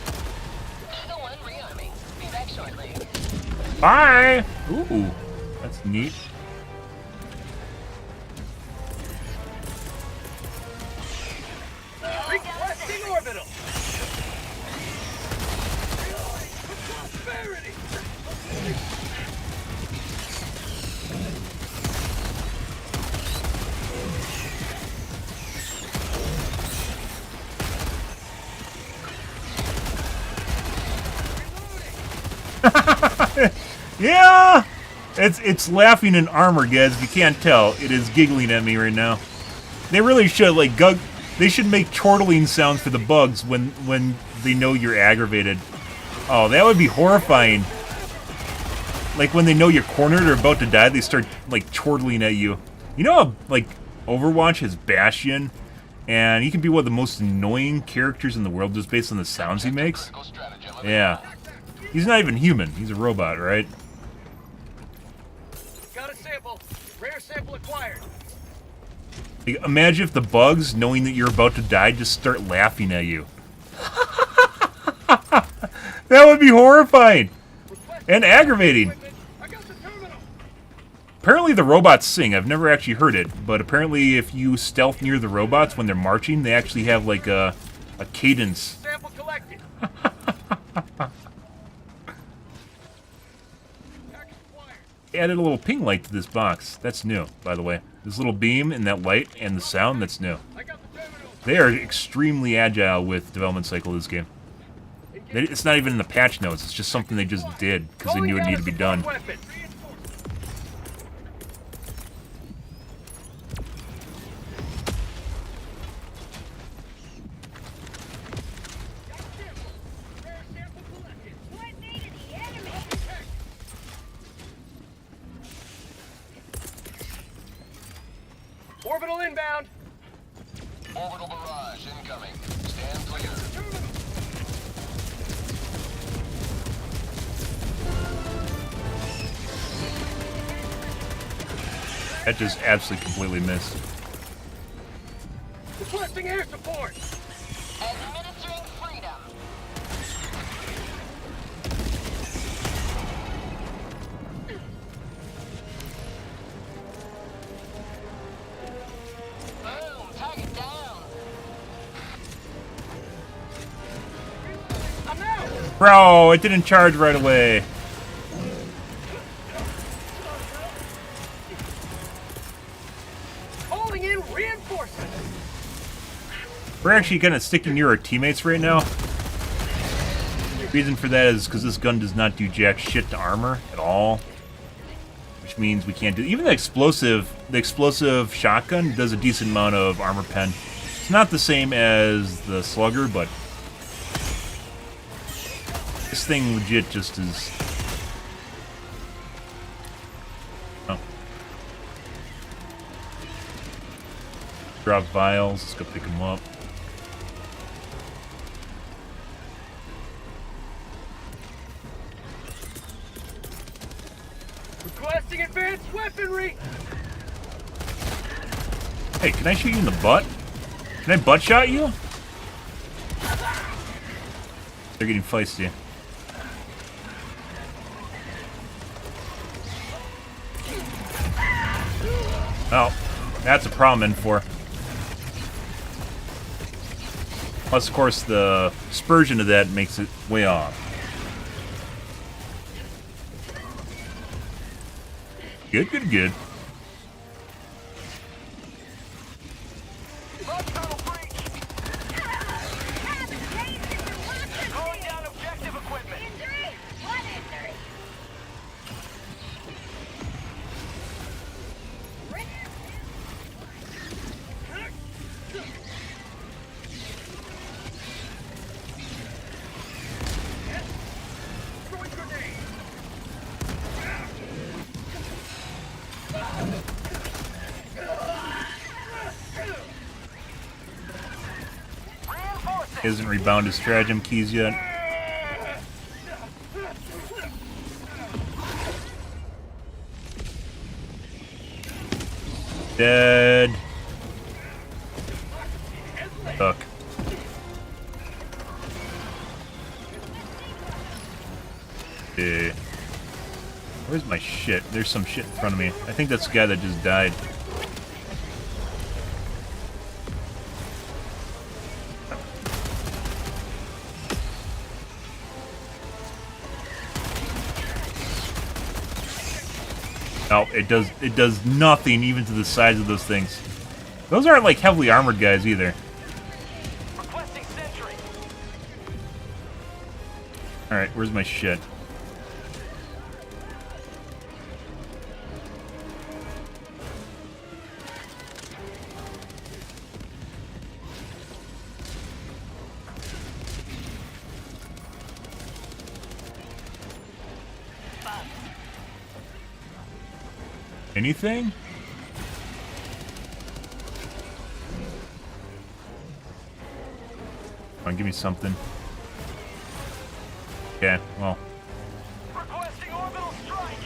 D: Eagle 1 rearming. Be back shortly.
A: Bye! Ooh, that's neat.
E: Requesting orbital. Prosperity.
A: Yeah! It's laughing in armor, guys. You can't tell. It is giggling at me right now. They really should, like, they should make chortling sounds for the bugs when they know you're aggravated. Oh, that would be horrifying. Like, when they know you're cornered or about to die, they start, like, chortling at you. You know how, like, Overwatch has Bastion? And he can be one of the most annoying characters in the world just based on the sounds he makes? Yeah. He's not even human. He's a robot, right?
E: Got a sample. Rare sample acquired.
A: Like, imagine if the bugs, knowing that you're about to die, just start laughing at you. That would be horrifying. And aggravating.
E: I got the terminal.
A: Apparently the robots sing. I've never actually heard it, but apparently if you stealth near the robots when they're marching, they actually have like a cadence.
E: Sample collected.
A: Added a little ping light to this box. That's new, by the way. This little beam and that light and the sound, that's new.
E: I got the terminal.
A: They are extremely agile with development cycle of this game. It's not even in the patch notes. It's just something they just did because they knew it needed to be done.
E: Weapon. Orbital inbound.
D: Orbital barrage incoming. Stand clear.
A: That just absolutely completely missed.
E: Requesting air support.
D: Administering freedom. Boom, target down.
E: I'm out.
A: Bro, it didn't charge right away.
E: Calling in reinforcements.
A: We're actually kind of sticking near our teammates right now. The reason for that is because this gun does not do jack shit to armor at all. Which means we can't do... Even the explosive shotgun does a decent amount of armor pen. It's not the same as the slugger, but... This thing legit just is... Oh. Drop vials, let's go pick them up.
E: Requesting advanced weaponry.
A: Hey, can I shoot you in the butt? Can I butt shot you? They're getting feisty. Oh, that's a problem in for. Plus, of course, the dispersion of that makes it way off. Good, good, good.
E: Going down objective equipment.
A: He hasn't rebounded his stratagem keys yet. Dead. Fuck. Where's my shit? There's some shit in front of me. I think that's the guy that just died. No, it does nothing even to the size of those things. Those aren't like heavily armored guys either.
E: Requesting sentry.
A: Alright, where's my shit? Anything? Come on, give me something. Yeah, well.
E: Requesting orbital strike.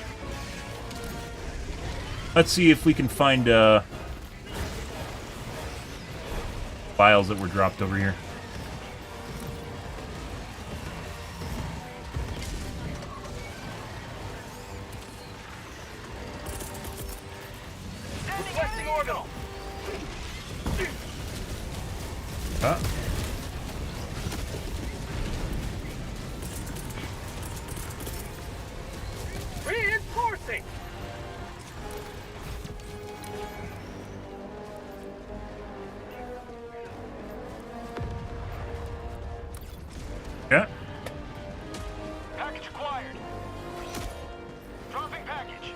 A: Let's see if we can find files that were dropped over here.
E: Requesting orbital.
A: Huh?
E: Reinforcing.
A: Yeah.
E: Package acquired. Dropping package.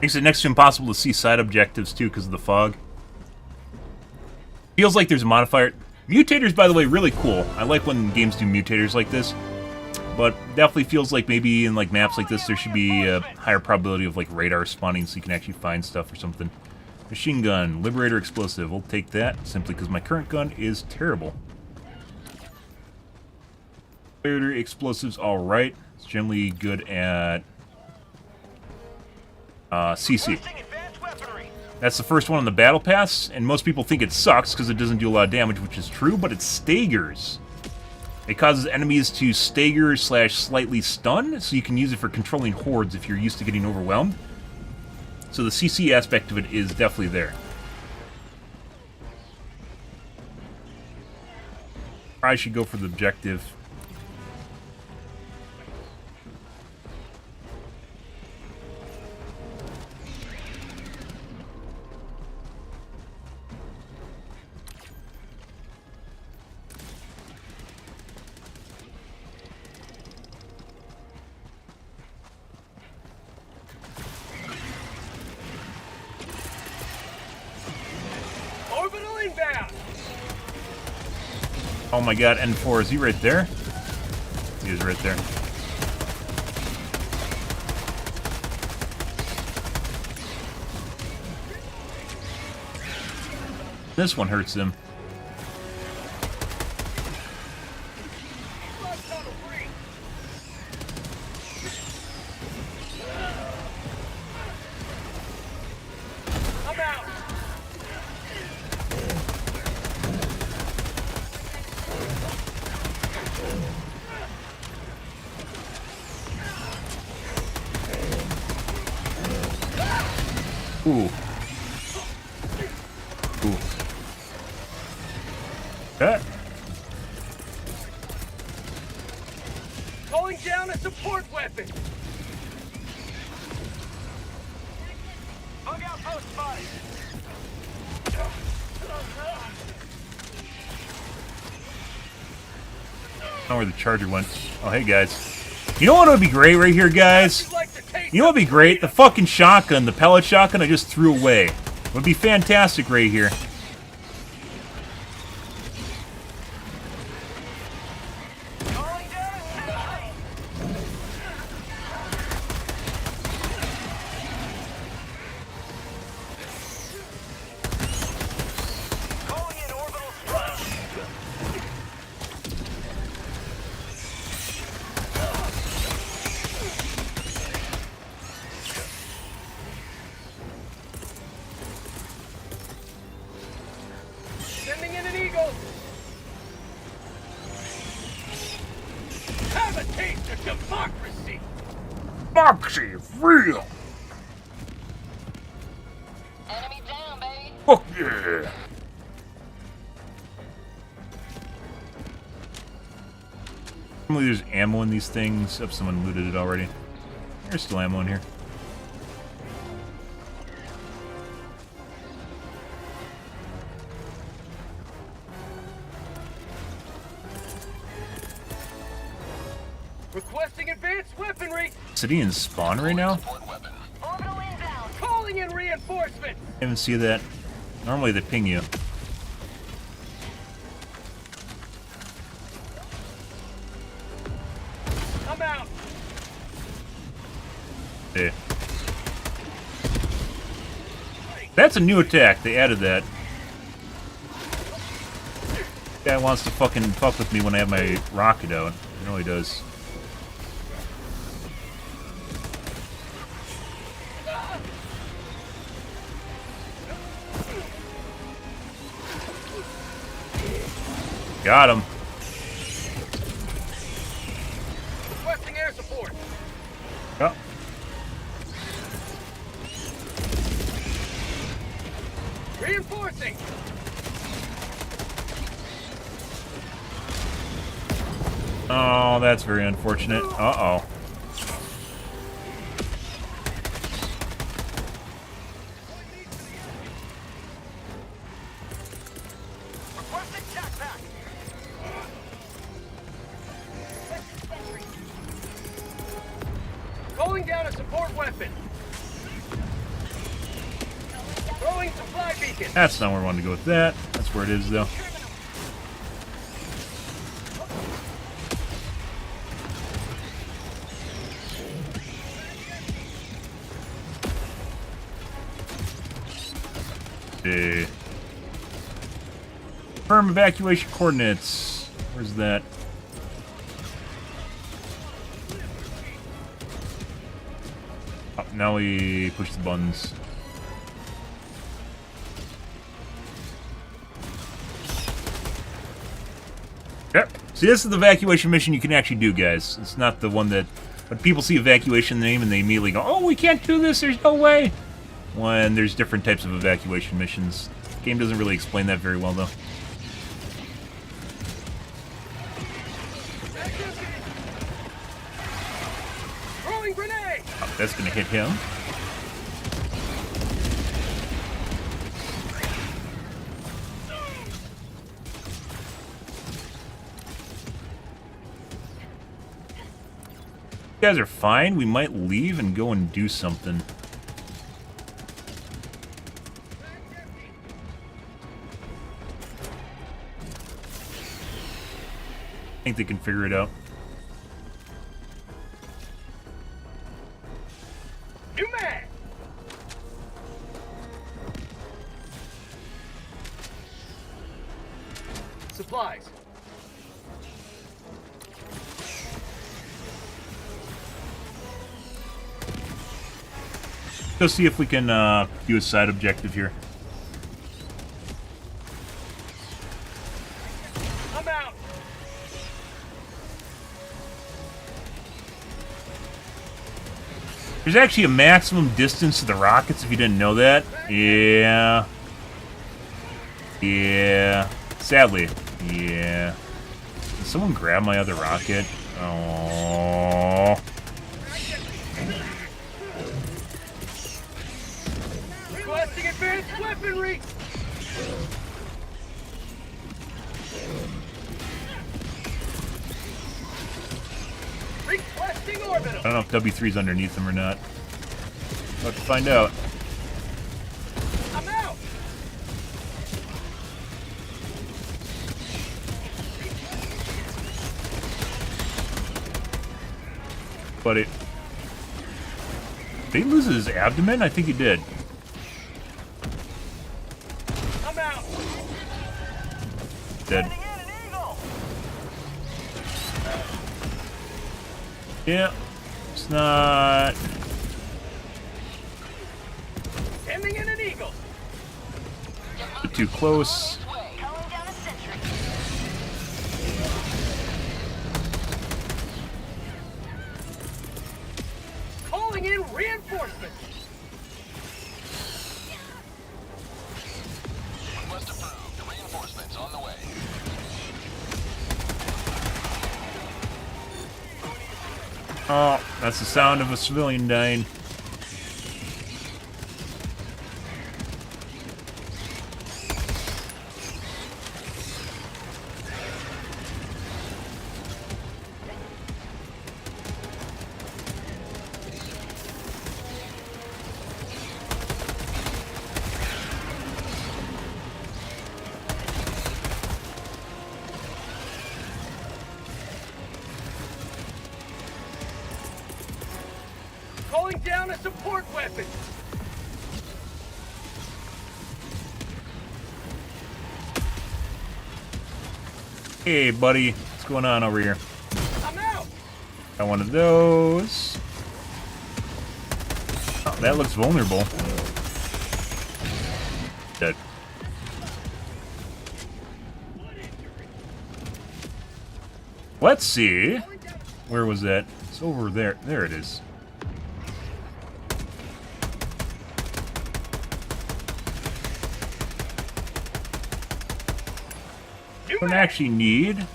A: Makes it next to impossible to see side objectives too because of the fog. Feels like there's a modifier. Mutators, by the way, really cool. I like when games do mutators like this. But definitely feels like maybe in like maps like this there should be a higher probability of like radar spawning so you can actually find stuff or something. Machine gun, Liberator explosive. We'll take that simply because my current gun is terrible. Liberator explosives, alright. It's generally good at CC.
E: Advanced weaponry.
A: That's the first one on the battle pass, and most people think it sucks because it doesn't do a lot of damage, which is true, but it staggers. It causes enemies to stagger / slightly stun, so you can use it for controlling hordes if you're used to getting overwhelmed. So the CC aspect of it is definitely there. I should go for the objective.
E: Orbital inbound.
A: Oh my god, N4, is he right there? He is right there. This one hurts him.
E: I'm out.
A: Ooh. Ooh. Ah.
E: Calling down a support weapon. Bug outpost spotted.
A: I don't know where the charger went. Oh, hey, guys. You know what would be great right here, guys? You know what would be great? The fucking shotgun, the pellet shotgun I just threw away. Would be fantastic right here.
E: Calling down a sentry.
A: Foxy, real.
D: Enemy down, baby.
A: Fuck yeah. Normally there's ammo in these things. If someone looted it already. There's still ammo in here.
E: Requesting advanced weaponry.
A: City in spawn right now?
D: Support weapon.
C: Orbital inbound.
E: Calling in reinforcements.
A: I didn't see that. Normally they ping you.
E: I'm out.
A: Hey. That's a new attack. They added that. Guy wants to fucking fuck with me when I have my rocket out. He really does. Got him.
E: Requesting air support.
A: Oh.
E: Reinforcing.
A: Oh, that's very unfortunate. Uh-oh.
E: Requesting jetpack. Calling down a support weapon. Throwing supply beacon.
A: That's not where I wanted to go with that. That's where it is, though. Okay. Confirm evacuation coordinates. Where's that? Oh, now we push the buttons. Yep. See, this is the evacuation mission you can actually do, guys. It's not the one that... When people see evacuation name and they immediately go, oh, we can't do this, there's no way! When there's different types of evacuation missions. The game doesn't really explain that very well, though.
E: Throwing grenade.
A: Oh, that's gonna hit him. You guys are fine. We might leave and go and do something. I think they can figure it out.
E: You man. Supplies.
A: Go see if we can do a side objective here.
E: I'm out.
A: There's actually a maximum distance to the rockets, if you didn't know that. Yeah. Yeah. Sadly. Yeah. Did someone grab my other rocket? Oh.
E: Requesting advanced weaponry. Requesting orbital.
A: I don't know if W3's underneath them or not. We'll have to find out.
E: I'm out.
A: Buddy. Did he lose his abdomen? I think he did.
E: I'm out.
A: Dead. Yeah. It's not...
E: Sending in an eagle.
A: too close.
C: Calling down a sentry.
E: Calling Calling in reinforcements.
D: Request approved. Reinforcements on the way.
A: Oh, that's the sound of a civilian dying.
E: Calling down a support weapon.
A: Hey, buddy. What's going on over here?
E: I'm out.
A: Got one of those. Oh, that looks vulnerable. Dead. Let's see. Where was that? It's over there. There it is. Don't actually need.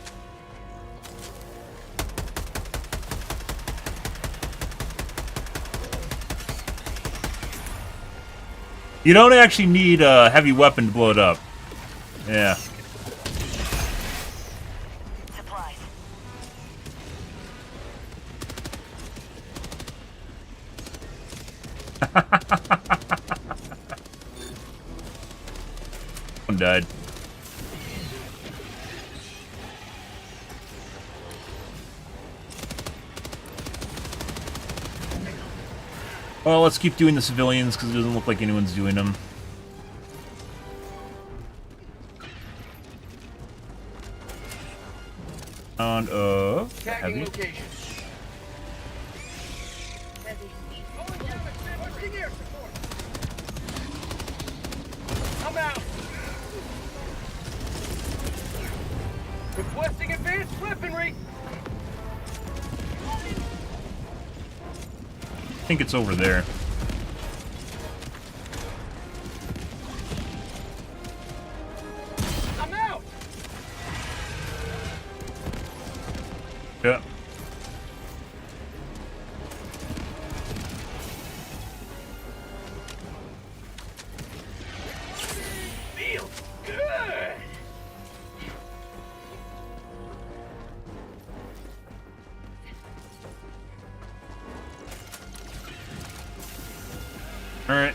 A: You don't actually need a heavy weapon to blow it up. Yeah.
C: Supplies.
A: One died. Well, let's keep doing the civilians because it doesn't look like anyone's doing them. Sound of
E: Tagging
A: heavy.
E: location. Calling down a requesting air support. I'm out. Requesting advanced weaponry.
A: I think it's over there.
E: I'm out.
A: Yeah.
E: Feels good.
A: All right.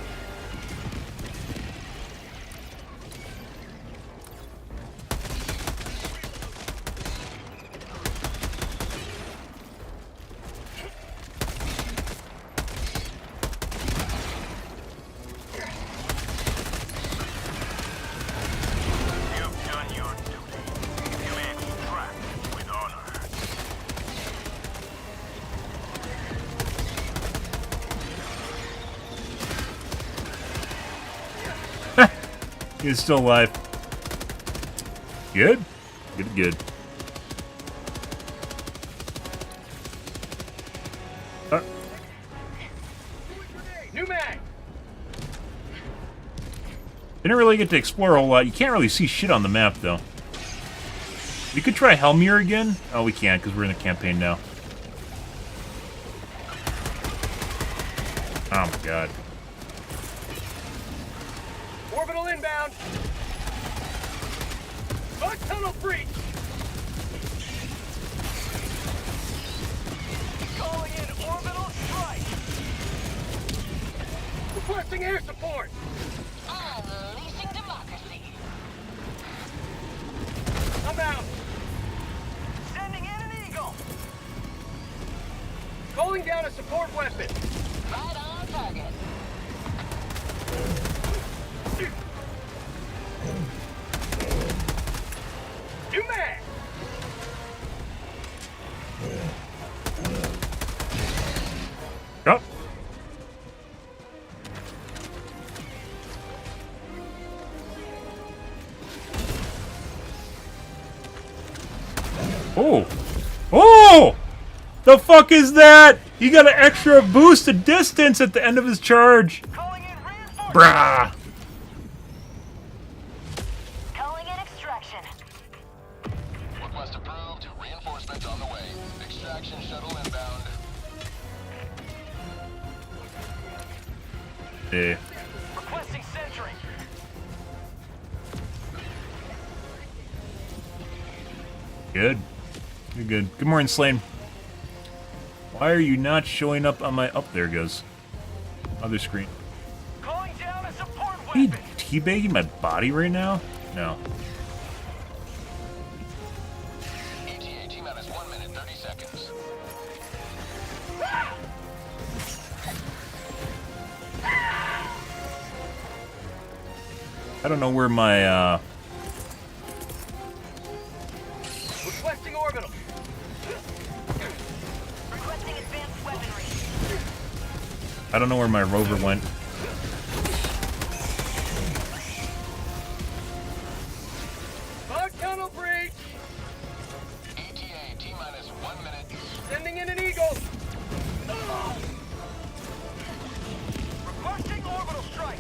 F: You've done your duty. You extract with honor.
A: He's still alive. Good? Good, good.
E: New mag.
A: Didn't really get to explore a whole lot. You can't really see shit on the map, though. We could try Helmir again. Oh, we can't, because we're in a campaign now. Oh, my God.
E: Orbital inbound. Bug tunnel breach. Calling in orbital strike. Requesting air support.
C: Unleashing democracy.
E: I'm out. Sending in an eagle. Calling down a support weapon.
C: Right on target.
E: New mag.
A: Oh. Oh! Oh! The fuck is that? He got an extra boost of distance at the end of his charge.
F: Calling in reinforcements.
A: Brah.
F: Calling in extraction.
D: Request approved. Reinforcements on the way. Extraction shuttle inbound.
A: Yeah.
F: Requesting sentry.
A: Good. You're good. Good morning, Slane. Why are you not showing up on my... There it goes. Other screen.
F: Calling down a support
A: Are you
F: weapon.
A: teabagging my body right now? No.
D: ETA T-minus 1 minute, 30 seconds.
A: I don't know where my,
E: Requesting orbital.
F: Requesting advanced weaponry.
A: I don't know where my rover went.
E: Bug tunnel breach.
D: ETA T-minus 1 minute.
E: Sending in an eagle.
F: Requesting orbital strike.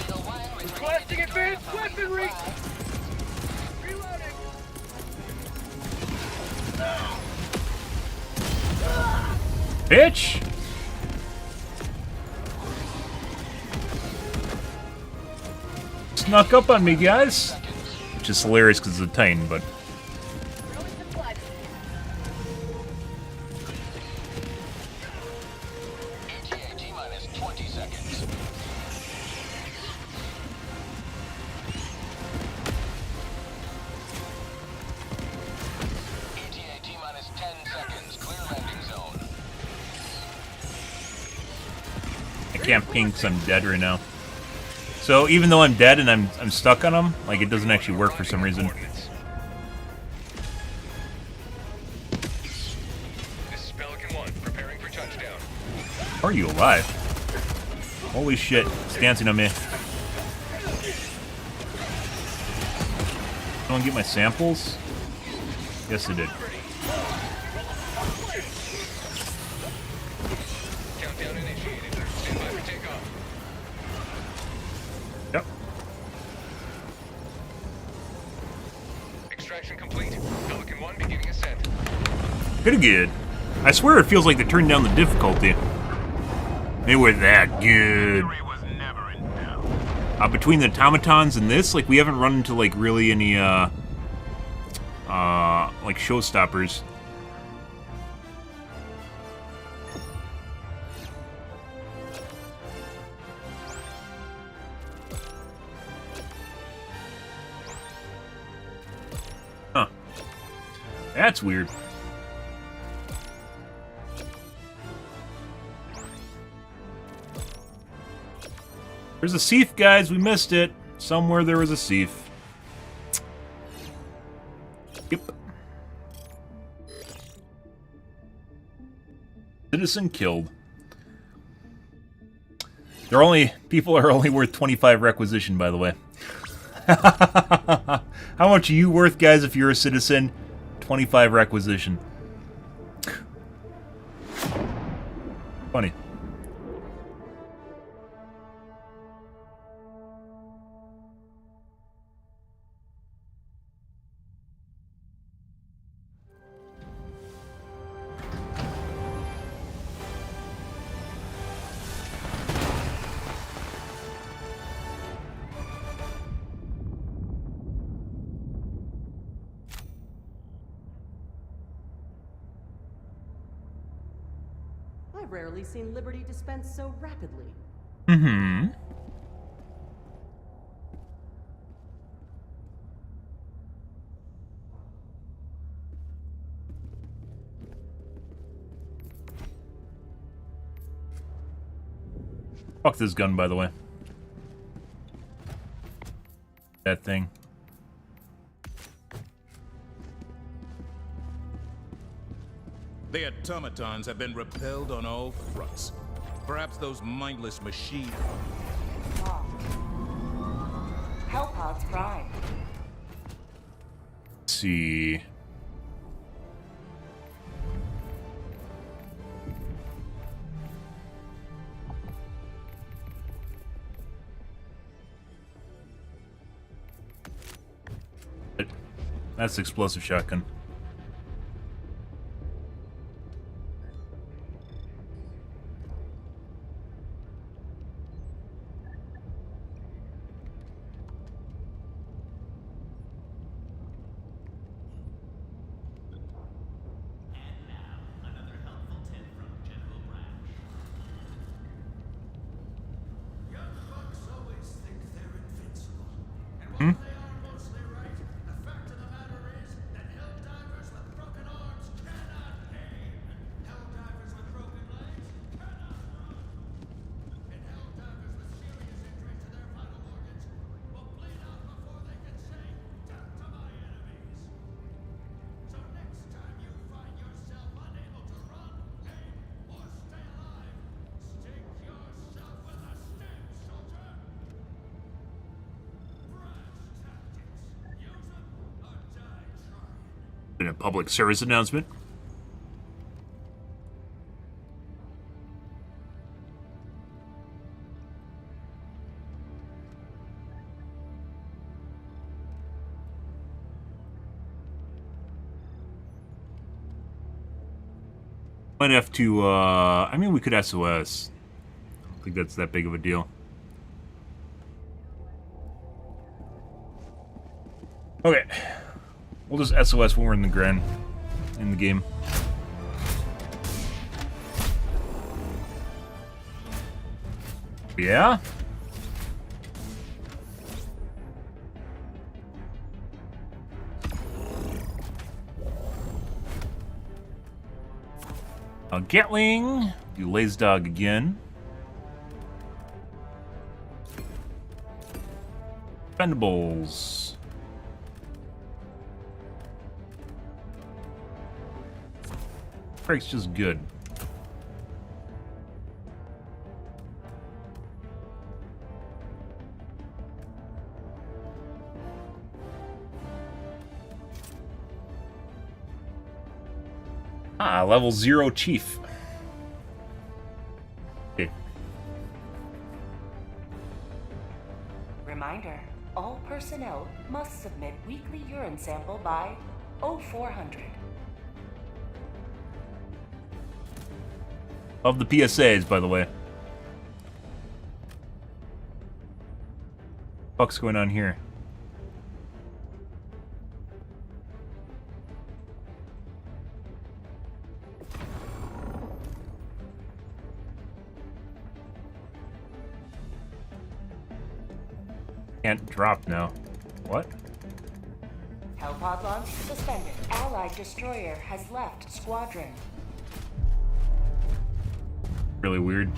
D: Eagle 1 returning
E: Requesting
D: to
E: advanced
D: destroyer
E: weaponry.
D: flag.
E: Reloading.
A: Bitch! Snuck up on me, guys. Which is hilarious because it's a Titan, but...
D: ETA T-minus 20 seconds. ETA T-minus 10 seconds. Clear landing zone.
A: I can't ping because I'm dead right now. So even though I'm dead and I'm stuck on him, like it doesn't actually work for some reason.
E: This is Pelican 1, preparing for touchdown.
A: How are you alive? Holy shit, it's dancing on me. Someone get my samples? Yes, I did.
E: Countdown initiated. Stand by for takeoff.
A: Yep.
E: Extraction complete. Pelican 1 beginning ascent.
A: Pretty good. I swear it feels like they turned down the difficulty. They were that good.
F: Victory was never in doubt.
A: Between the automatons and this, like, we haven't run into, like, really any, like, showstoppers. Huh. That's weird. There's a Seath, guys. We missed it. Somewhere there was a Seath. Yep. Citizen killed. People are only worth 25 requisition, by the way. How much are you worth, guys, if you're a citizen? 25 requisition. Funny.
G: I've rarely seen liberty dispensed so rapidly.
A: Mm-hmm. Fuck this gun, by the way. That thing.
B: The automatons have been repelled on all fronts. Perhaps those mindless machines.
C: Hellpods prime.
A: see. That's explosive shotgun. Hmm? In a public service announcement. Might have to, I mean, we could SOS. I don't think that's that big of a deal. Okay. We'll just SOS when we're in the game. Yeah? Gatling. Do Lays Dog again. Expendables. Break's just good. Ah, level 0 chief. Okay.
C: Reminder, all personnel must submit weekly urine sample by 0400.
A: Of the PSAs, by the way. What's going on here? Can't drop now. What?
C: Hellpod launch suspended. Allied destroyer has left squadron.
A: Really weird.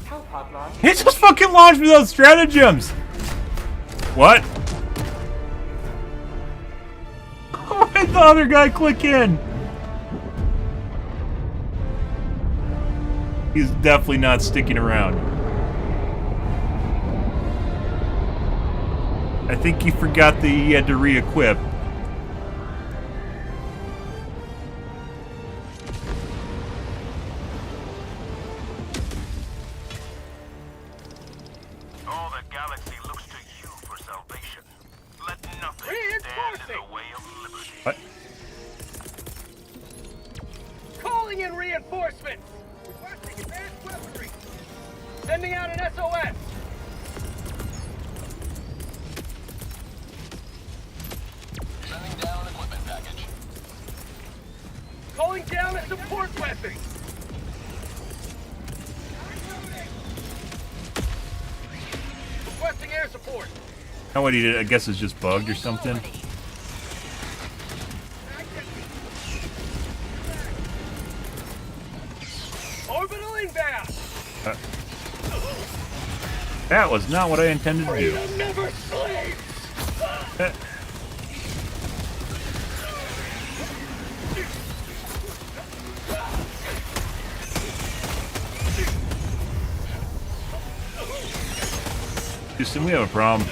C: Hellpod launch.
A: He just fucking launched without stratagems! What? Why did the other guy click in? He's definitely not sticking around. I think he forgot that he had to re-equip.
F: All the galaxy looks to you for salvation. Let nothing stand in the way of liberty.
A: What?
E: Calling in reinforcements! Requesting advanced weaponry! Sending out an SOS!
D: Sending down an equipment package.
E: Calling down a support weapon! Requesting air support!
A: Now what he did, I guess, is just bugged or something.
E: inbound!
A: That was not what I intended to do.
E: Freedom never sleeps!
A: Houston, we have a problem.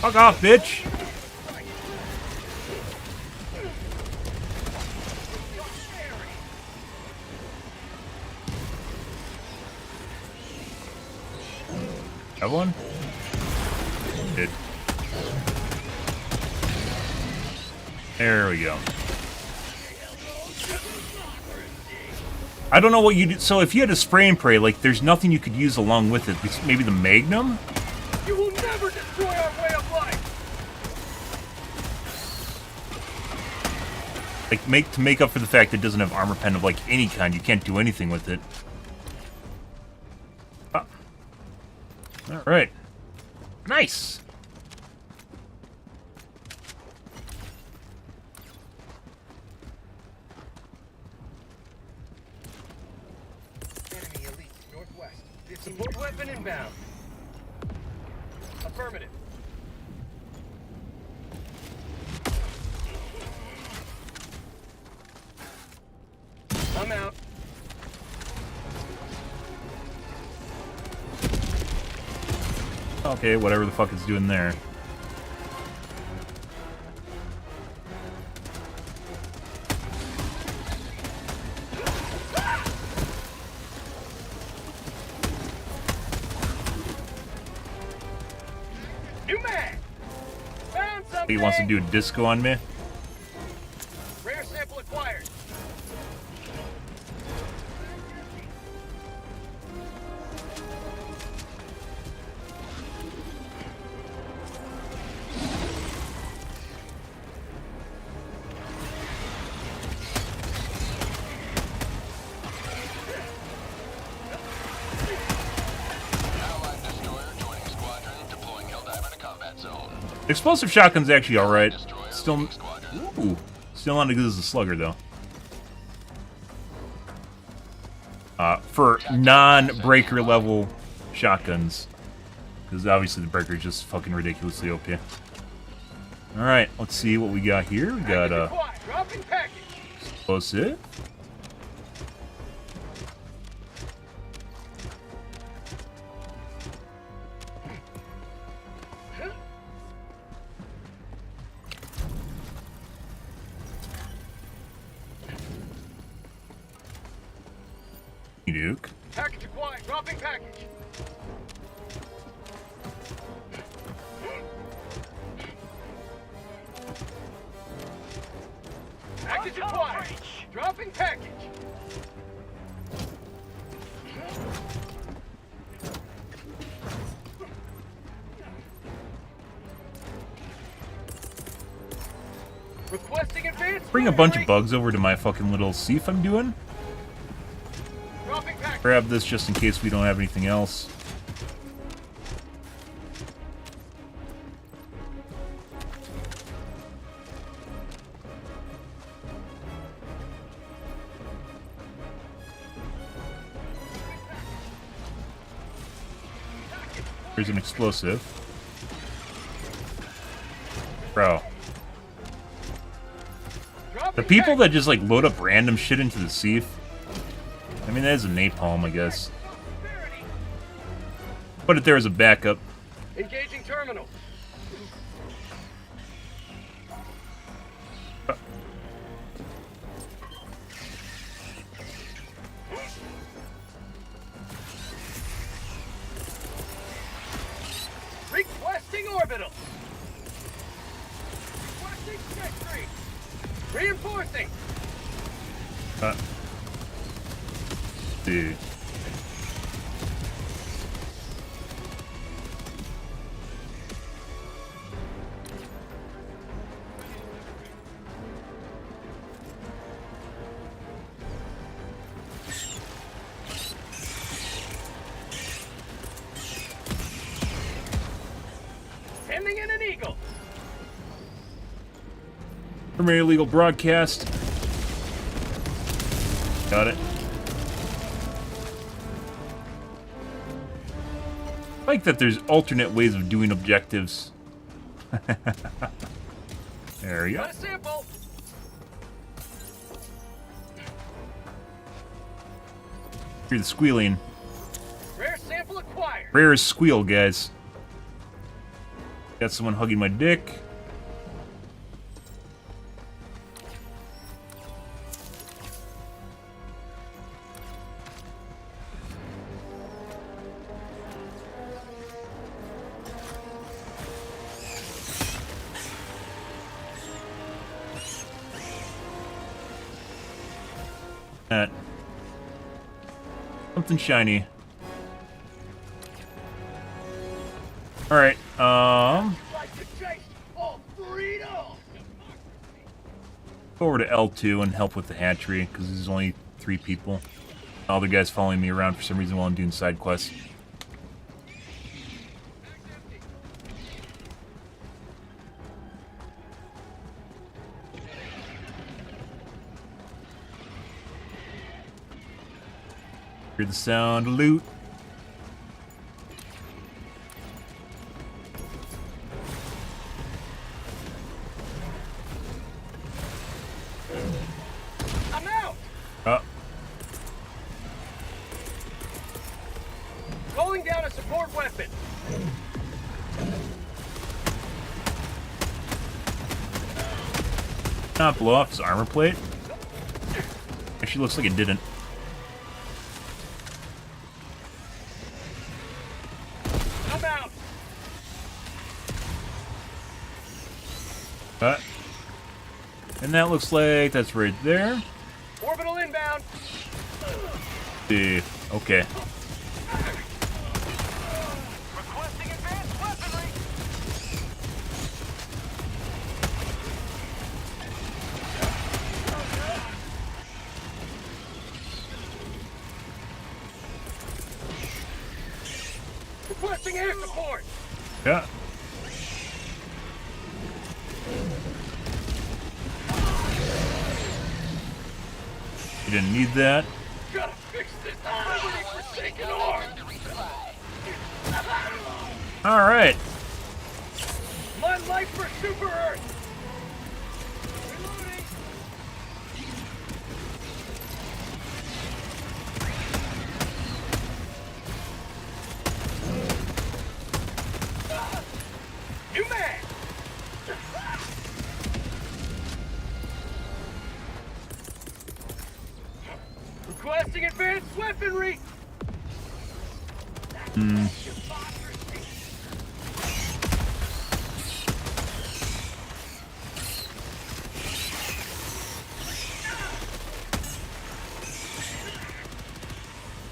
A: Fuck off, bitch! Have one? Did. There we go. I don't know what you do. So if you had a spray and pray, like, there's nothing you could use along with it. Maybe the Magnum?
E: You will never destroy our way of life!
A: Like, to make up for the fact it doesn't have armor pen of, like, any kind. You can't do anything with it. Ah. Alright. Nice!
E: Enemy elite, northwest. Support weapon inbound. Affirmative. I'm out.
A: Okay, whatever the fuck it's doing there.
E: New mag! Found something!
A: He wants to do a disco on me.
E: Rare sample acquired.
D: Allied destroyer joining squadron, deploying Helldiver to combat zone.
A: Explosive shotgun's actually alright.
D: Destroyer
A: Still,
D: leaving squadron.
A: ooh, still not as good as the slugger though. For non-breaker level shotguns, because obviously the breaker is just fucking ridiculously OP. All right, let's see what we got here. We got
E: Dropping package.
A: explosive. Duke.
E: Package acquired. Dropping package. Package acquired. Dropping package. Requesting advance.
A: Bring a bunch of bugs over to my fucking little sieve I'm doing.
E: Dropping package.
A: Grab this just in case we don't have anything else. Here's an explosive. Bro. The people that just like load up random shit into the sieve. I mean, that is a napalm, I guess. Put it there as a backup.
E: Engaging terminal. Requesting orbital. Requesting trajectory. Reinforcing.
A: Dude.
E: Sending in an eagle.
A: Primary legal broadcast. Got it. I like that there's alternate ways of doing objectives. There we go.
E: Got a sample.
A: Hear the squealing.
E: Rare sample acquired.
A: Rare squeal, guys. Got someone hugging my dick. That. Something shiny. Alright,
E: Like to chase all three dogs.
A: go over to L2 and help with the hatchery, because there's only 3 people. All the guys following me around for some reason while I'm doing side quests. Hear the sound of loot.
E: I'm out. Calling down a support weapon.
A: Not blow off his armor plate. Actually, looks like it didn't.
E: I'm out.
A: And that looks like that's right there.
E: Orbital inbound.
A: Okay.
E: Requesting advanced weaponry. Requesting air support.
A: Yeah. You didn't need that.
E: Gotta fix this liberty forsaken arm.
A: Alright.
E: My life for Super Earth. Reloading. New man. Requesting advanced weaponry.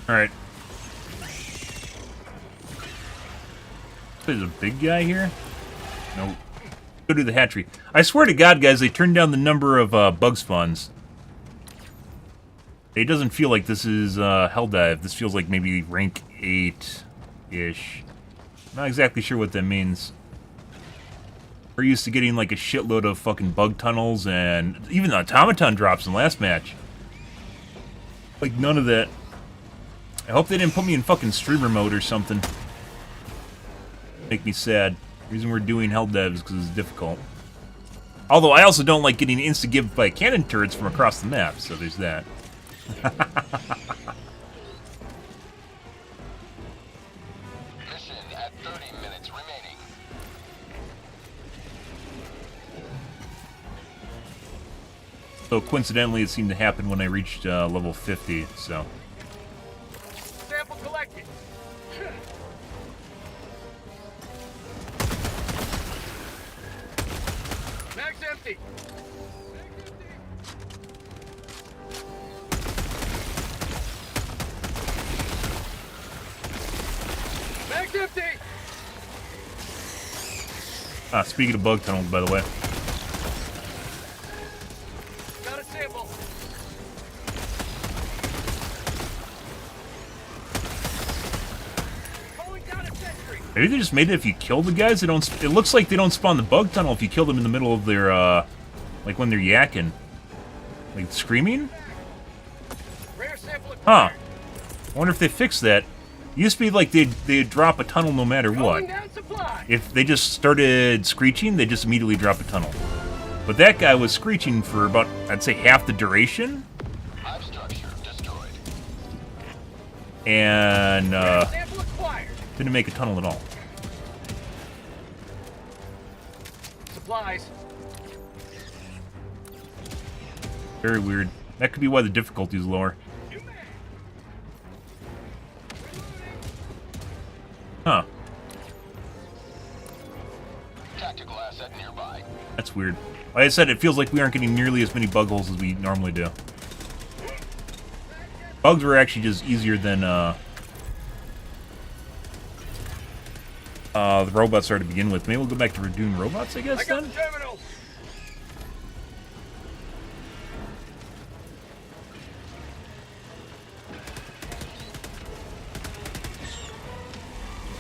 A: Alright. There's a big guy here? Nope. Go do the hatchery. I swear to God, guys, they turned down the number of bug spawns. It doesn't feel like this is Helldive. This feels like maybe rank 8-ish. Not exactly sure what that means. We're used to getting like a shitload of fucking bug tunnels and even automaton drops in last match. Like none of that. I hope they didn't put me in fucking streamer mode or something. Make me sad. The reason we're doing Helldive is because it's difficult. Although I also don't like getting insta-gived by cannon turrets from across the map, so there's that.
D: Mission at 30 minutes remaining.
A: So coincidentally, it seemed to happen when I reached level 50, so...
E: Sample collected. Mag's empty. Mag's empty.
A: Speaking of bug tunnels, by the way.
E: Got a sample. Calling down a sentry.
A: Maybe they just made it if you kill the guys, they don't... It looks like they don't spawn the bug tunnel if you kill them in the middle of their, Like when they're yakking. Like screaming?
E: Rare sample
A: Huh.
E: acquired.
A: I wonder if they fixed that. It used to be like they'd drop a tunnel no matter what.
E: Calling down supply.
A: If they just started screeching, they just immediately drop a tunnel. But that guy was screeching for about, I'd say, half the duration.
D: Hive structure destroyed.
A: And
E: Rare sample acquired.
A: didn't make a tunnel at all.
E: Supplies.
A: Very weird. That could be why the difficulty is lower. Huh.
D: Tactical asset nearby.
A: That's weird. Like I said, it feels like we aren't getting nearly as many bug holes as we normally do. Bugs were actually just easier than the robots are to begin with. Maybe we'll go back to doing robots, I guess,
E: I got
A: then?
E: the terminal.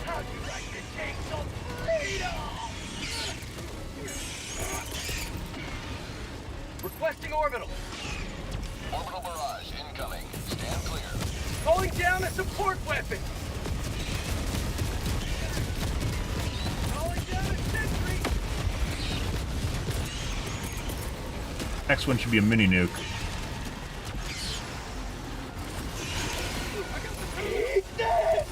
E: How'd you like to take some freedom? Requesting orbital.
D: Orbital barrage incoming. Stand clear.
E: Calling down a support weapon. Calling down a sentry.
A: Next one should be a mini nuke.
E: Eat this!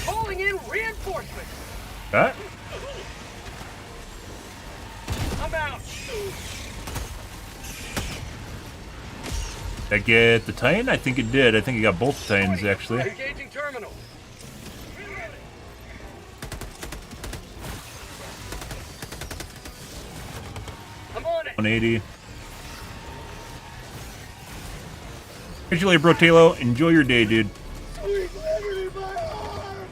E: Calling in reinforcements.
A: That?
E: I'm out.
A: Did I get the Titan? I think it did. I think it got both Titans, actually.
E: Engaging terminal. I'm on it.
A: 180. Congratulate, Brotelo. Enjoy your day, dude.
E: Sweet liberty, my arm.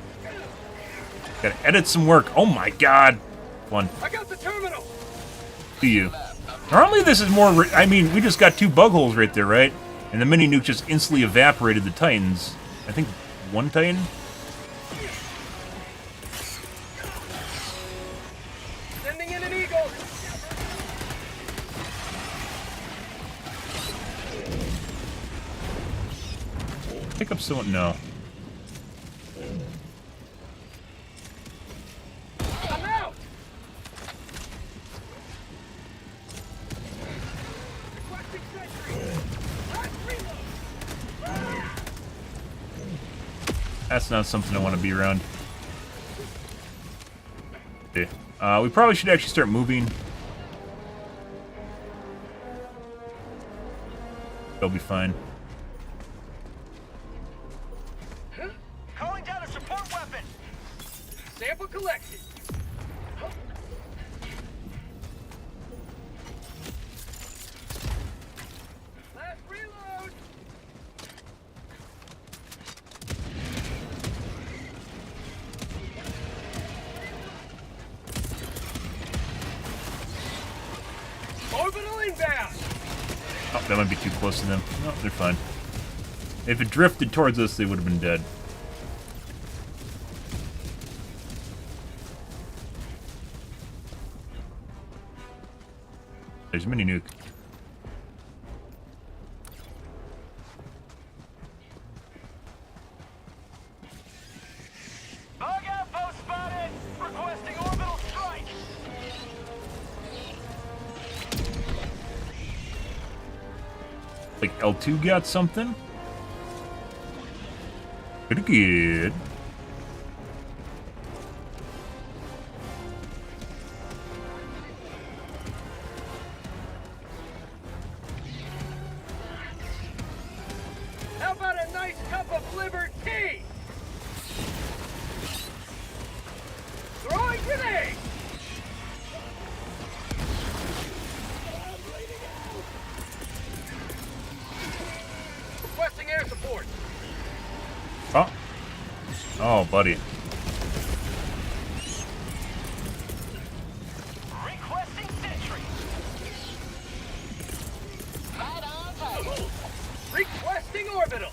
A: Gotta edit some work. Oh my god. One.
E: I got the terminal.
A: To you. Normally this is more... I mean, we just got 2 bug holes right there, right? And the mini nuke just instantly evaporated the Titans. I think 1 Titan?
E: Sending in an eagle.
A: Pick up someone... No.
E: I'm out. Requesting sentry. Last reload.
A: That's not something I want to be around. Okay. We probably should actually start moving. They'll be fine.
E: Calling down a support weapon. Sample collected. Last reload. Orbital inbound.
A: Oh, that might be too close to them. No, they're fine. If it drifted towards us, they would have been dead. There's a mini nuke.
E: Bug outpost spotted. Requesting orbital strike.
A: Like L2 got something? Pretty good.
E: How about a nice cup of liver tea? Throwing grenade. Requesting air support.
A: Oh. Oh, buddy.
E: Requesting sentry. Right on target. Requesting orbital.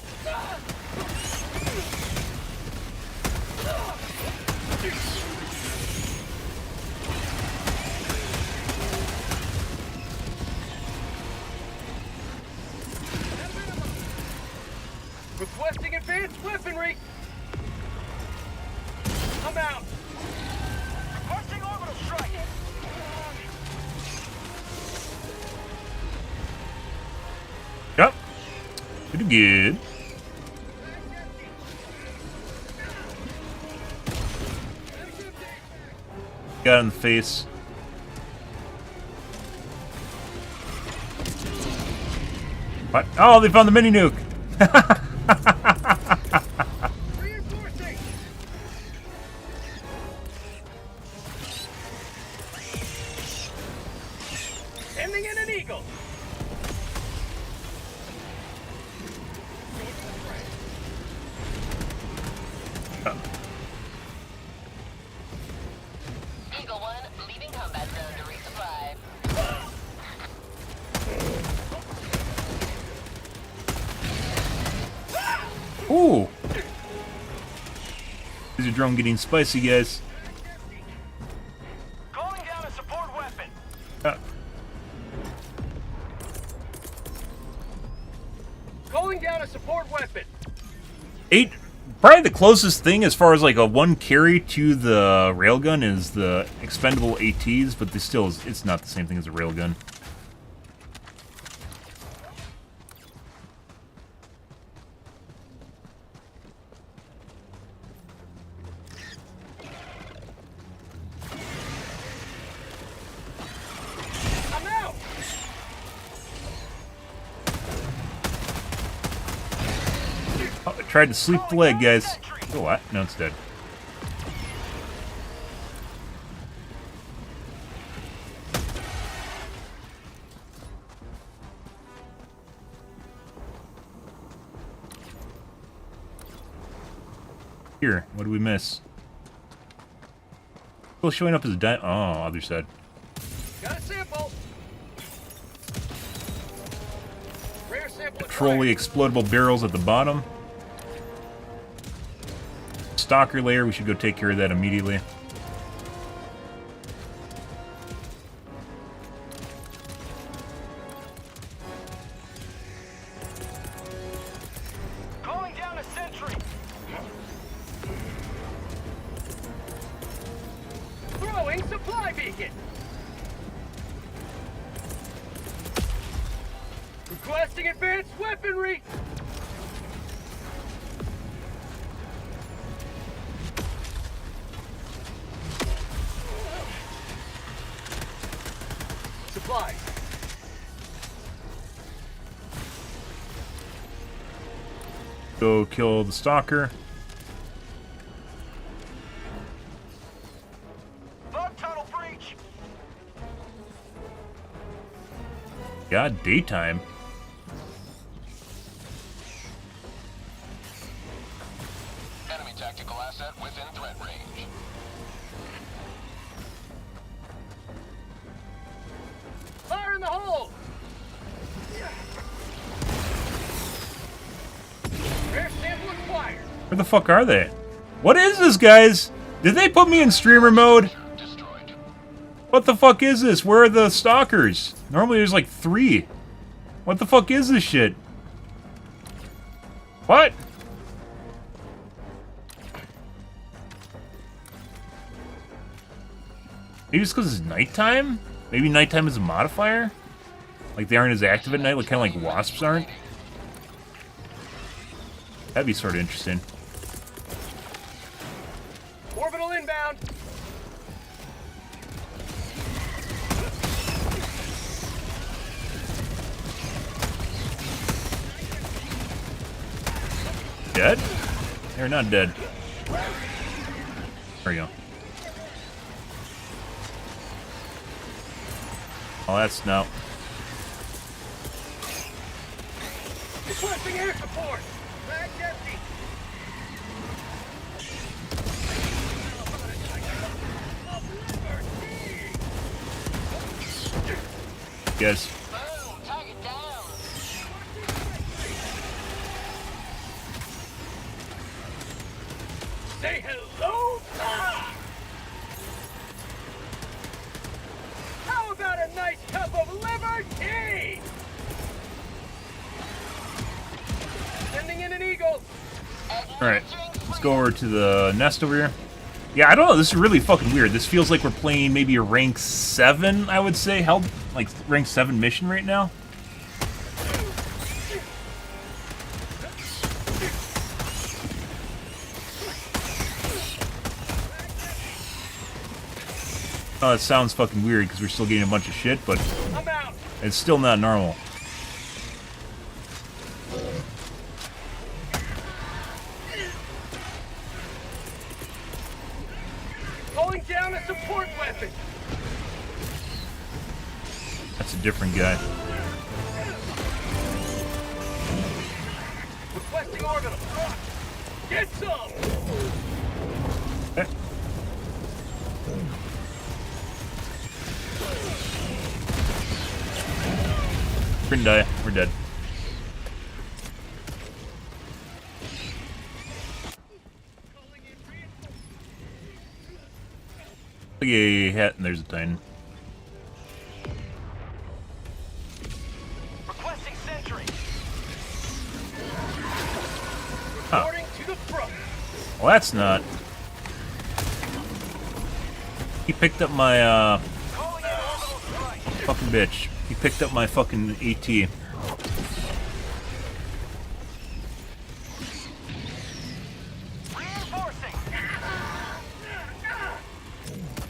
E: Requesting advanced weaponry. I'm out. Requesting orbital strike.
A: Yep. Pretty good. Got in the face. What? Oh, they found the mini nuke.
E: Reinforcing. Sending in an eagle.
C: Eagle 1, leaving combat zone to resupply.
A: Ooh. Is your drone getting spicy, guys?
E: Calling down a support weapon. Calling down a support weapon.
A: 8. Probably the closest thing as far as like a one carry to the railgun is the expendable ATs, but it's not the same thing as a railgun.
E: I'm out.
A: Oh, I tried to sleep the leg, guys. Oh, what? No, it's dead. Here, what did we miss? Still showing up as a oh, other side.
E: Got a sample. Rare sample.
A: Trolley explodable barrels at the bottom. Stalker layer, we should go take care of that immediately.
E: Calling down a sentry. Throwing supply beacon. Requesting advanced weaponry. Supplies.
A: Go kill the stalker.
E: Bug tunnel breach.
A: God, daytime.
D: Enemy tactical asset within threat range.
E: Fire in the hole. Rare sample acquired.
A: Where the fuck are they? What is this, guys? Did they put me in streamer mode?
D: Destroyed.
A: What the fuck is this? Where are the stalkers? Normally there's like 3. What the fuck is this shit? What? Maybe it's because it's nighttime? Maybe nighttime is a modifier? Like they aren't as active at night, like kind of like wasps aren't? That'd be sort of interesting.
E: Orbital inbound.
A: Dead? They're not dead. There we go. Oh, that's no.
E: Requesting air support. Mag empty.
A: Guys.
C: Boom, target down.
E: Say hello. How about a nice cup of liver tea? Sending in an eagle. close.
A: Alright, let's go over to the nest over here. Yeah, I don't know, this is really fucking weird. This feels like we're playing maybe a rank 7, I would say. Like, rank 7 mission right now. Oh, it sounds fucking weird because we're still getting a bunch of shit, but
E: I'm out.
A: it's still not normal.
E: Calling down a support weapon.
A: That's a different guy.
E: Requesting orbital. Get some.
A: Okay. We're gonna die. We're dead. Look at a hat, and there's a Titan.
E: Requesting sentry.
A: Huh.
E: Reporting to the front.
A: Well, that's not. He picked up my,
E: Calling in orbital strike.
A: fucking bitch. He picked up my fucking AT.
E: Reinforcing.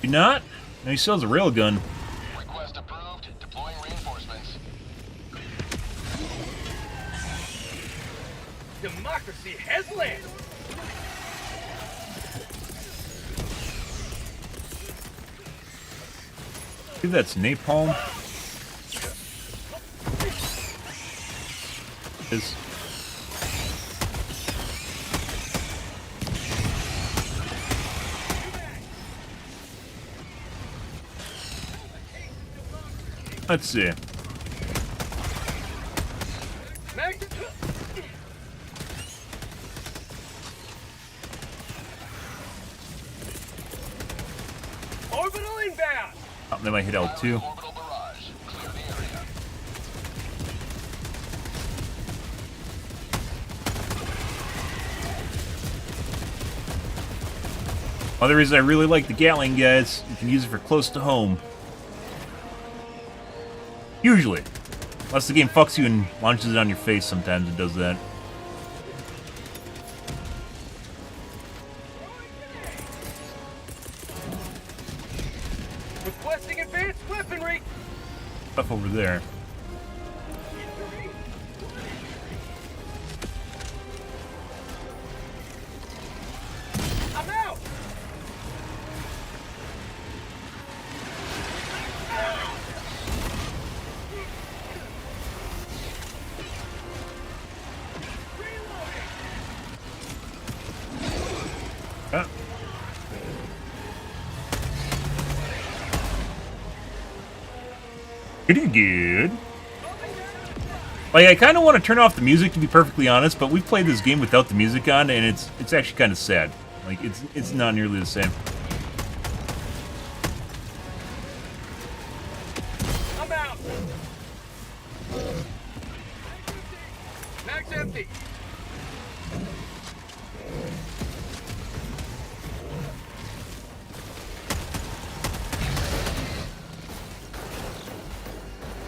A: You not? No, he still has a railgun.
D: Request approved. Deploying reinforcements.
E: Democracy has landed.
A: See, that's napalm. Is let's see.
E: Mag- Orbital inbound.
A: Oh, they might hit L2.
D: Orbital barrage. Clear the area.
A: Other reason I really like the Gatling, guys, you can use it for close to home. Usually. Unless the game fucks you and launches it on your face, sometimes it does that.
E: Requesting advanced weaponry.
A: Stuff over there.
E: I'm out.
A: Ah. Pretty good. Like, I kind of want to turn off the music, to be perfectly honest, but we've played this game without the music on, and it's actually kind of sad. Like, it's not nearly the same.
E: I'm out. Mag's empty.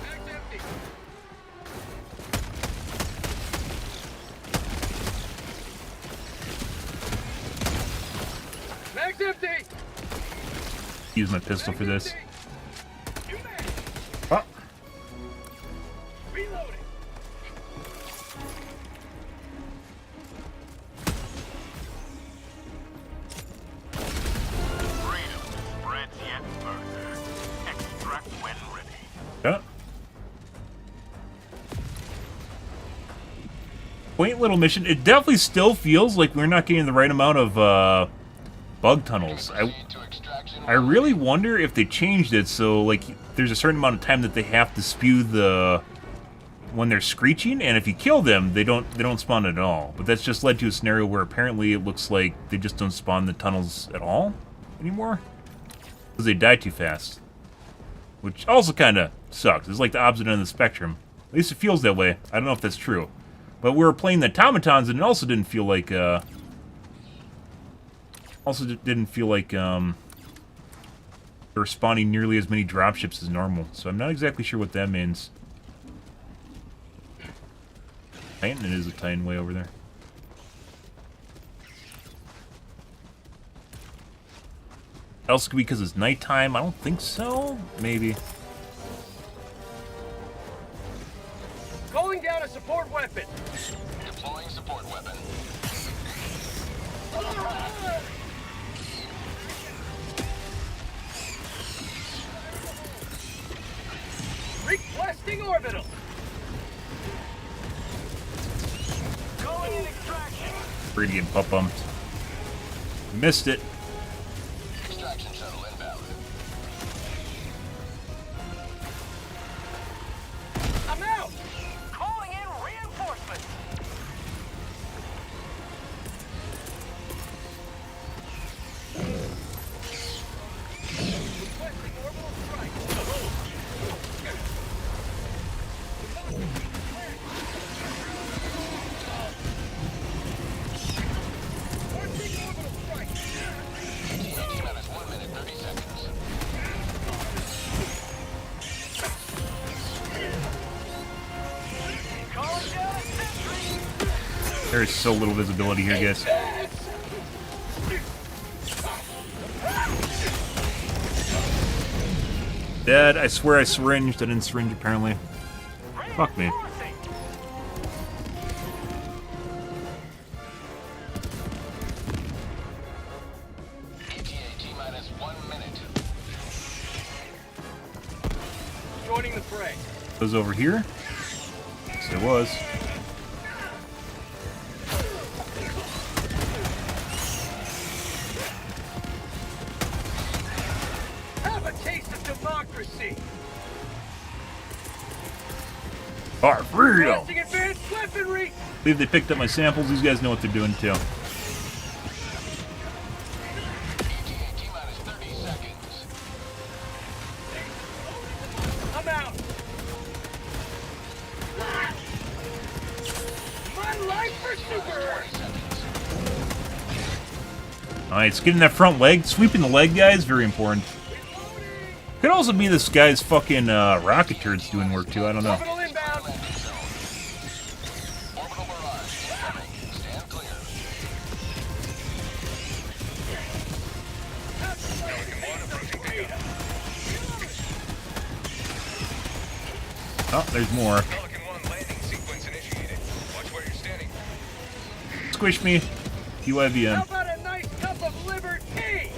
E: Mag's empty. Mag's empty.
A: Use my pistol for this.
E: You mag.
A: Oh.
E: Reloading.
F: Freedom spreads yet further. Extract when ready.
A: Yeah. Quaint little mission. It definitely still feels like we're not getting the right amount of bug tunnels.
D: Proceed to extraction.
A: I really wonder if they changed it so, like, there's a certain amount of time that they have to spew the when they're screeching, and if you kill them, they don't spawn at all. But that's just led to a scenario where apparently it looks like they just don't spawn the tunnels at all anymore because they die too fast, which also kind of sucks. It's like the opposite end of the spectrum. At least it feels that way. I don't know if that's true. But we were playing the automatons, and it also didn't feel like, they were spawning nearly as many dropships as normal. So I'm not exactly sure what that means. Titan, it is a Titan way over there. Else could be because it's nighttime. I don't think so. Maybe.
E: Calling down a support weapon.
D: Deploying support weapon.
E: Requesting orbital.
F: Calling in extraction.
A: Free to get butt bumped. Missed it.
D: Extraction shuttle inbound.
E: I'm out.
F: Calling in reinforcements.
E: Requesting orbital strike. Requesting orbital strike.
D: T-minus 1 minute, 30 seconds.
F: Calling down a sentry.
A: There is so little visibility here, guys. Dad, I swear I syringed. I didn't syringe, apparently. Fuck me.
F: Reinforcing.
D: ETA T-minus 1 minute.
E: Joining the fray.
A: Was over here? Yes, it was.
E: Have a taste of democracy.
A: Are real.
E: Requesting advanced weaponry.
A: I believe they picked up my samples. These guys know what they're doing, too.
D: ETA T-minus 30 seconds.
E: I'm out. My life for Super Earth.
A: Alright, it's getting that front leg. Sweeping the leg, guys, very important. Could also be this guy's fucking rocket turds doing work, too. I don't know.
E: Orbital inbound.
D: Landing zone. Orbital barrage incoming. Stand clear.
A: Oh, there's more.
B: Pelican 1 landing sequence initiated. Watch where you're standing.
A: Squish me.
E: How
A: QIVM.
E: about a nice cup of liberty?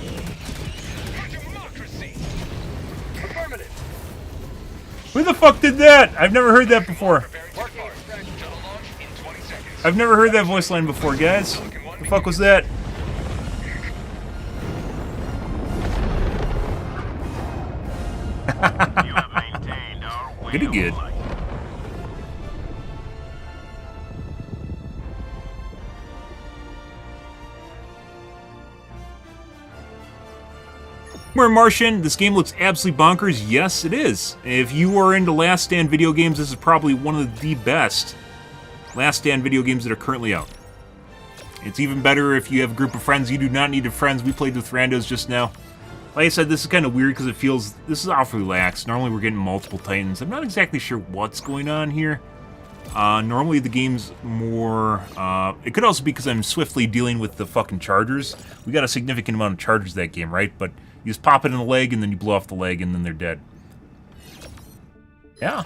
B: For democracy.
E: Affirmative.
A: Who the fuck did that? I've never heard that before.
B: Preparing to depart. Shuttle launch in 20 seconds.
A: I've never heard that voice line before, guys. What the fuck was that?
F: You have maintained our way
A: Pretty
F: of
A: good.
F: life.
A: We're Martian. This game looks absolutely bonkers. Yes, it is. If you are into Last Stand video games, this is probably one of the best Last Stand video games that are currently out. It's even better if you have a group of friends. You do not need friends. We played with randos just now. Like I said, this is kind of weird because it feels... This is awfully lax. Normally we're getting multiple Titans. I'm not exactly sure what's going on here. Normally the game's more... it could also be because I'm swiftly dealing with the fucking chargers. We got a significant amount of chargers that game, right? But you just pop it in the leg and then you blow off the leg and then they're dead. Yeah.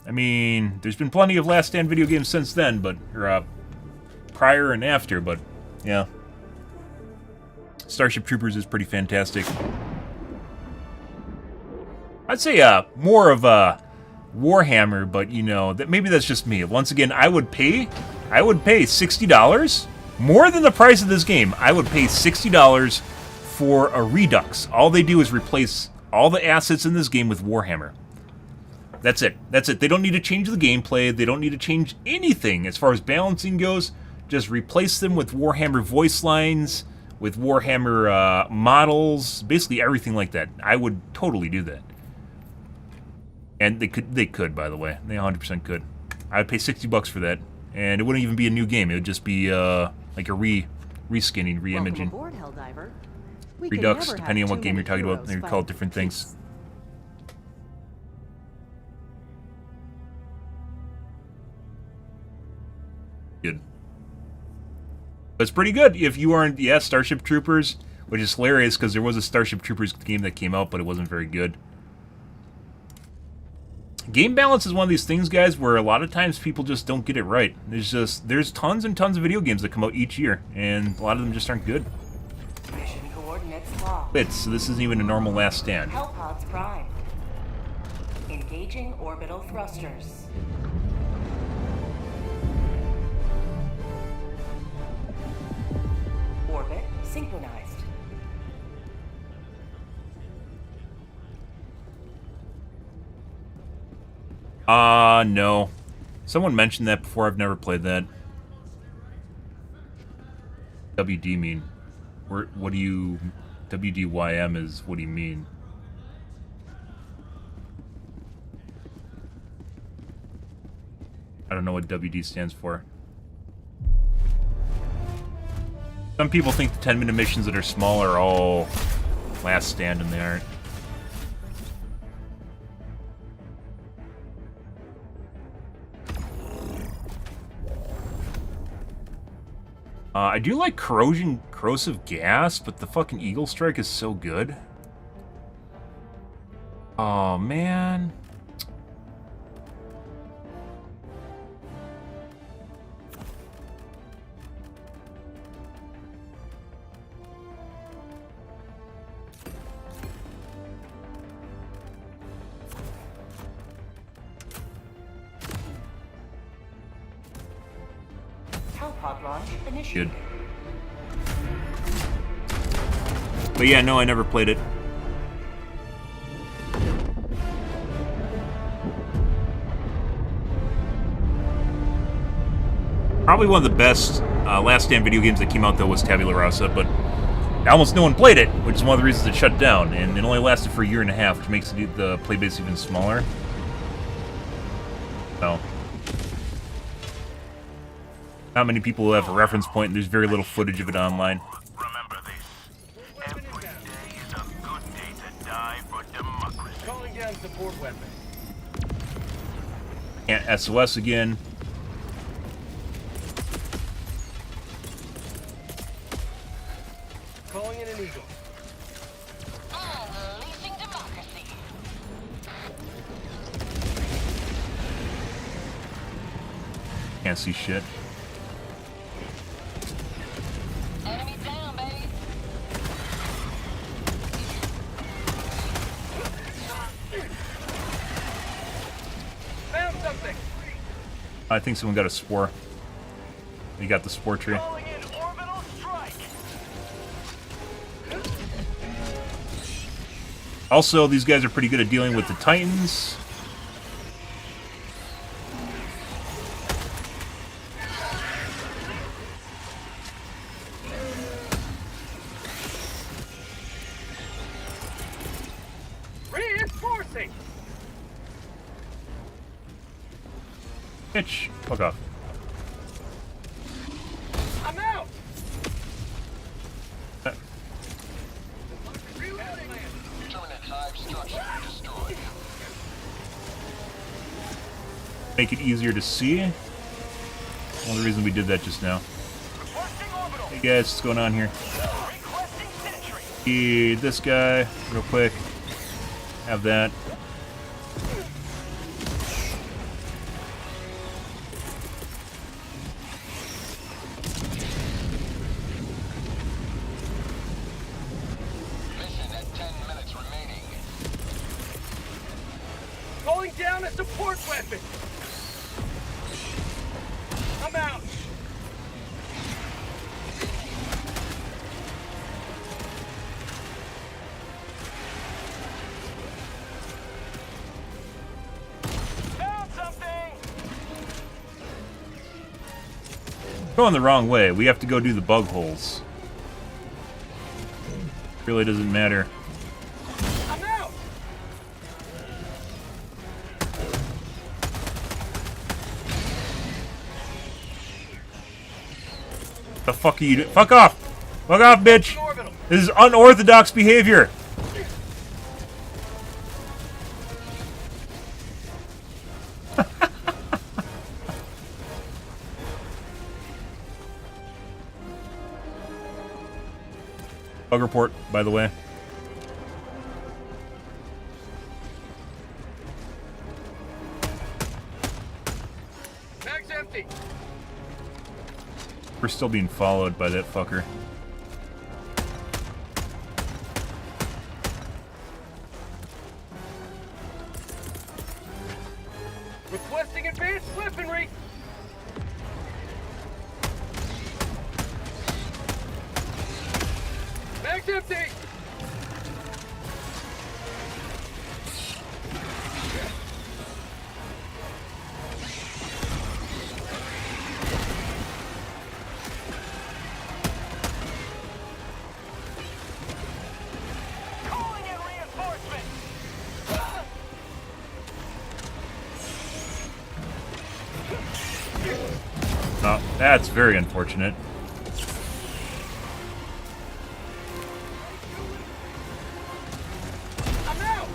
A: I mean, there's been plenty of Last Stand video games since then, but... Or, prior and after, but... Yeah. Starship Troopers is pretty fantastic. I'd say more of a Warhammer, but you know, that maybe that's just me. Once again, I would pay $60 more than the price of this game. I would pay $60 for a Redux. All they do is replace all the assets in this game with Warhammer. That's it. That's it. They don't need to change the gameplay. They don't need to change anything as far as balancing goes. Just replace them with Warhammer voice lines, with Warhammer models, basically everything like that. I would totally do that. And they could, by the way. They 100% could. I would pay $60 for that. And it wouldn't even be a new game. It would just be like a reskinning,
G: Welcome
A: re-imaging,
G: aboard, Helldiver. We can
A: redux,
G: never
A: depending
G: have
A: on what
G: too
A: game you're
G: many
A: talking about.
G: heroes
A: They call it
G: fighting
A: different
G: for
A: things.
G: peace.
A: Good. But it's pretty good if you aren't, yeah, Starship Troopers, which is hilarious because there was a Starship Troopers game that came out, but it wasn't very good. Game balance is one of these things, guys, where a lot of times people just don't get it right. There's tons and tons of video games that come out each year, and a lot of them just aren't good.
C: Mission coordinates locked.
A: Bits, so this isn't even a normal last stand.
C: Hellpods prime. Engaging orbital thrusters. Orbit synchronized.
A: No. Someone mentioned that before. I've never played that. WD mean? What do you... WDYM is... What do you mean? I don't know what WD stands for. Some people think the 10-minute missions that are small are all last stand, and they aren't. I do like corrosive gas, but the fucking Eagle Strike is so good. Oh, man.
C: Hellpod launch initiated.
A: Good. But yeah, no, I never played it. Probably one of the best last stand video games that came out, though, was Tabula Rasa, but almost no one played it, which is one of the reasons it shut down, and it only lasted for a year and a half, which makes the playbase even smaller. So, not many people have a reference point, and there's very little footage of it online.
F: Remember this. Every day is a good day to die for democracy.
E: Calling down support weapon.
A: Can't SOS again.
E: Calling in an Eagle.
C: Unleashing democracy.
A: Can't see shit.
C: Enemy down, baby.
E: Found something.
A: I think someone got a spore. You got the spore tree.
E: Calling in orbital strike.
A: Also, these guys are pretty good at dealing with the Titans.
E: Reinforcing.
A: Bitch, fuck off.
E: I'm out.
D: Terminate hive structure destroyed.
A: Make it easier to see. One of the reasons we did that just now.
E: Requesting orbital.
A: Hey guys, what's going on here?
E: Requesting sentry.
A: Need this guy real quick. Have that.
D: Mission at 10 minutes remaining.
E: Calling down a support weapon. I'm out. Found something.
A: Going the wrong way. We have to go do the bug holes. Really doesn't matter.
E: I'm out.
A: The fuck are you doing? Fuck off! Fuck off, bitch!
E: Orbital.
A: This is unorthodox behavior! Bug report, by the way.
E: Mag's empty.
A: We're still being followed by that fucker.
E: Requesting advanced weaponry. Mag's empty. Calling in reinforcements.
A: Oh, that's very unfortunate.
E: I'm out.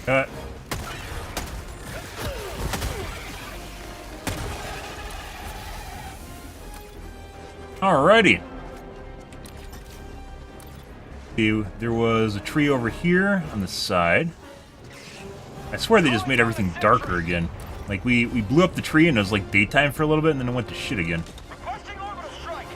A: Cut. Alrighty. See, there was a tree over here on the side. I swear they just made everything darker again. Like, we blew up the tree and it was like daytime for a little bit and then it went to shit again.
E: Requesting orbital strike.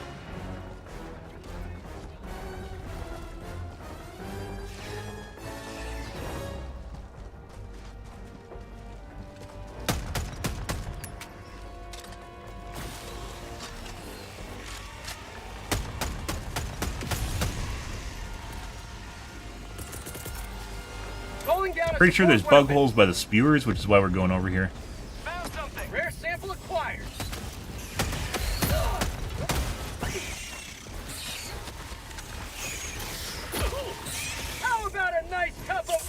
E: Calling down a
A: Pretty sure there's
E: support
A: bug
E: weapon.
A: holes by the spewers, which is why we're going over here.
E: Found something. Rare sample acquired. How about a nice cup of...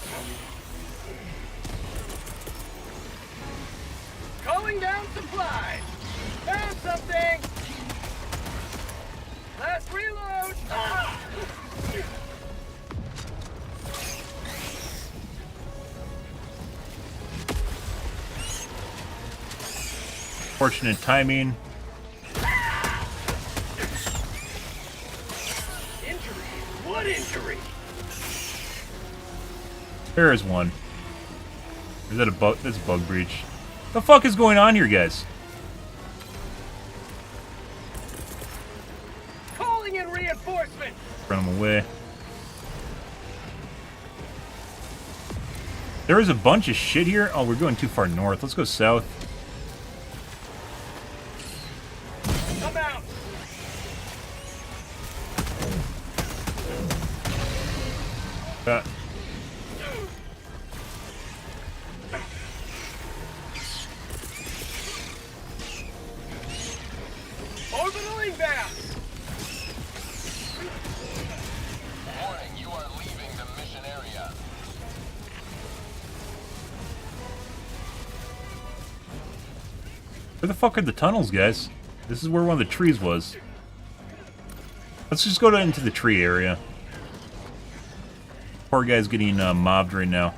E: Calling down supplies. Found something. Last reload.
A: Fortunate timing.
E: Injury. What injury?
A: There is one. Or is that a bug? That's a bug breach. The fuck is going on here, guys?
E: Calling in reinforcements.
A: Run them away. There is a bunch of shit here. Oh, we're going too far north. Let's go south.
E: I'm out. Orbital inbound.
D: Warning, you are leaving the mission area.
A: Where the fuck are the tunnels, guys? This is where one of the trees was. Let's just go into the tree area. Poor guy's getting mobbed right now.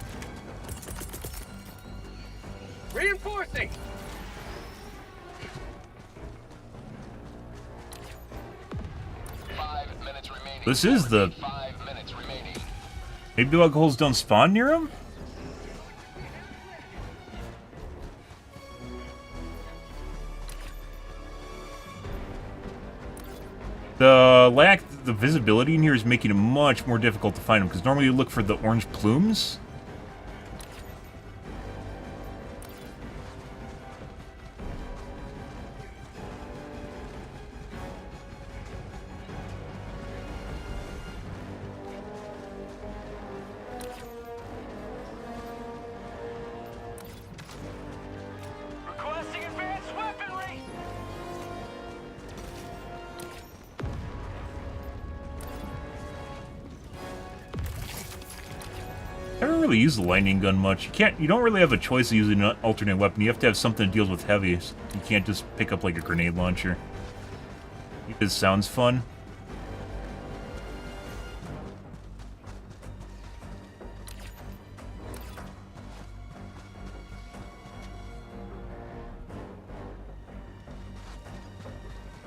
E: Reinforcing.
A: This is the...
D: 5 minutes remaining.
A: Maybe bug holes don't spawn near him? The visibility in here is making it much more difficult to find them, because normally you look for the orange plumes.
E: Requesting advanced weaponry.
A: never really used the lightning gun much. You don't really have a choice of using an alternate weapon. You have to have something that deals with heavies. You can't just pick up like a grenade launcher. This sounds fun.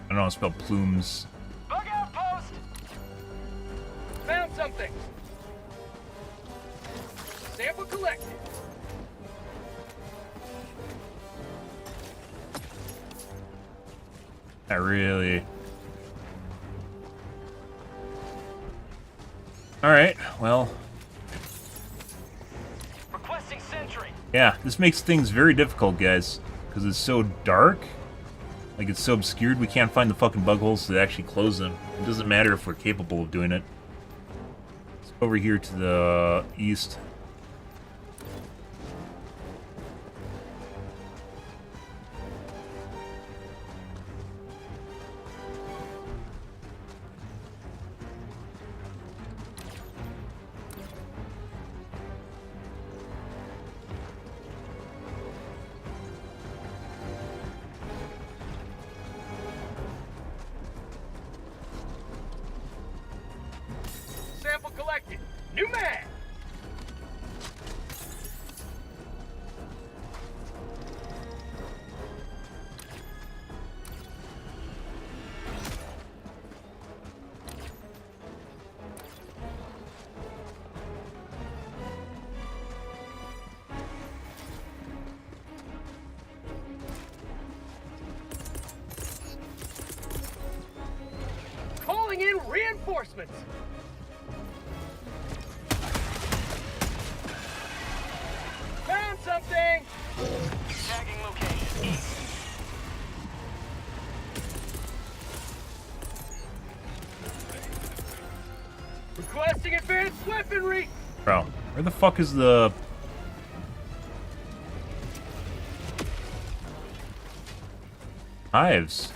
A: I don't know how to spell plumes.
E: Bug outpost! Found something. Sample collected.
A: Not really. Alright, well.
E: Requesting sentry.
A: Yeah, this makes things very difficult, guys. Because it's so dark. Like, it's so obscured, we can't find the fucking bug holes to actually close them. It doesn't matter if we're capable of doing it. Let's go over here to the east.
E: Sample collected. New mag. Calling in reinforcements. Found something! Tagging location east. Requesting advanced weaponry!
A: Bro, where the fuck is the... hives?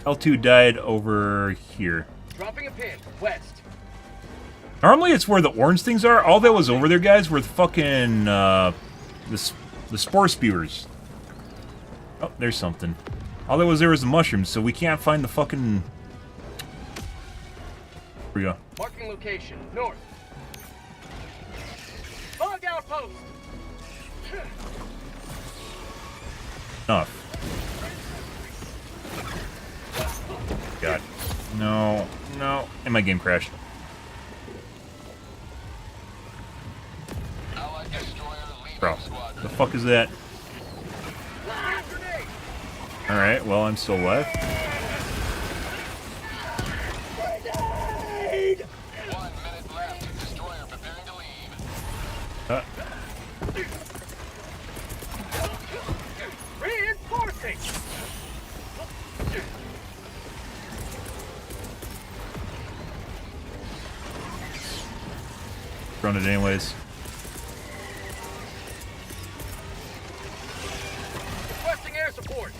A: L2 died over here.
E: Dropping a pin, west.
A: Normally it's where the orange things are. All that was over there, guys, were the fucking, the spore spewers. Oh, there's something. All that was there was the mushrooms, so we can't find the fucking... Here we go.
E: Marking location, north. Bug outpost!
A: Enough. God. No. No. And my game crashed. Bro, the fuck is that? Alright, well, I'm still alive.
D: 1 minute left. Destroyer preparing to leave.
E: Reinforcing!
A: Run it anyways.
E: Requesting air support.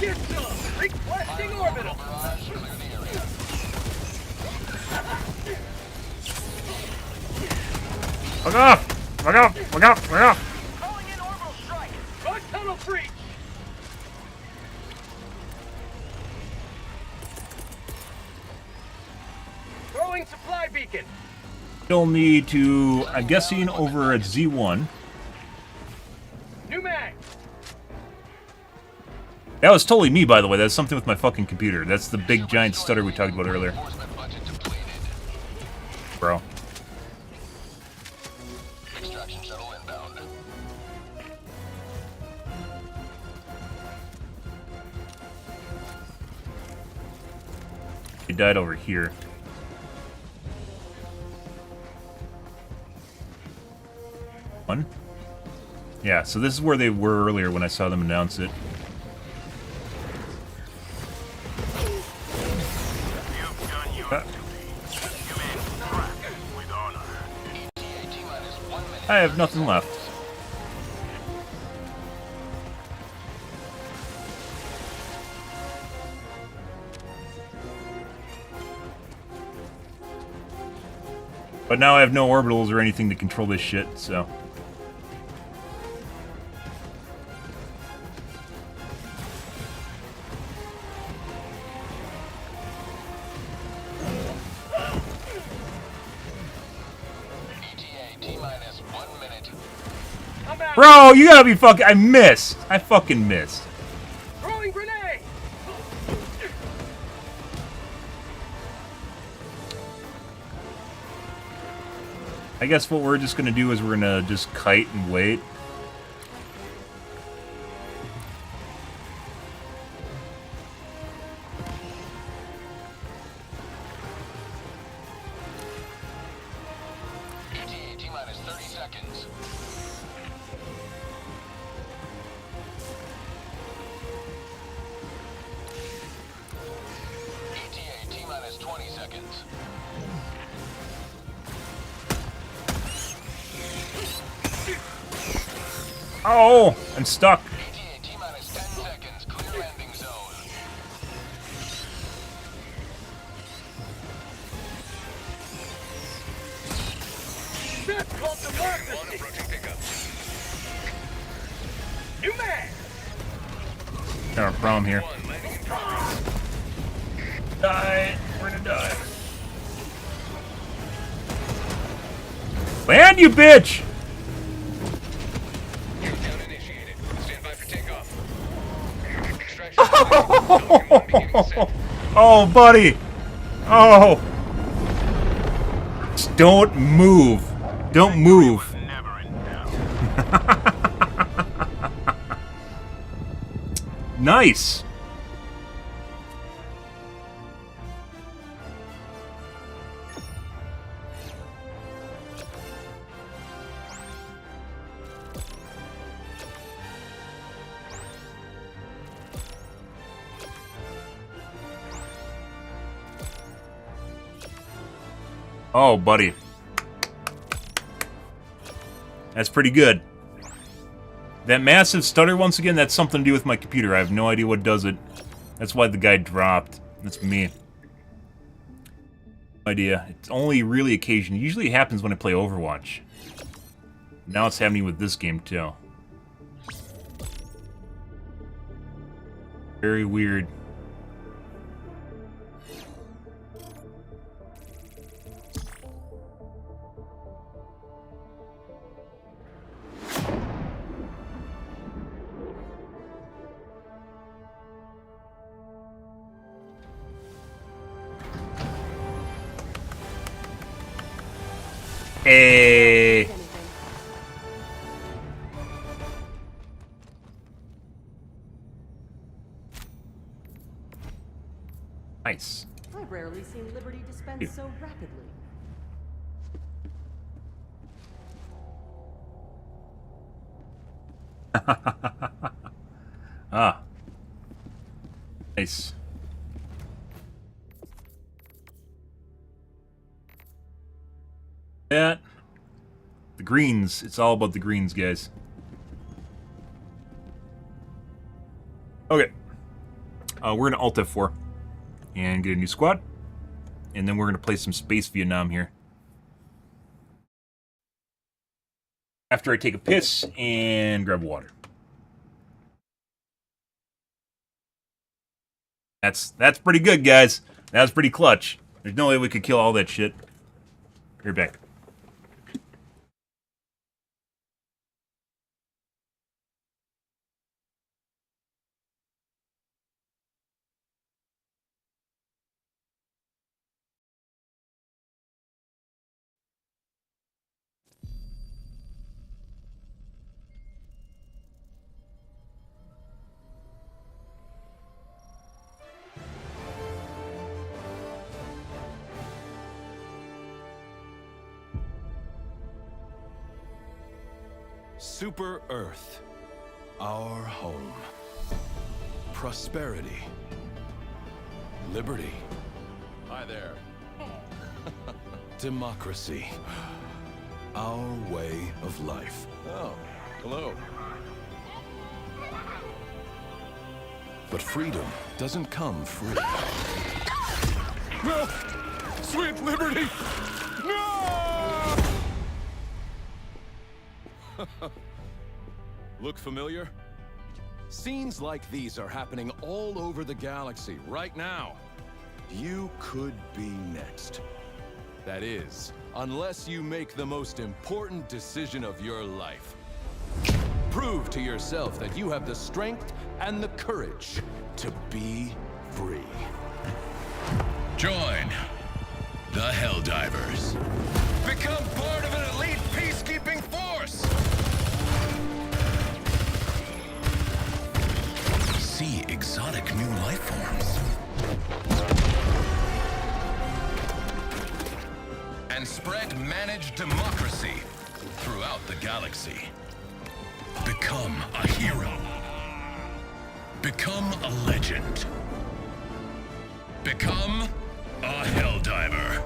E: Get some! Requesting orbital!
D: Barrage, clear the area.
A: Fuck off! Fuck off! Fuck off! Fuck off!
E: Calling in orbital strike! Bug tunnel breach! Throwing supply beacon!
A: Still need to, I'm guessing, over at Z1.
E: New mag!
A: That was totally me, by the way. That's something with my fucking computer. That's the big giant stutter we talked about earlier.
D: Reinforcement budget depleted.
A: Bro.
D: Extraction shuttle inbound.
A: He died over here. One? Yeah, so this is where they were earlier when I saw them announce it.
F: You've done your duty. Command track with honor.
D: ETA T-minus 1 minute.
A: I have nothing left. But now I have no orbitals or anything to control this shit, so...
D: ETA T-minus 1 minute.
E: I'm out.
A: Bro, you gotta be fucking... I missed. I fucking missed.
E: Throwing grenade.
A: I guess what we're just gonna do is we're gonna just kite and wait.
D: ETA T-minus 30 seconds. ETA T-minus 20 seconds.
A: Oh, I'm stuck.
D: ETA T-minus 10 seconds. Clear landing zone.
E: That's called democracy. New man.
A: Got a problem here. Die. We're gonna die. Land, you bitch!
D: Countdown initiated. Stand by for takeoff.
A: Oh, buddy! Oh! Just don't move. Don't move.
F: Never in doubt.
A: Nice. Oh, buddy. That's pretty good. That massive stutter, once again, that's something to do with my computer. I have no idea what does it. That's why the guy dropped. That's me. No idea. It's only really occasion. Usually it happens when I play Overwatch. Now it's happening with this game, too. Very weird. Hey. Nice.
G: I've rarely seen liberty dispensed so rapidly.
A: Ah. Nice. That. The greens. It's all about the greens, guys. Okay. We're going to Alt F4 and get a new squad. And then we're going to play some Space Vietnam here. After I take a piss and grab water. That's pretty good, guys. That was pretty clutch. There's no way we could kill all that shit. You're back.
H: Super Earth, our home. Prosperity. Liberty.
B: Hi there.
H: Democracy. Our way of life.
B: Oh, hello.
H: But freedom doesn't come free.
B: No! Sweet liberty! No!
H: Look familiar? Scenes like these are happening all over the galaxy right now. You could be next. That is, unless you make the most important decision of your life. Prove to yourself that you have the strength and the courage to be free.
I: Join the Helldivers.
H: Become part of an elite peacekeeping force!
I: See exotic new life forms. And spread managed democracy throughout the galaxy. Become a hero. Become a legend. Become a Helldiver.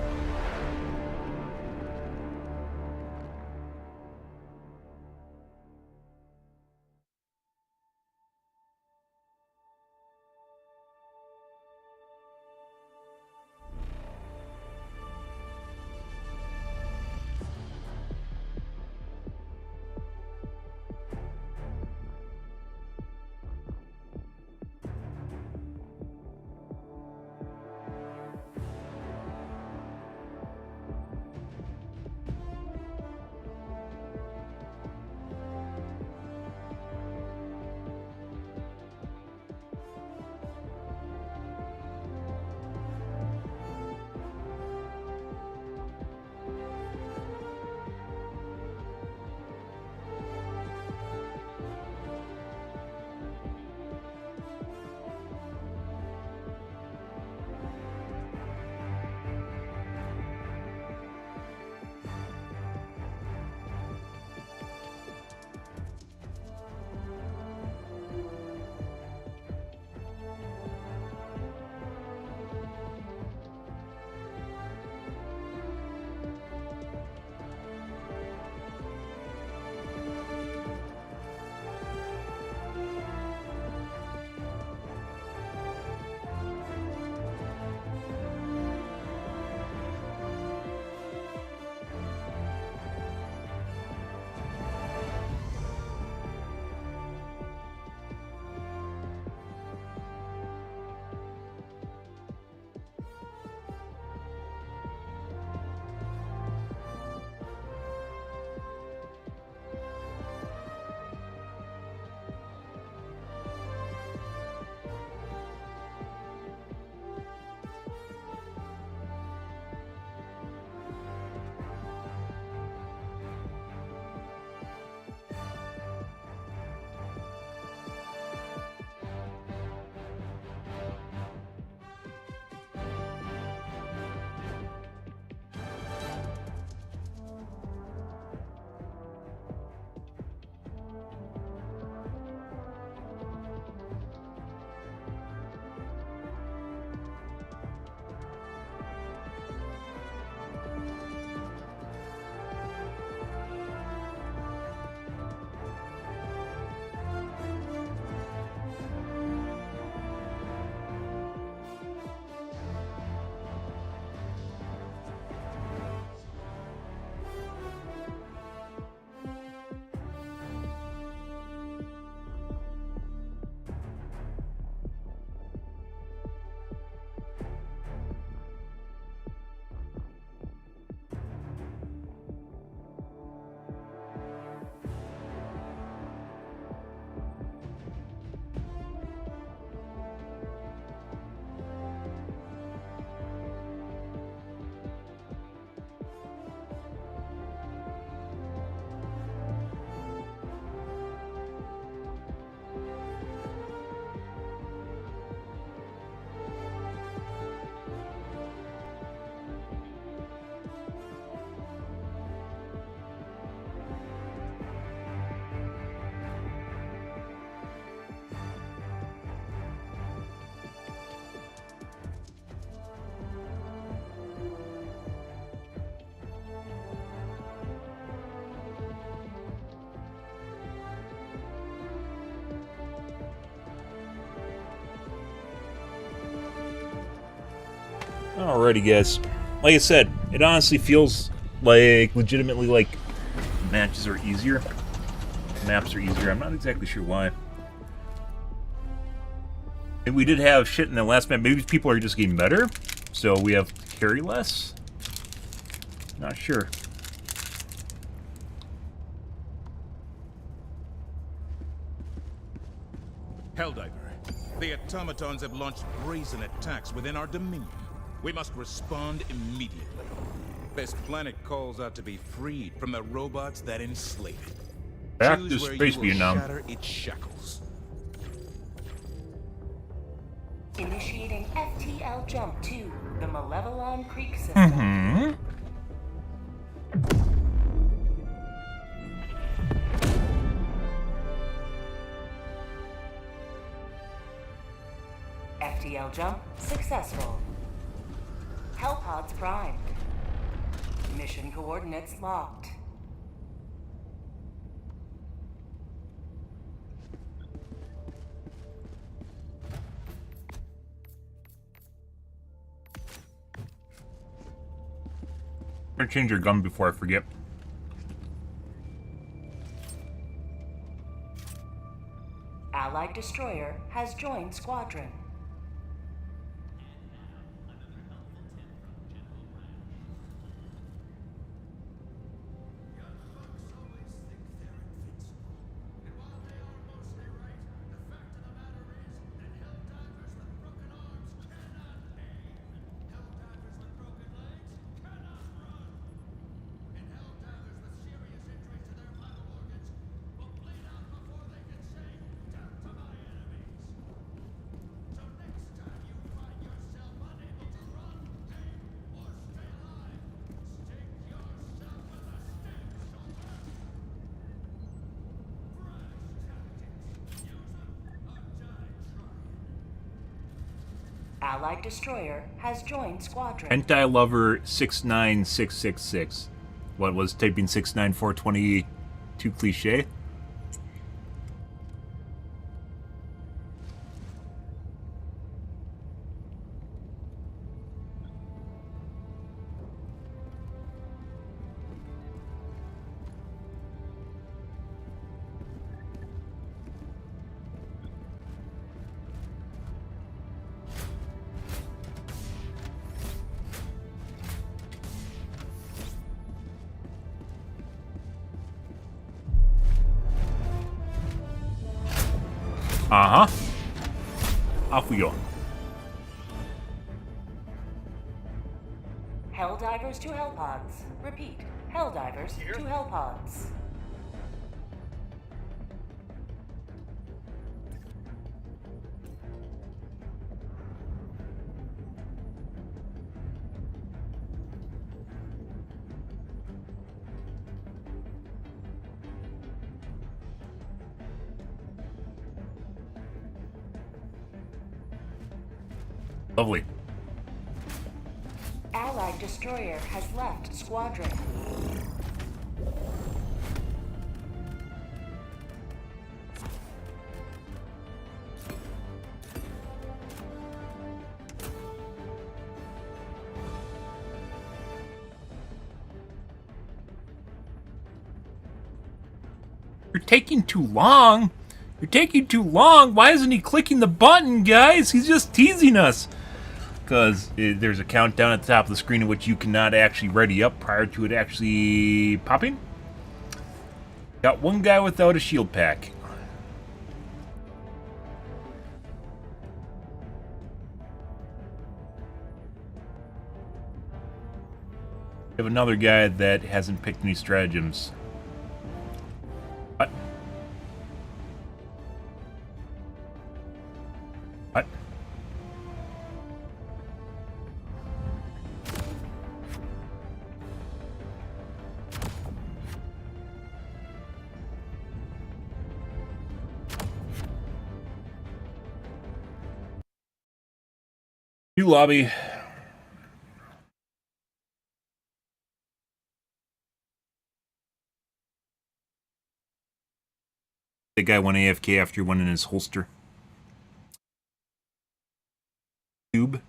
A: Alrighty, guys. Like I said, it honestly feels like legitimately like matches are easier. maps are easier. I'm not exactly sure why. And we did have shit in the last map. Maybe people are just getting better, so we have to carry less. Not sure.
B: Helldiver, the automatons have launched brazen attacks within our dominion. We must respond immediately. This planet calls out to be freed from the robots that enslave it.
A: Back
B: Choose
A: to
B: where
A: space
B: you will
A: Vietnam.
B: shatter its shackles.
C: Initiating FTL jump to the Malevelon Creek system.
A: Mm-hmm.
C: FTL jump successful. Hellpods primed. Mission coordinates locked.
A: I'm gonna change your gun before I forget.
C: Allied destroyer has joined squadron. Allied destroyer has joined squadron.
A: Anti-lover 69666. What was typing 69420 too cliche? Uh-huh. Off we go.
C: Helldivers to Hellpods. Repeat. Helldivers to Hellpods.
A: Lovely.
C: Allied destroyer has left squadron.
A: You're taking too long. You're taking too long. Why isn't he clicking the button, guys? He's just teasing us. Because there's a countdown at the top of the screen in which you cannot actually ready up prior to it actually popping. Got one guy without a shield pack. We have another guy that hasn't picked any stratagems. What? What? New lobby. The guy went AFK after one in his holster. Tube.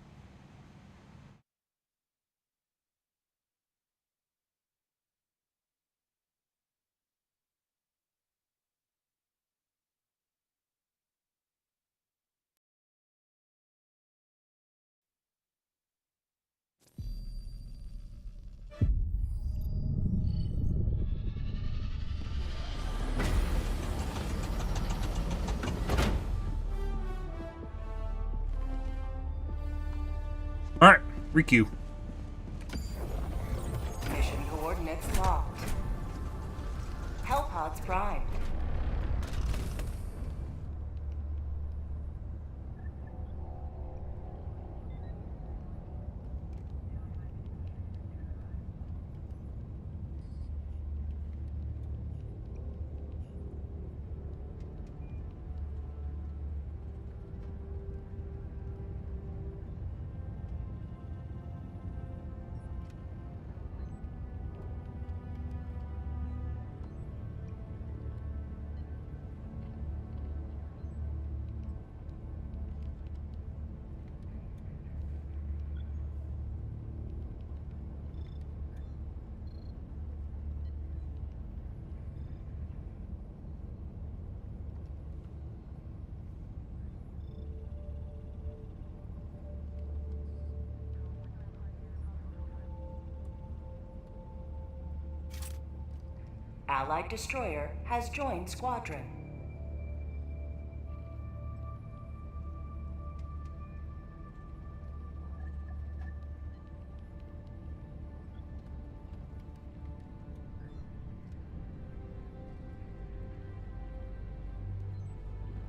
A: Requeue.
C: Mission coordinates locked. Hellpods primed. Allied destroyer has joined squadron.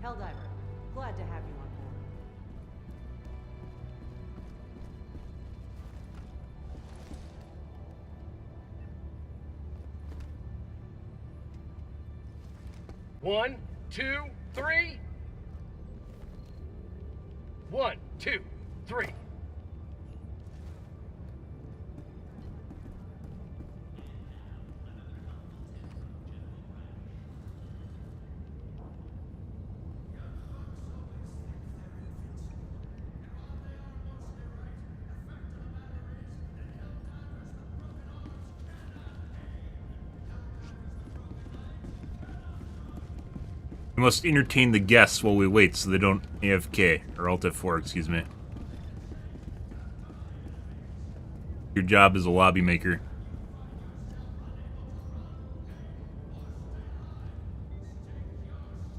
G: Helldiver, glad to have you on board.
E: One, two, three. 1, 2, 3.
A: We must entertain the guests while we wait so they don't AFK, or Alt F4, excuse me. Your job as a lobby maker.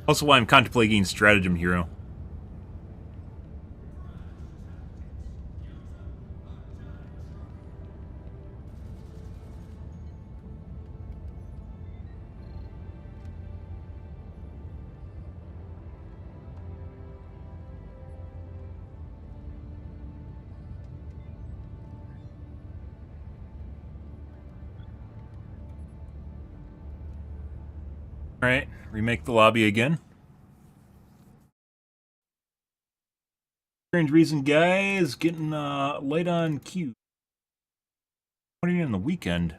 A: Also why I'm contemplating Stratagem Hero. Alright, remake the lobby again. Strange reason, guys, getting light on cue. What are you in the weekend?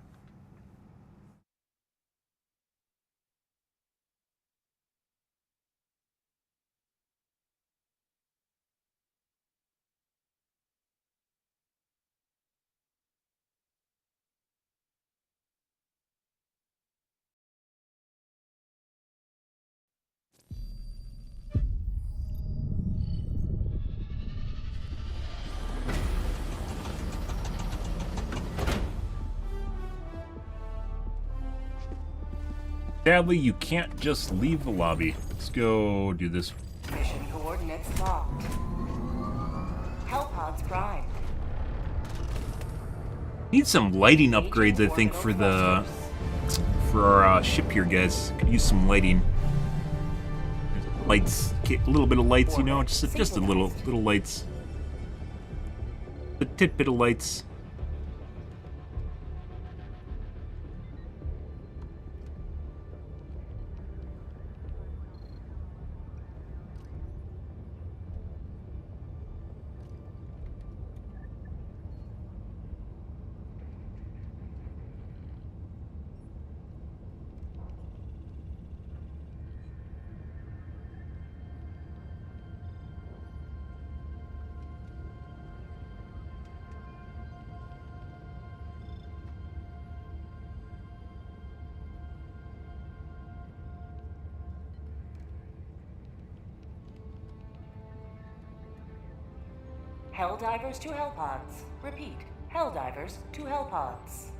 A: Sadly, you can't just leave the lobby. Let's go do this.
C: Mission coordinates locked. Hellpods primed.
A: Need some lighting upgrades, I think, for our ship here, guys. Could use some lighting. Lights, a little bit of lights, you know, just a little lights. A tidbit of lights.
C: Helldivers to Hellpods. Repeat, Helldivers to Hellpods.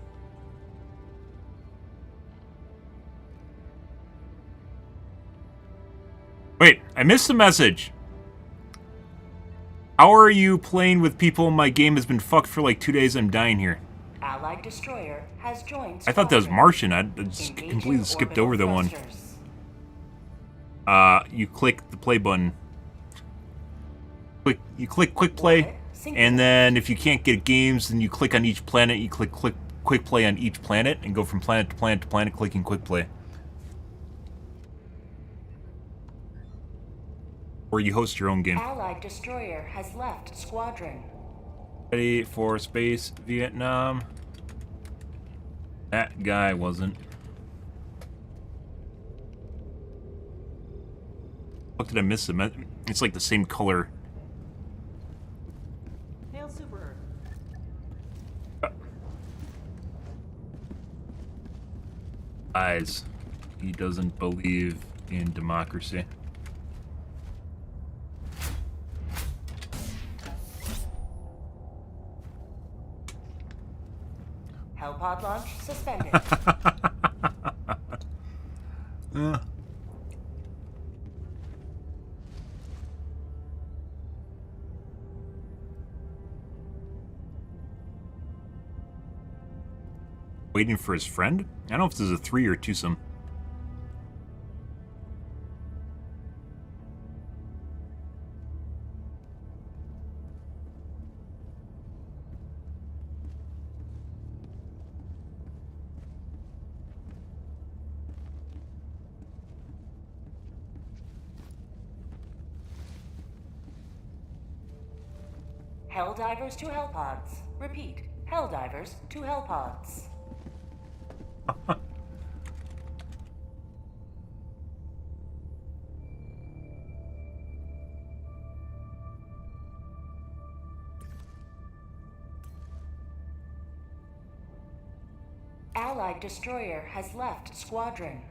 A: Wait, I missed the message. How are you playing with people? My game has been fucked for like 2 days. I'm dying here.
C: Allied destroyer has joined.
A: I thought that was
C: squadron.
A: Martian. I just
C: Engaging
A: completely skipped
C: orbital
A: over that one.
C: thrusters.
A: You click the play button. You click quick play, and then if you can't get games, then you click on each planet. You click quick play on each planet, and go from planet to planet to planet, clicking quick play. Or you host your own game.
C: Allied destroyer has left squadron.
A: Ready for space, Vietnam. That guy wasn't. What did I miss? It's like the same color.
G: Hail Super Earth.
A: Eyes. He doesn't believe in democracy.
C: Hellpod launch suspended.
A: Waiting for his friend? I don't know if this is a 3 or 2-some.
C: Helldivers to Hellpods. Repeat. Helldivers to Hellpods. Allied destroyer has left squadron.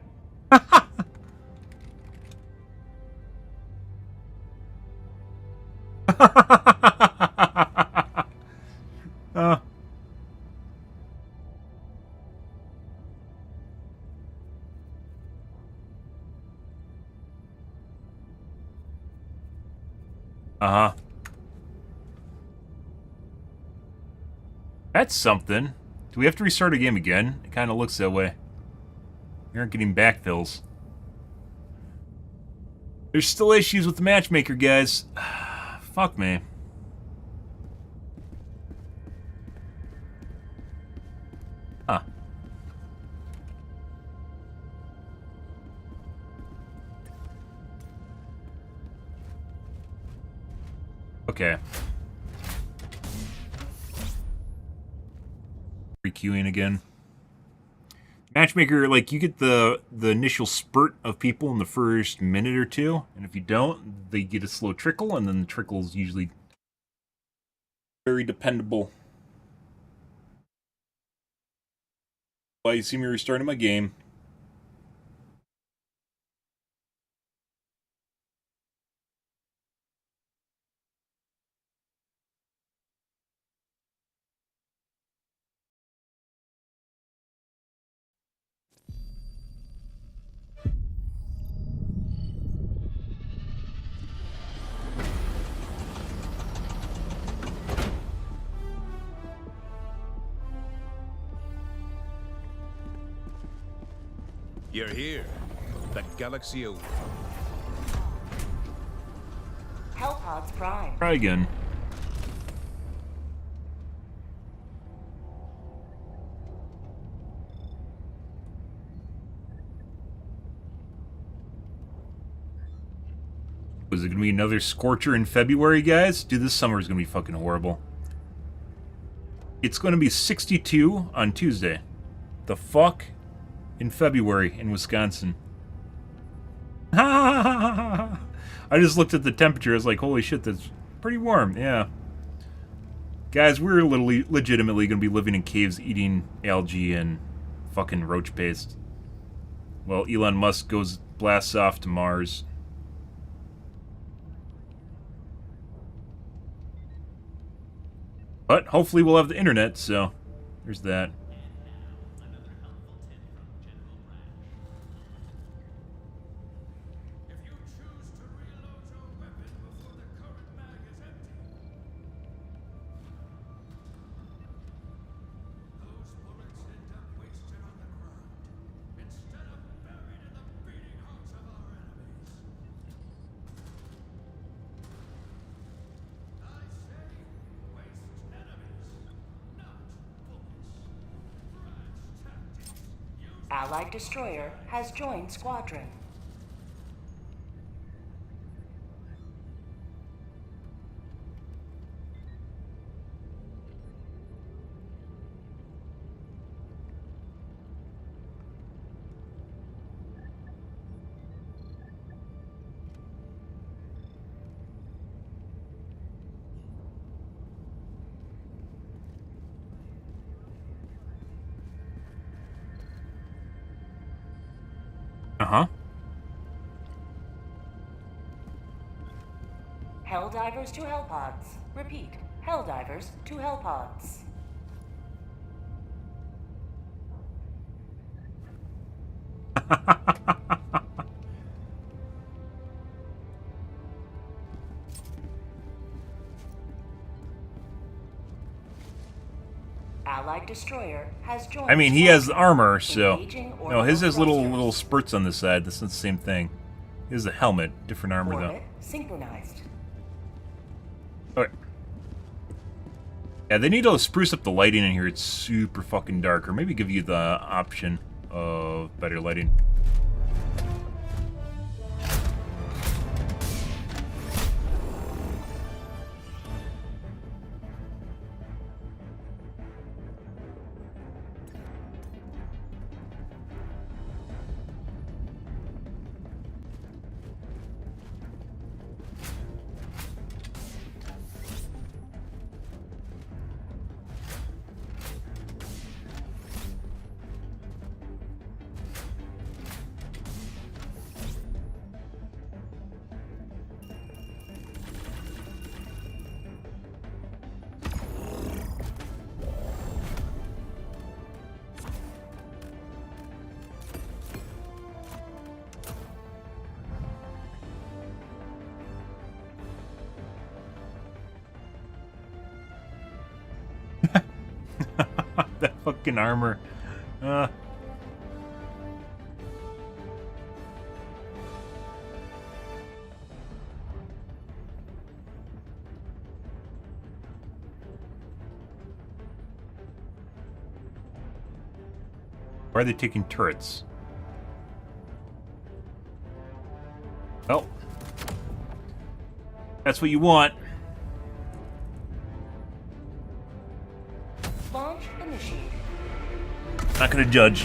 A: Uh-huh. That's something. Do we have to restart a game again? It kind of looks that way. We aren't getting backfills. There's still issues with the matchmaker, guys. Fuck me. Huh. Okay. Requeuing again. Matchmaker, like, you get the initial spurt of people in the first minute or two, and if you don't, they get a slow trickle, and then the trickle's usually very dependable. Why you see me restarting my game.
B: You're here. The galaxy awaits.
C: Hellpods prime.
A: Try again. Was it going to be another scorcher in February, guys? Dude, this summer is going to be fucking horrible. It's going to be 62 on Tuesday. The fuck? In February in Wisconsin. I just looked at the temperature. I was like, holy shit, that's pretty warm. Yeah. Guys, we're legitimately going to be living in caves eating algae and fucking roach paste. Well, Elon Musk blasts off to Mars. But hopefully we'll have the internet, so there's that.
C: Allied destroyer has joined squadron.
A: Uh-huh.
C: Helldivers to Hellpods. Repeat, Helldivers to Hellpods. Allied destroyer has joined.
A: I mean, he has armor, so...
C: Engaging
A: No, his has
C: orbital
A: little
C: thrusters.
A: spurts on the side. This is the same thing. His is a helmet. Different armor,
C: Orbit synchronized.
A: though. Okay. Yeah, they need to spruce up the lighting in here. It's super fucking dark. Or maybe give you the option of better lighting. That fucking armor. Why are they taking turrets? Well, that's what you want.
C: Launch initiated.
A: Not gonna judge.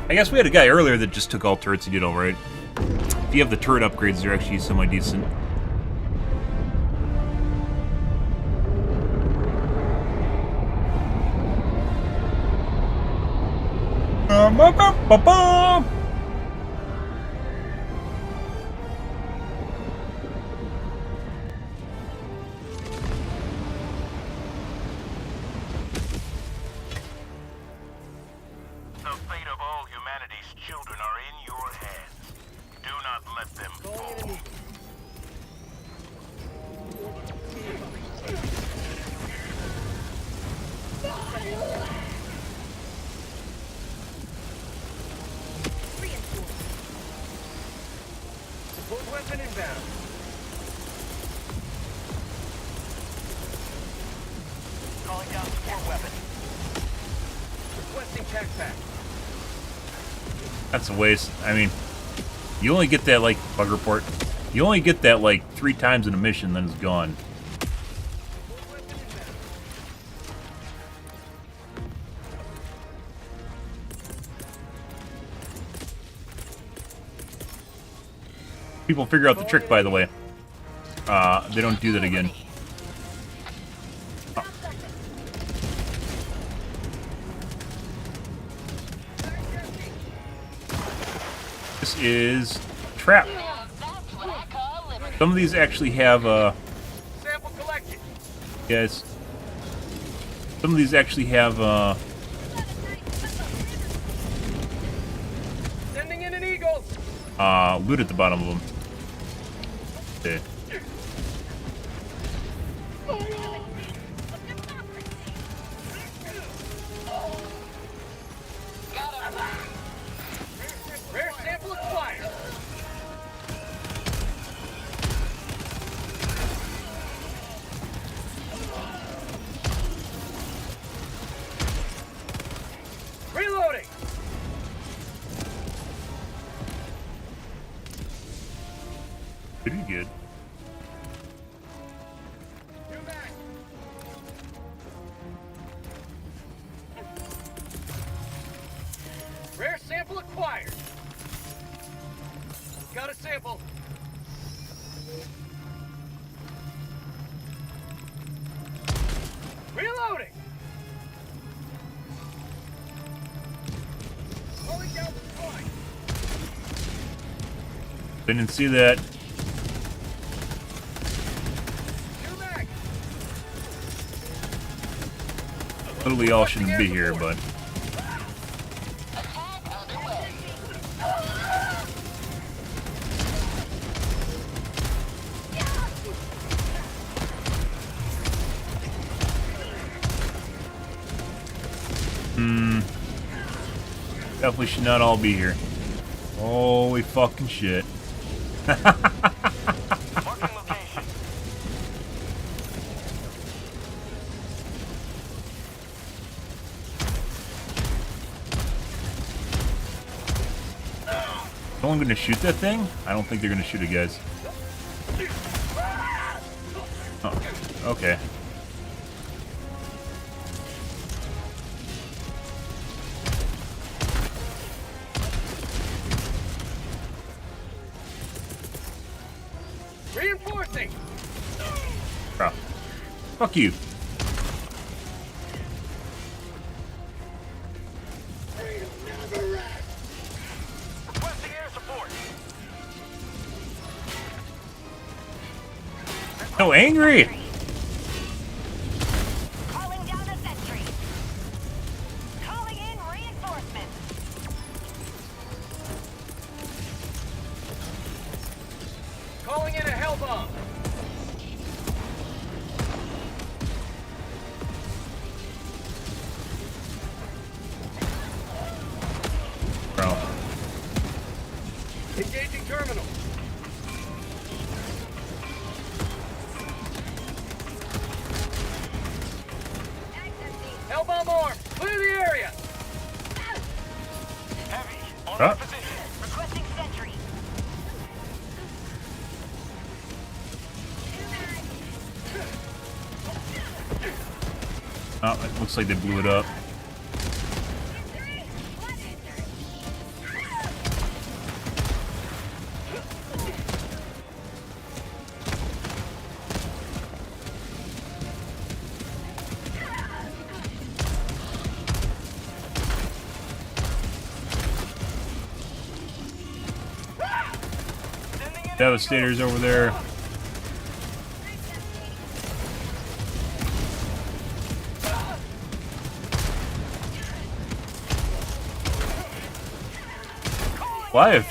A: I guess we had a guy earlier that just took all turrets. He did all right. If you have the turret upgrades, they're actually semi-decent.
F: The fate of all humanity's children are in your hands. Do not let them fall.
E: Support weapon inbound.
F: Calling down support weapon.
E: Requesting tac pack.
A: That's a waste. I mean, you only get that, like, bug report. You only get that, like, 3 times in a mission, then it's gone. People figure out the trick, by the way. They don't do that again. Oh. This is trap. Some of these actually have
E: Sample collected.
A: guys. Some of these actually have
E: Sending in an eagle.
A: loot at the bottom of them. Okay.
E: Rare sample acquired.
A: Pretty good.
E: You're back. Rare sample acquired. Got a sample. Reloading. Calling down the point.
A: Didn't see that.
E: You're back.
A: Literally all shouldn't be here, but definitely should not all be here. Holy fucking shit.
F: Marking location.
A: Someone gonna shoot that thing? I don't think they're gonna shoot it, guys. Oh, okay.
E: Reinforcing.
A: Bro. Fuck you.
F: Requesting air support.
A: No, angry!
J: Calling down a sentry. Calling in reinforcements.
E: Calling in a hell bomb.
A: Bro.
E: Engaging terminal. Hell bomb armed. Clear the area.
F: Heavy. On
A: Ah.
F: position.
J: Requesting sentry.
A: Oh, it looks like they blew it up. Devastator's over there. Live.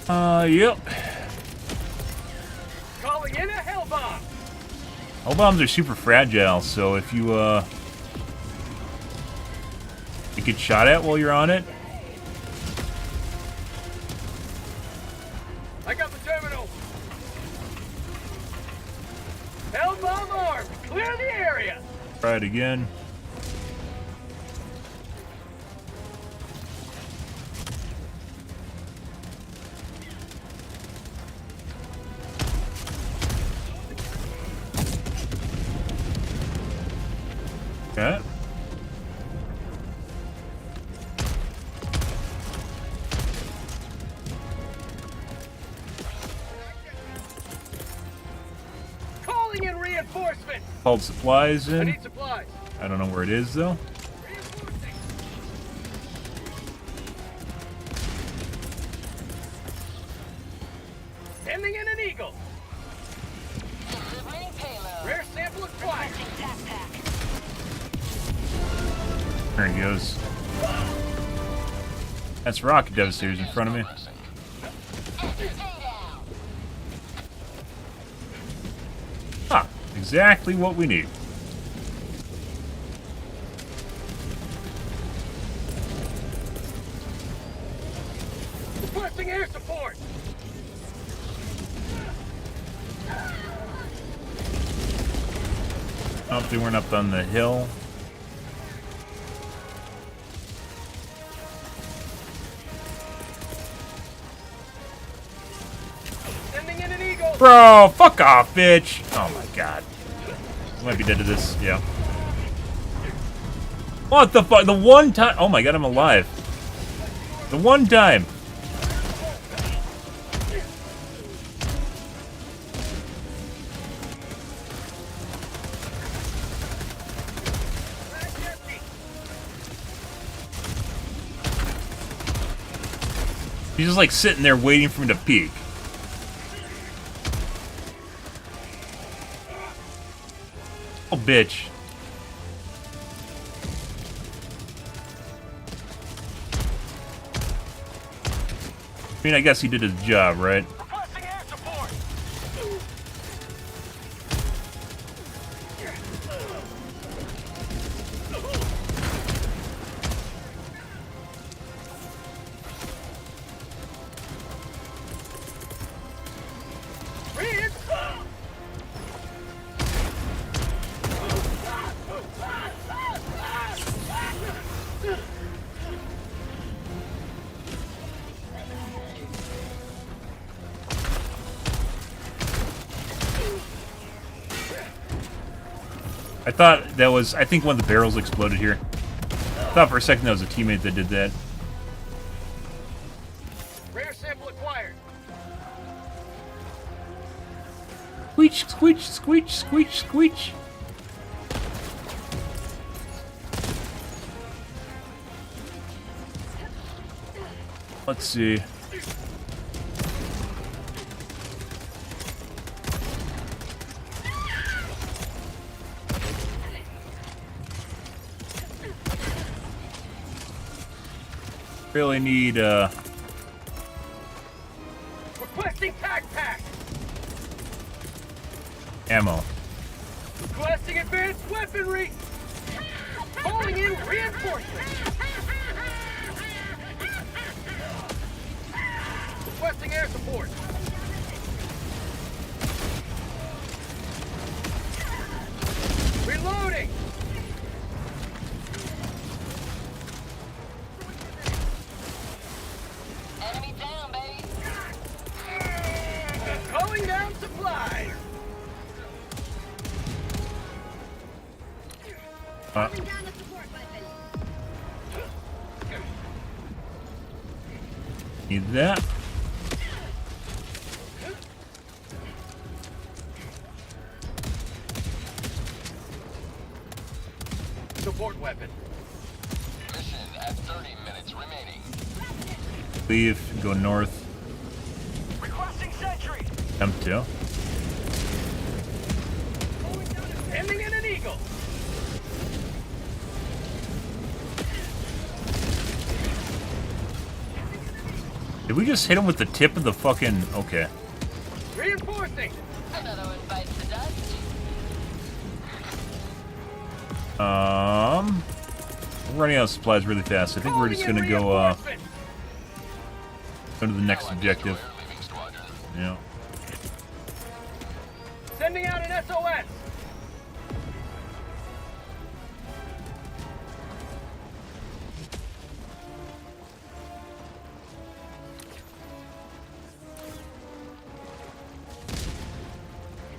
A: Yep.
E: Calling in a hell bomb.
A: Hell bombs are super fragile, so if you get shot at while you're on it,
E: I got the terminal. Hell bomb armed. Clear the area.
A: try it again. Okay.
E: Calling in reinforcements.
A: Called supplies
E: I
A: in.
E: need supplies.
A: I don't know where it is though.
E: Reinforcing. Sending in an eagle.
J: Delivering payload.
E: Rare sample acquired.
J: Requesting tac pack.
A: There he goes. That's rocket devastators in front of me. Ah, exactly what we need.
E: Requesting air support.
A: Oh, they weren't up on the hill. Bro, fuck off, bitch. Oh my god. I might be dead to this, yeah. What the fuck? The one time. Oh my god, I'm alive. The one time. He's just like sitting there waiting for me to peek. Oh, bitch. I mean, I guess he did his job, right?
E: Requesting air support.
A: I thought that was... I think one of the barrels exploded here. I thought for a second that was a teammate that did that.
E: Rare sample acquired.
A: Squeech, squeech, squeech, squeech, squeech. Let's see. Really need
E: Requesting tac pack.
A: ammo.
E: Requesting advanced weaponry. Calling in reinforcements. Requesting air support. Reloading.
J: Enemy down, baby.
E: Calling down supplies.
A: Need that.
E: Support weapon.
D: Mission at 30 minutes remaining.
A: Leave. Go north.
E: Requesting sentry.
A: M2.
E: Sending in an eagle.
A: Did we just hit him with the tip of the fucking... Okay.
E: Reinforcing.
J: Another one bites the dust.
A: We're running out of supplies really fast. I think we're just gonna go to the next objective.
D: Leaving squadron.
A: Yeah.
E: Sending out an SOS.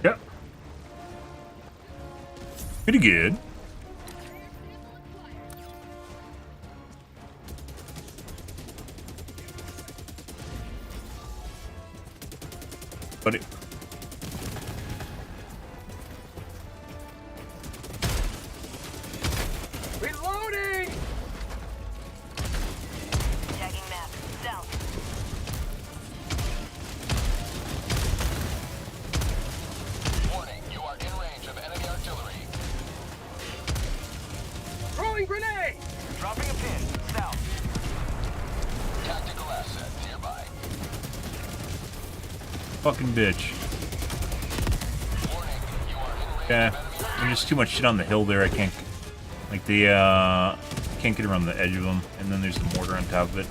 A: Yep. Pretty good. Buddy.
E: Reloading.
J: Tagging map. South.
D: Warning, you are in range of enemy artillery.
E: Throwing grenade. Dropping a pin. South.
D: Tactical asset nearby.
A: Fucking bitch.
D: Warning, you are in range
A: Yeah.
D: of enemy
A: There's just too much shit on the hill there. I can't... Like, the, can't get around the edge of them. And then there's the mortar on top of it.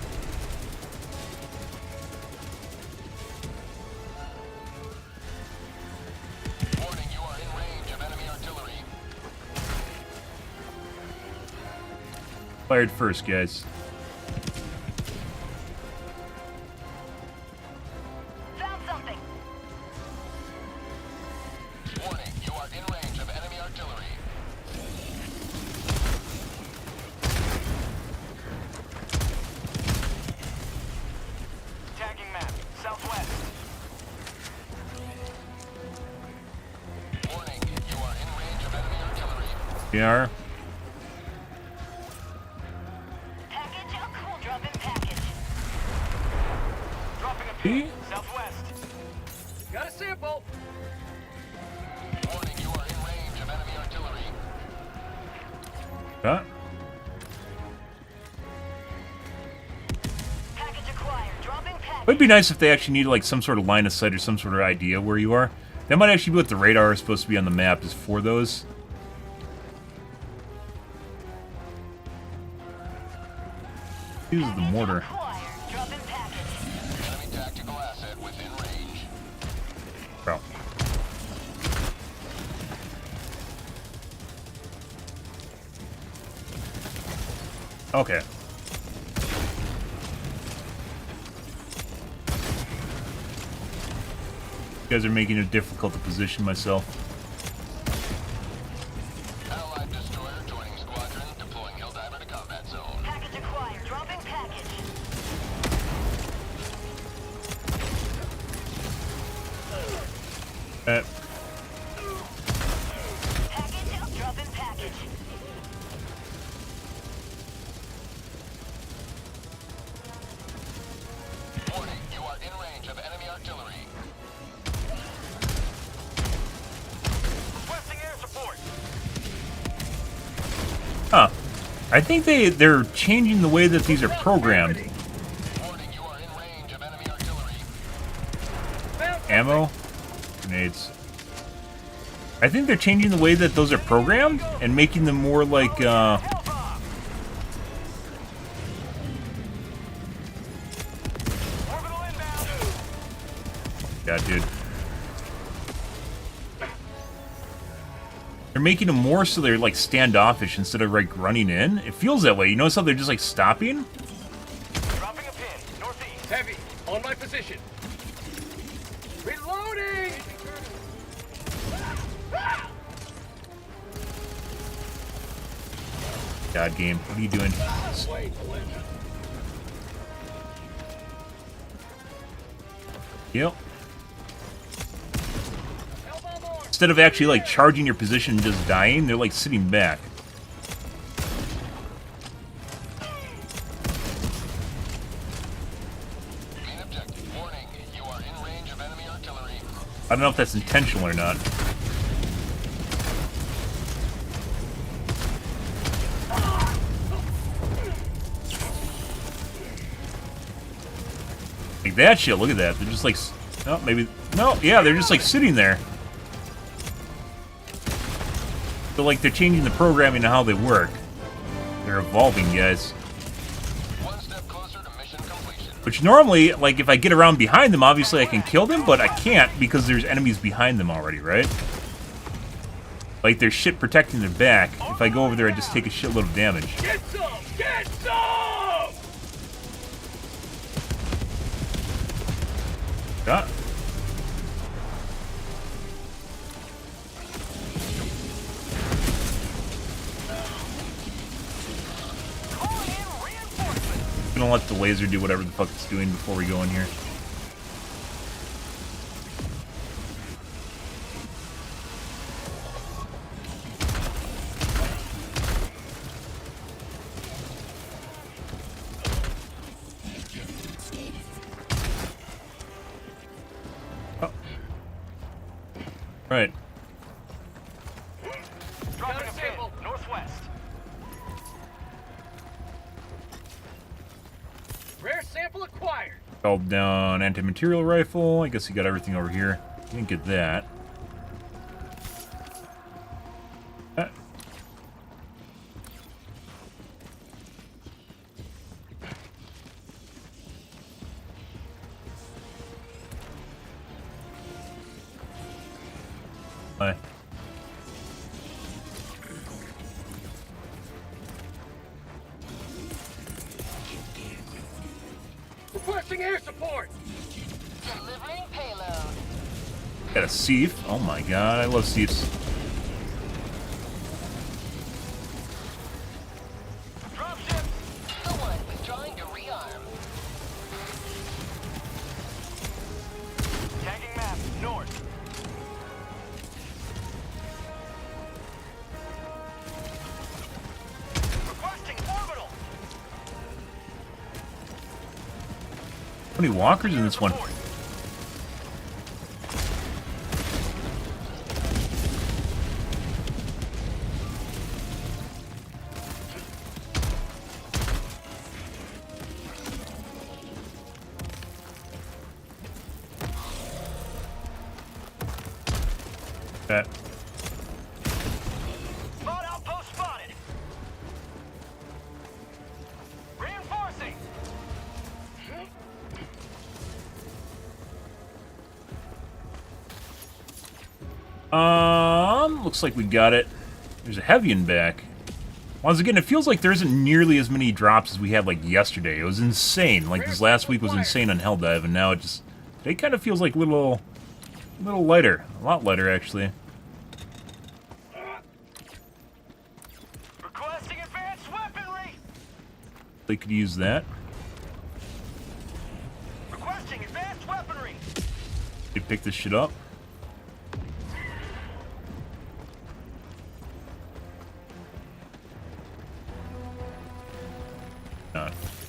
D: Warning, you are in range of enemy artillery.
A: Fired first, guys.
J: Found something.
A: We are.
J: Package a cool drop-in package.
E: Dropping a pin. Southwest. Got a sample.
D: Warning, you are in range of enemy artillery.
A: Huh?
J: Package acquired. Dropping package.
A: It would be nice if they actually needed like some sort of line of sight or some sort of idea where you are. That might actually be what the radar is supposed to be on the map, is for those. Use the mortar.
J: Acquired. Dropping package.
D: Enemy tactical asset within range.
A: Bro. Okay. You guys are making it difficult to position myself.
D: Allied destroyer joining squadron, deploying Helldiver to combat zone.
J: Package acquired. Dropping package. Package dropping package.
D: Warning, you are in range of enemy artillery.
E: Requesting air support.
A: Huh. I think they're changing the way that these are programmed.
D: Warning, you are in range of enemy artillery.
A: Ammo? Grenades. I think they're changing the way that those are programmed and making them more like, God, dude. They're making them more so they're like standoffish instead of like running in. It feels that way. You notice how they're just like stopping?
E: Dropping a pin. Northeast. Heavy. On my position. Reloading.
A: God, game. What are you doing? Yep. Instead of actually like charging your position and just dying, they're like sitting back.
D: Main objective. Warning, you are in range of enemy artillery.
A: I don't know if that's intentional or not. Like that shit, look at that. They're just like, oh, maybe, no, yeah, they're just like sitting there. So like they're changing the programming and how they work. They're evolving, guys.
D: One step closer to mission completion.
A: Which normally, like if I get around behind them, obviously I can kill them, but I can't because there's enemies behind them already, right? Like there's shit protecting their back. If I go over there, I just take a shitload of damage.
E: Get some. Get some.
A: Yeah. I'm gonna let the laser do whatever the fuck it's doing before we go in here. Oh. Right.
E: Dropping a sample. Northwest. Rare sample acquired.
A: Called down anti-material rifle. I guess he got everything over here. Didn't get that. Bye.
E: Requesting air support.
J: Delivering payload.
A: Got a Seif. Oh my god, I love Seifs.
E: Dropship.
J: Someone withdrawing to rearm.
E: Tagging map. North.
A: How many walkers in this one? That.
E: Spot outpost spotted. Reinforcing.
A: Looks like we got it. There's a heavy in back. Once again, it feels like there isn't nearly as many drops as we had like yesterday. It was insane. Like this last week was insane on Helldive, and now it just today kind of feels like a little lighter, a lot lighter actually.
E: Requesting advanced weaponry.
A: They could use that.
E: Requesting advanced weaponry.
A: They pick this shit up.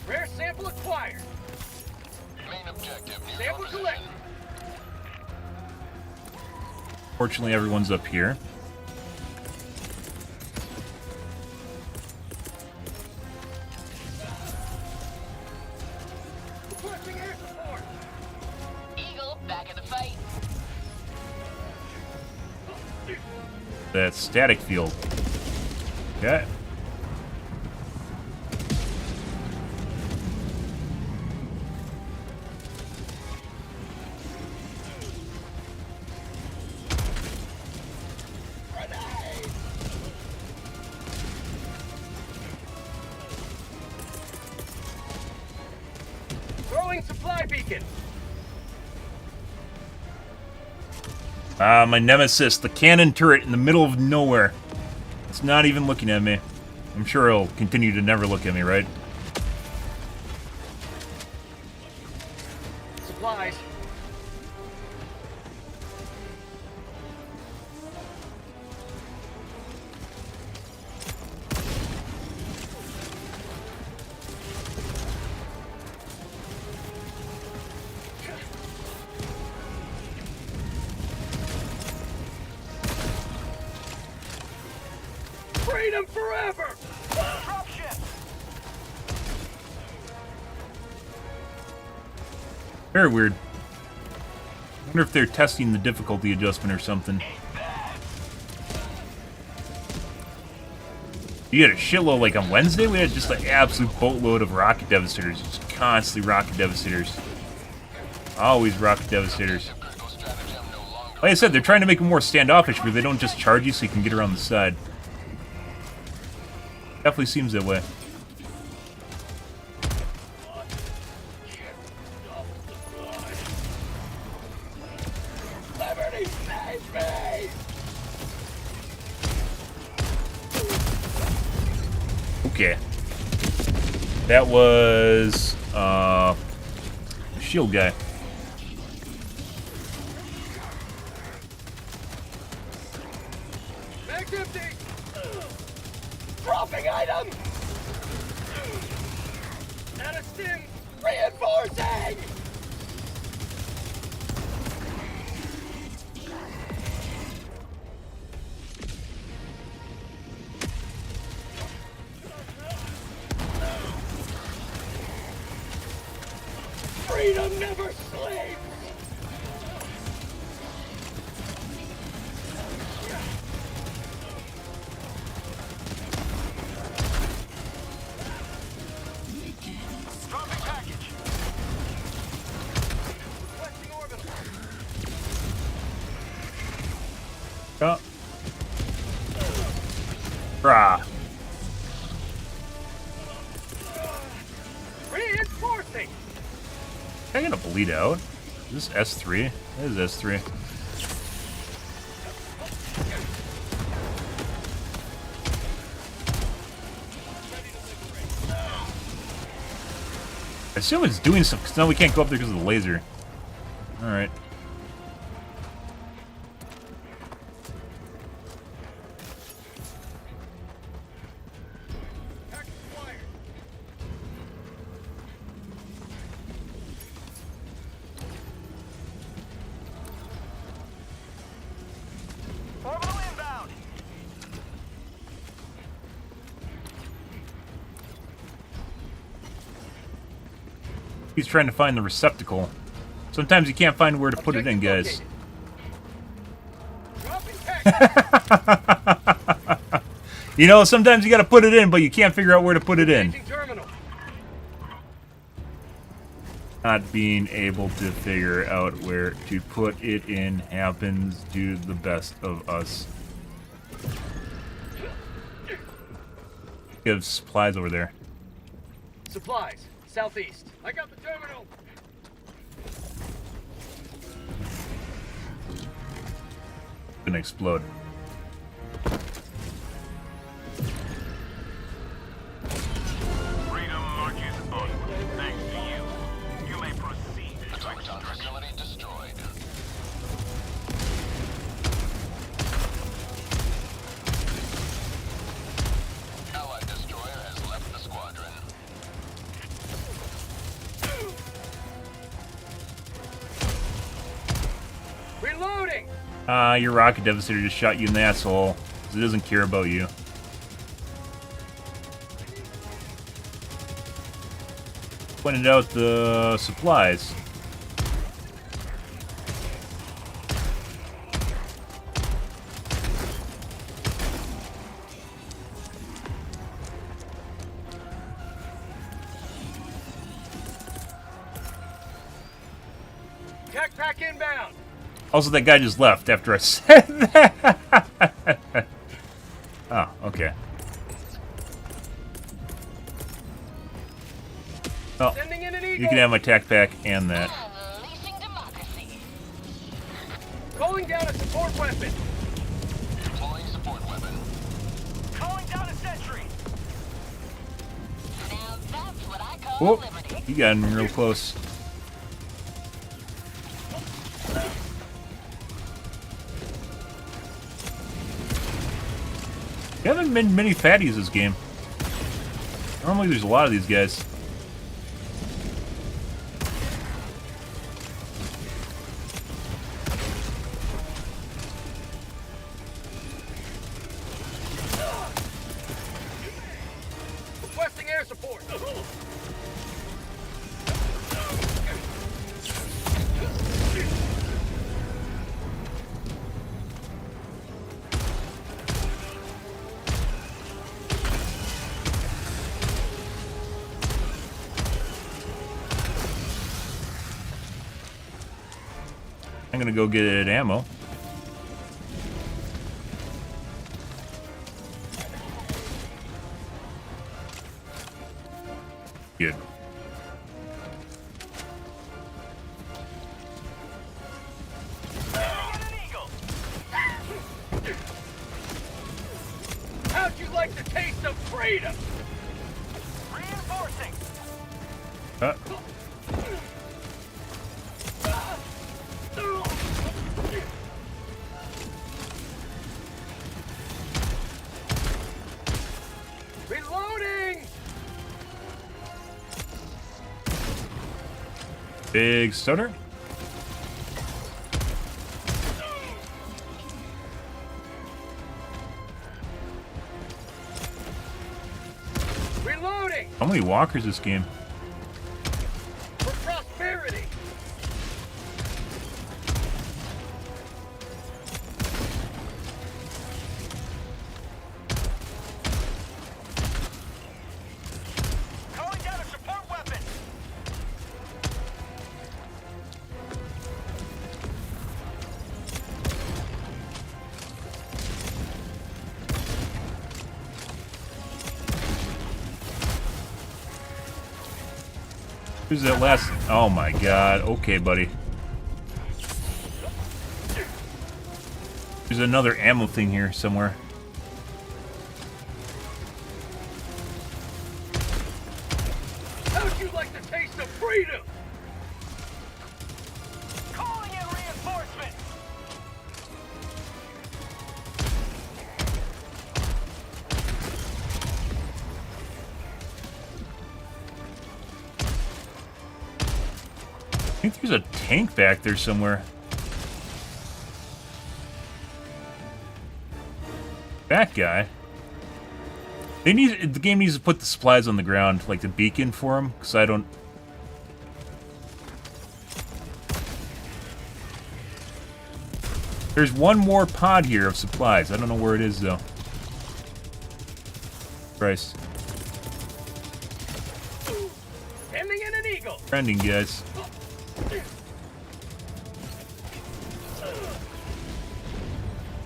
E: Rare sample acquired.
D: Main objective near your
E: Sample
D: position.
E: collected.
A: Fortunately, everyone's up here.
E: Requesting air support.
J: Eagle, back in the fight.
A: That static field. Okay.
E: Throwing supply beacon.
A: My nemesis, the cannon turret in the middle of nowhere. It's not even looking at me. I'm sure it'll continue to never look at me, right?
E: Supplies. Freedom forever! Dropship!
A: Very weird. I wonder if they're testing the difficulty adjustment or something. You had a shitload, like on Wednesday, we had just an absolute boatload of rocket devastators. Just constantly rocket devastators. Always rocket devastators. Like I said, they're trying to make them more standoffish where they don't just charge you so you can get around the side. Definitely seems that way.
E: Liberty save me!
A: Okay. That was shield guy.
E: Bag's empty! Dropping item! Out of stim! Reinforcing! Freedom never sleeps! Dropping package. Requesting orbital.
A: Oh. Brah.
E: Reinforcing!
A: I'm gonna bleed out. Is this S3? That is S3. I assume it's doing something, because now we can't go up there because of the laser. Alright. He's trying to find the receptacle. Sometimes you can't find where to put it in, guys. You know, sometimes you gotta put it in, but you can't figure out where to put it in. Not being able to figure out where to put it in happens to the best of us. We have supplies over there.
E: Supplies, southeast. I got the terminal.
A: Gonna explode.
F: Freedom marches on. Thanks to you. You may proceed.
D: Automaton facility destroyed. Allied destroyer has left the squadron.
E: Reloading.
A: Your rocket devastator just shot you in the asshole. 'Cause it doesn't care about you. Pointed out the supplies.
E: Tech pack inbound.
A: Also, that guy just left after I said that. Oh, okay. Oh,
E: Sending in an eagle.
A: you can have my tac pack and that.
J: Unleashing democracy.
E: Calling down a support weapon.
D: Deploying support weapon.
E: Calling down a sentry.
J: Now that's what I call
A: Whoop,
J: liberty.
A: he got him real close. There haven't been many fatties this game. Normally there's a lot of these guys.
E: Requesting air support.
A: I'm gonna go get ammo. Good.
E: How'd you like the taste of freedom? Reinforcing. Reloading.
A: Big stutter.
E: Reloading.
A: How many walkers this game?
E: For prosperity. Calling down a support weapon.
A: Who's that last? Oh my god. Okay, buddy. There's another ammo thing here somewhere.
E: How'd you like the taste of freedom? Calling in reinforcements.
A: I think there's a tank back there somewhere. That guy. The game needs to put the supplies on the ground, like the beacon for him, because I don't There's one more pod here of supplies. I don't know where it is, though. Christ.
E: Sending in an eagle.
A: Trending, guys.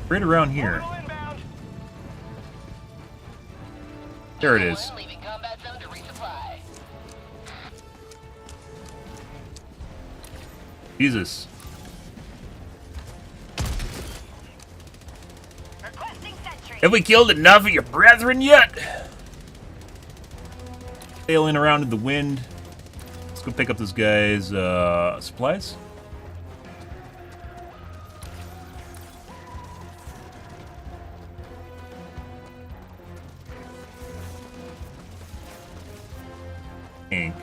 A: Right around here. There it is.
J: Leaving combat zone to resupply.
A: Jesus.
J: Requesting sentry.
A: Have we killed enough of your brethren yet? Sailing around in the wind. Let's go pick up this guy's supplies. Ink.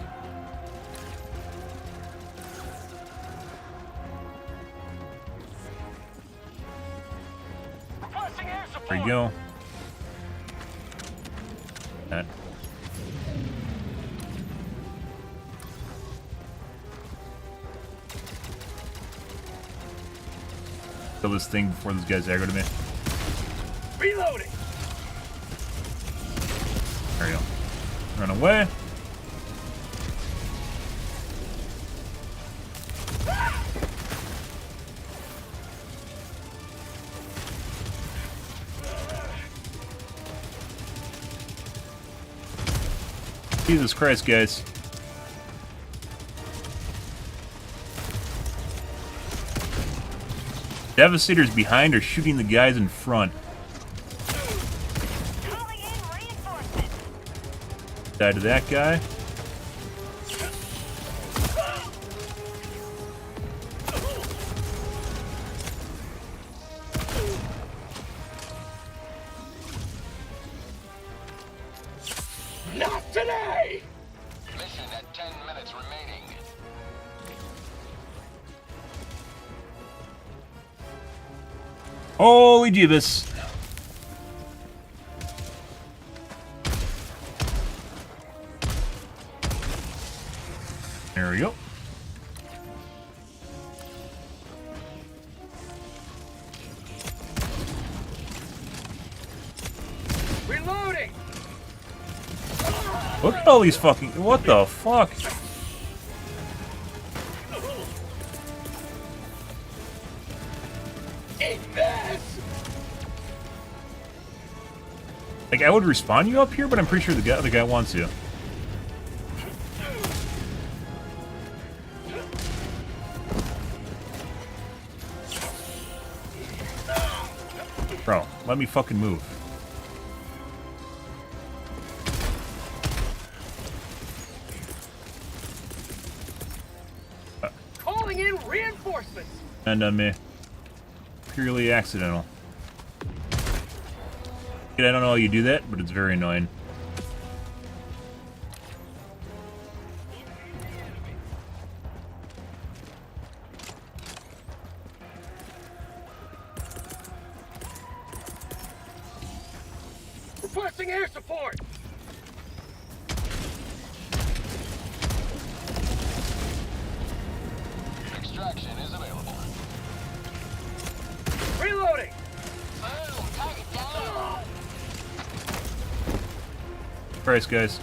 E: Requesting air support.
A: There you go. That. Kill this thing before these guys aggro to me.
E: Reloading.
A: There you go. Run away. Jesus Christ, guys. Devastators behind are shooting the guys in front.
J: Calling in reinforcements.
A: Die to that guy.
E: Not today.
D: Mission at 10 minutes remaining.
A: Holy Jeebus. There we go.
E: Reloading.
A: Look at all these fucking... What the fuck?
E: Eat this.
A: Like, I would respawn you up here, but I'm pretty sure the guy wants you. Bro, let me fucking move.
E: Calling in reinforcements.
A: And on me. Purely accidental. I don't know how you do that, but it's very annoying.
E: Requesting air support.
D: Extraction is available.
E: Reloading.
J: Boom. Target down.
A: Christ, guys.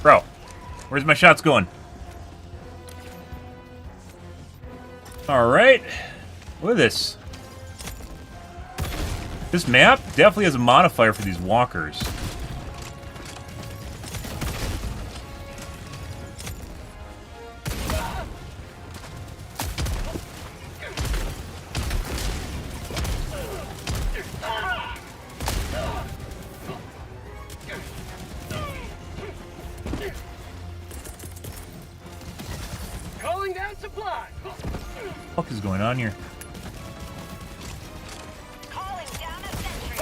A: Bro, where's my shots going? Alright. Look at this. This map definitely has a modifier for these walkers.
E: Calling down supply.
A: What the fuck is going on here?
J: Calling down a sentry.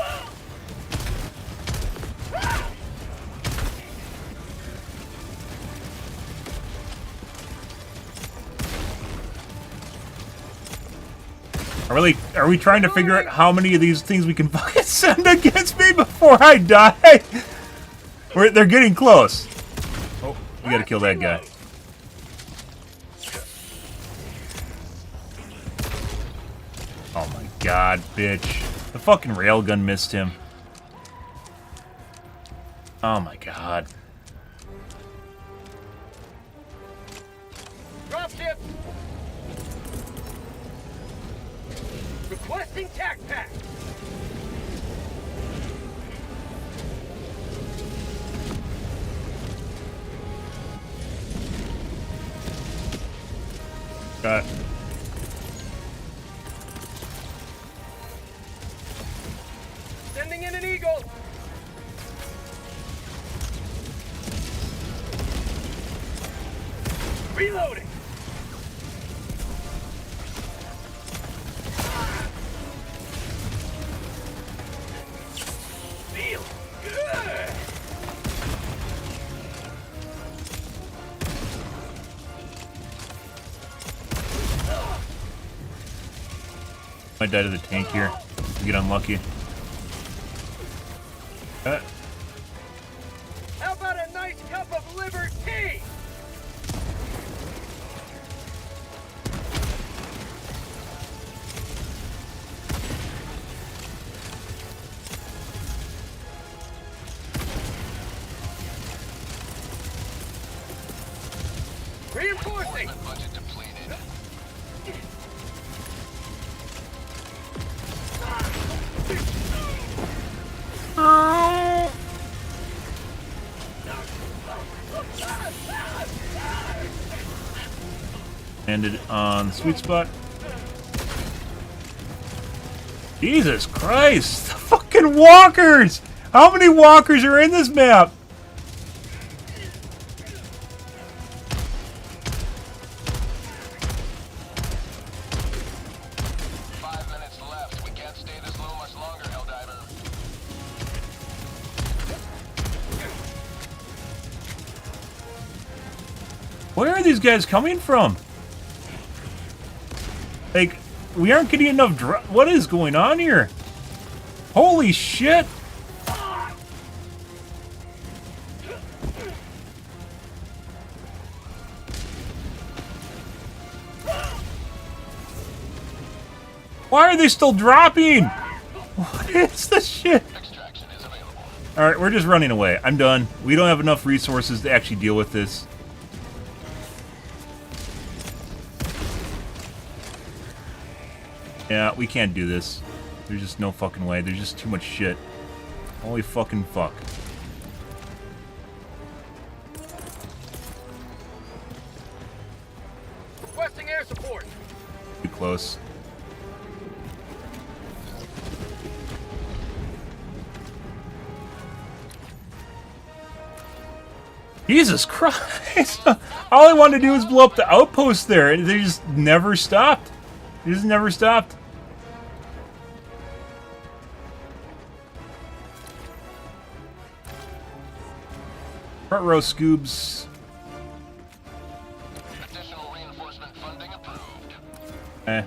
A: Are we trying to figure out how many of these things we can fucking send against me before I die? They're getting close. Oh, we gotta kill that guy. Oh my god, bitch. The fucking railgun missed him. Oh my god.
E: Dropship! Requesting tac pack!
A: Got
E: Sending in an eagle! Reloading! Feel good!
A: Might die to the tank here. We get unlucky.
E: How about a nice cup of liver tea? Reinforcing!
D: Budget depleted.
A: Landed on the sweet spot. Jesus Christ! The fucking walkers! How many walkers are in this map?
D: Left. We can't stay this low much longer, Helldiver.
A: Where are these guys coming from? Like, we aren't getting enough what is going on here? Holy shit! Why are they still dropping? What is this shit? Alright, we're just running away. I'm done. We don't have enough resources to actually deal with this. Yeah, we can't do this. There's just no fucking way. There's just too much shit. Holy fucking fuck.
E: Requesting air support.
A: Too close. Jesus Christ! All I wanted to do was blow up the outpost there, and they just never stopped. They just never stopped. Front row scoobs.
D: Additional reinforcement funding approved.
A: Eh.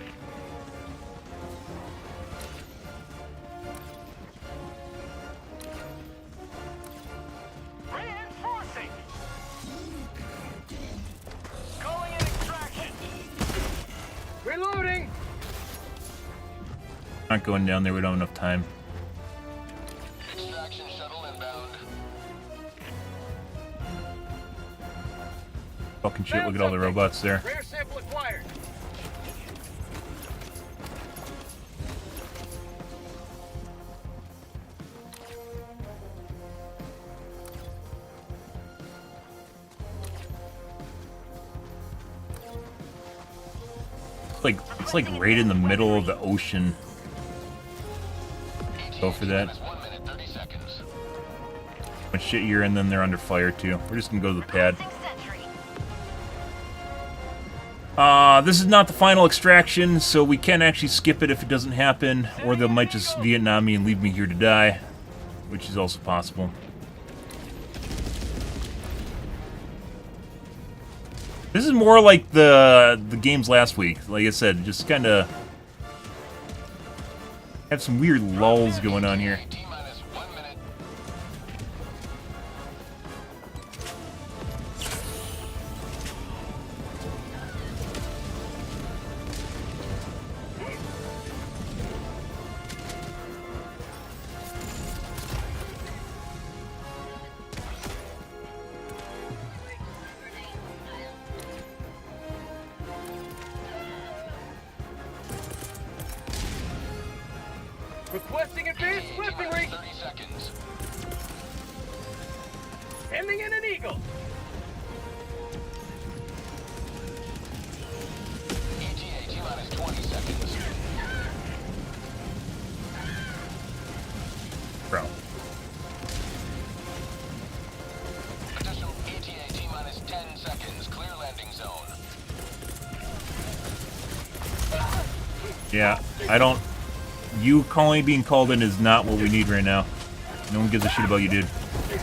E: Reinforcing. Calling in extraction. Reloading.
A: Not going down there. We don't have enough time.
D: Extraction shuttle inbound.
A: Fucking shit! Look at all the robots there.
E: Rare sample acquired.
A: It's like right in the middle of the ocean. Go for that.
D: 1 minute, 30 seconds.
A: When shit you're in, then they're under fire too. We're just gonna go to the pad. This is not the final extraction, so we can actually skip it if it doesn't happen, or they might just Vietnam me and leave me here to die, which is also possible. This is more like the games last week. Like I said, just kind of have some weird lulls going on here.
E: Requesting advanced weaponry.
D: 30 seconds.
E: Sending in an eagle.
D: ETA T-minus 20 seconds.
A: Bro.
D: Additional ETA T-minus 10 seconds. Clear landing zone.
A: Yeah, I don't... You being called in is not what we need right now. No one gives a shit about you, dude. What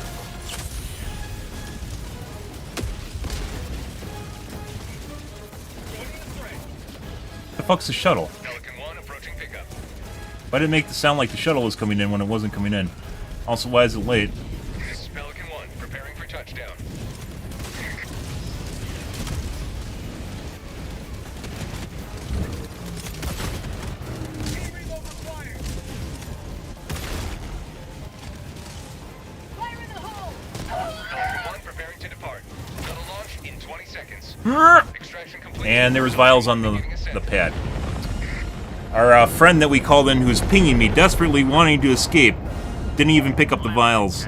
A: the fuck's the shuttle?
I: Pelican 1 approaching pickup.
A: Why did it make it sound like the shuttle was coming in when it wasn't coming in? Also, why is it late?
I: This is Pelican 1, preparing for touchdown.
J: Fire in the hole!
I: Pelican 1 preparing to depart. Shuttle launch in 20 seconds. Extraction complete.
A: And there was vials on the pad. Our friend that we called in who's pinging me, desperately wanting to escape, didn't even pick up the vials.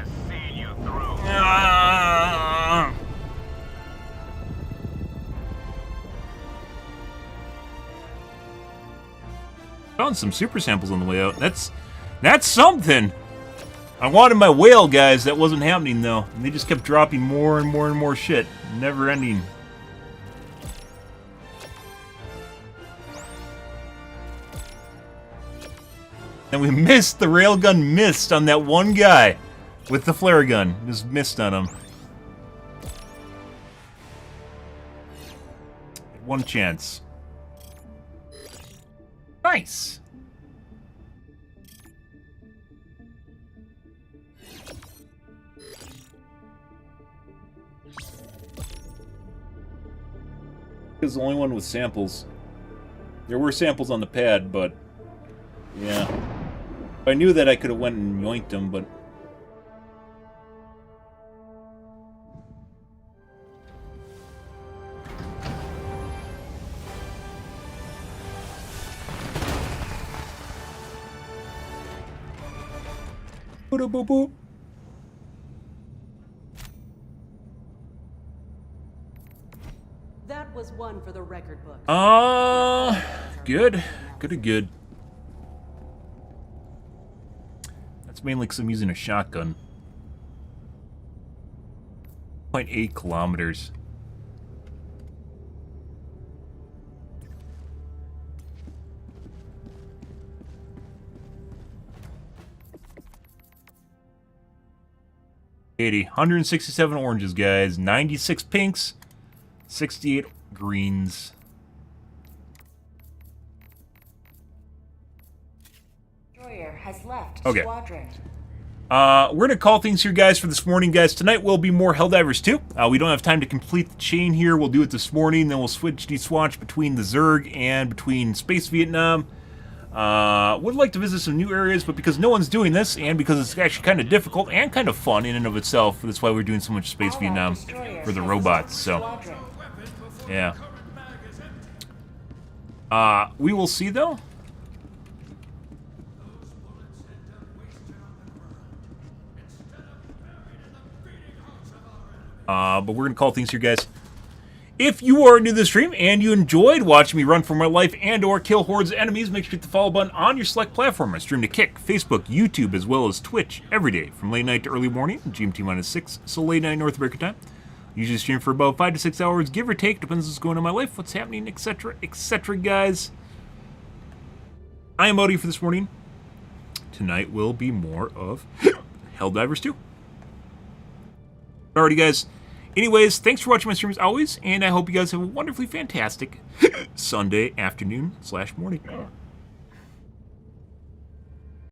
A: Found some super samples on the way out. That's something! I wanted my whale, guys. That wasn't happening, though. And they just kept dropping more and more and more shit. Never ending. And we missed. The railgun missed on that one guy with the flare gun. Just missed on him. One chance. Nice. He was the only one with samples. There were samples on the pad, but yeah. I knew that I could have went and yoinked them, but boop.
G: That was one for the record book.
A: Good. Good. That's mainly because I'm using a shotgun. 0.8 kilometers. $80. 167 oranges, guys. 96 pinks. 68 greens.
C: Destroyer has left
A: Okay.
C: squadron.
A: We're gonna call things here, guys, for this morning, guys. Tonight will be more Helldivers 2. We don't have time to complete the chain here. We'll do it this morning. Then we'll switch between the Zerg and between Space Vietnam. Would like to visit some new areas, but because no one's doing this, and because it's actually kind of difficult and kind of fun in and of itself, that's why we're doing so much Space Vietnam for the robots. So, yeah. We will see, though. But we're going to call things here, guys. If you are new to the stream and you enjoyed watching me run for my life and or kill hordes of enemies, make sure to hit the follow button on your select platform. I stream to Kick, Facebook, YouTube, as well as Twitch every day from late night to early morning, GMT-6, so late night North American time. Usually stream for about 5 to 6 hours, give or take, depends what's going on in my life, what's happening, etc., etc., guys. I am Odie for this morning. Tonight will be more of Helldivers 2. Alrighty, guys. Anyways, thanks for watching my stream as always, and I hope you guys have a wonderfully fantastic Sunday afternoon / morning.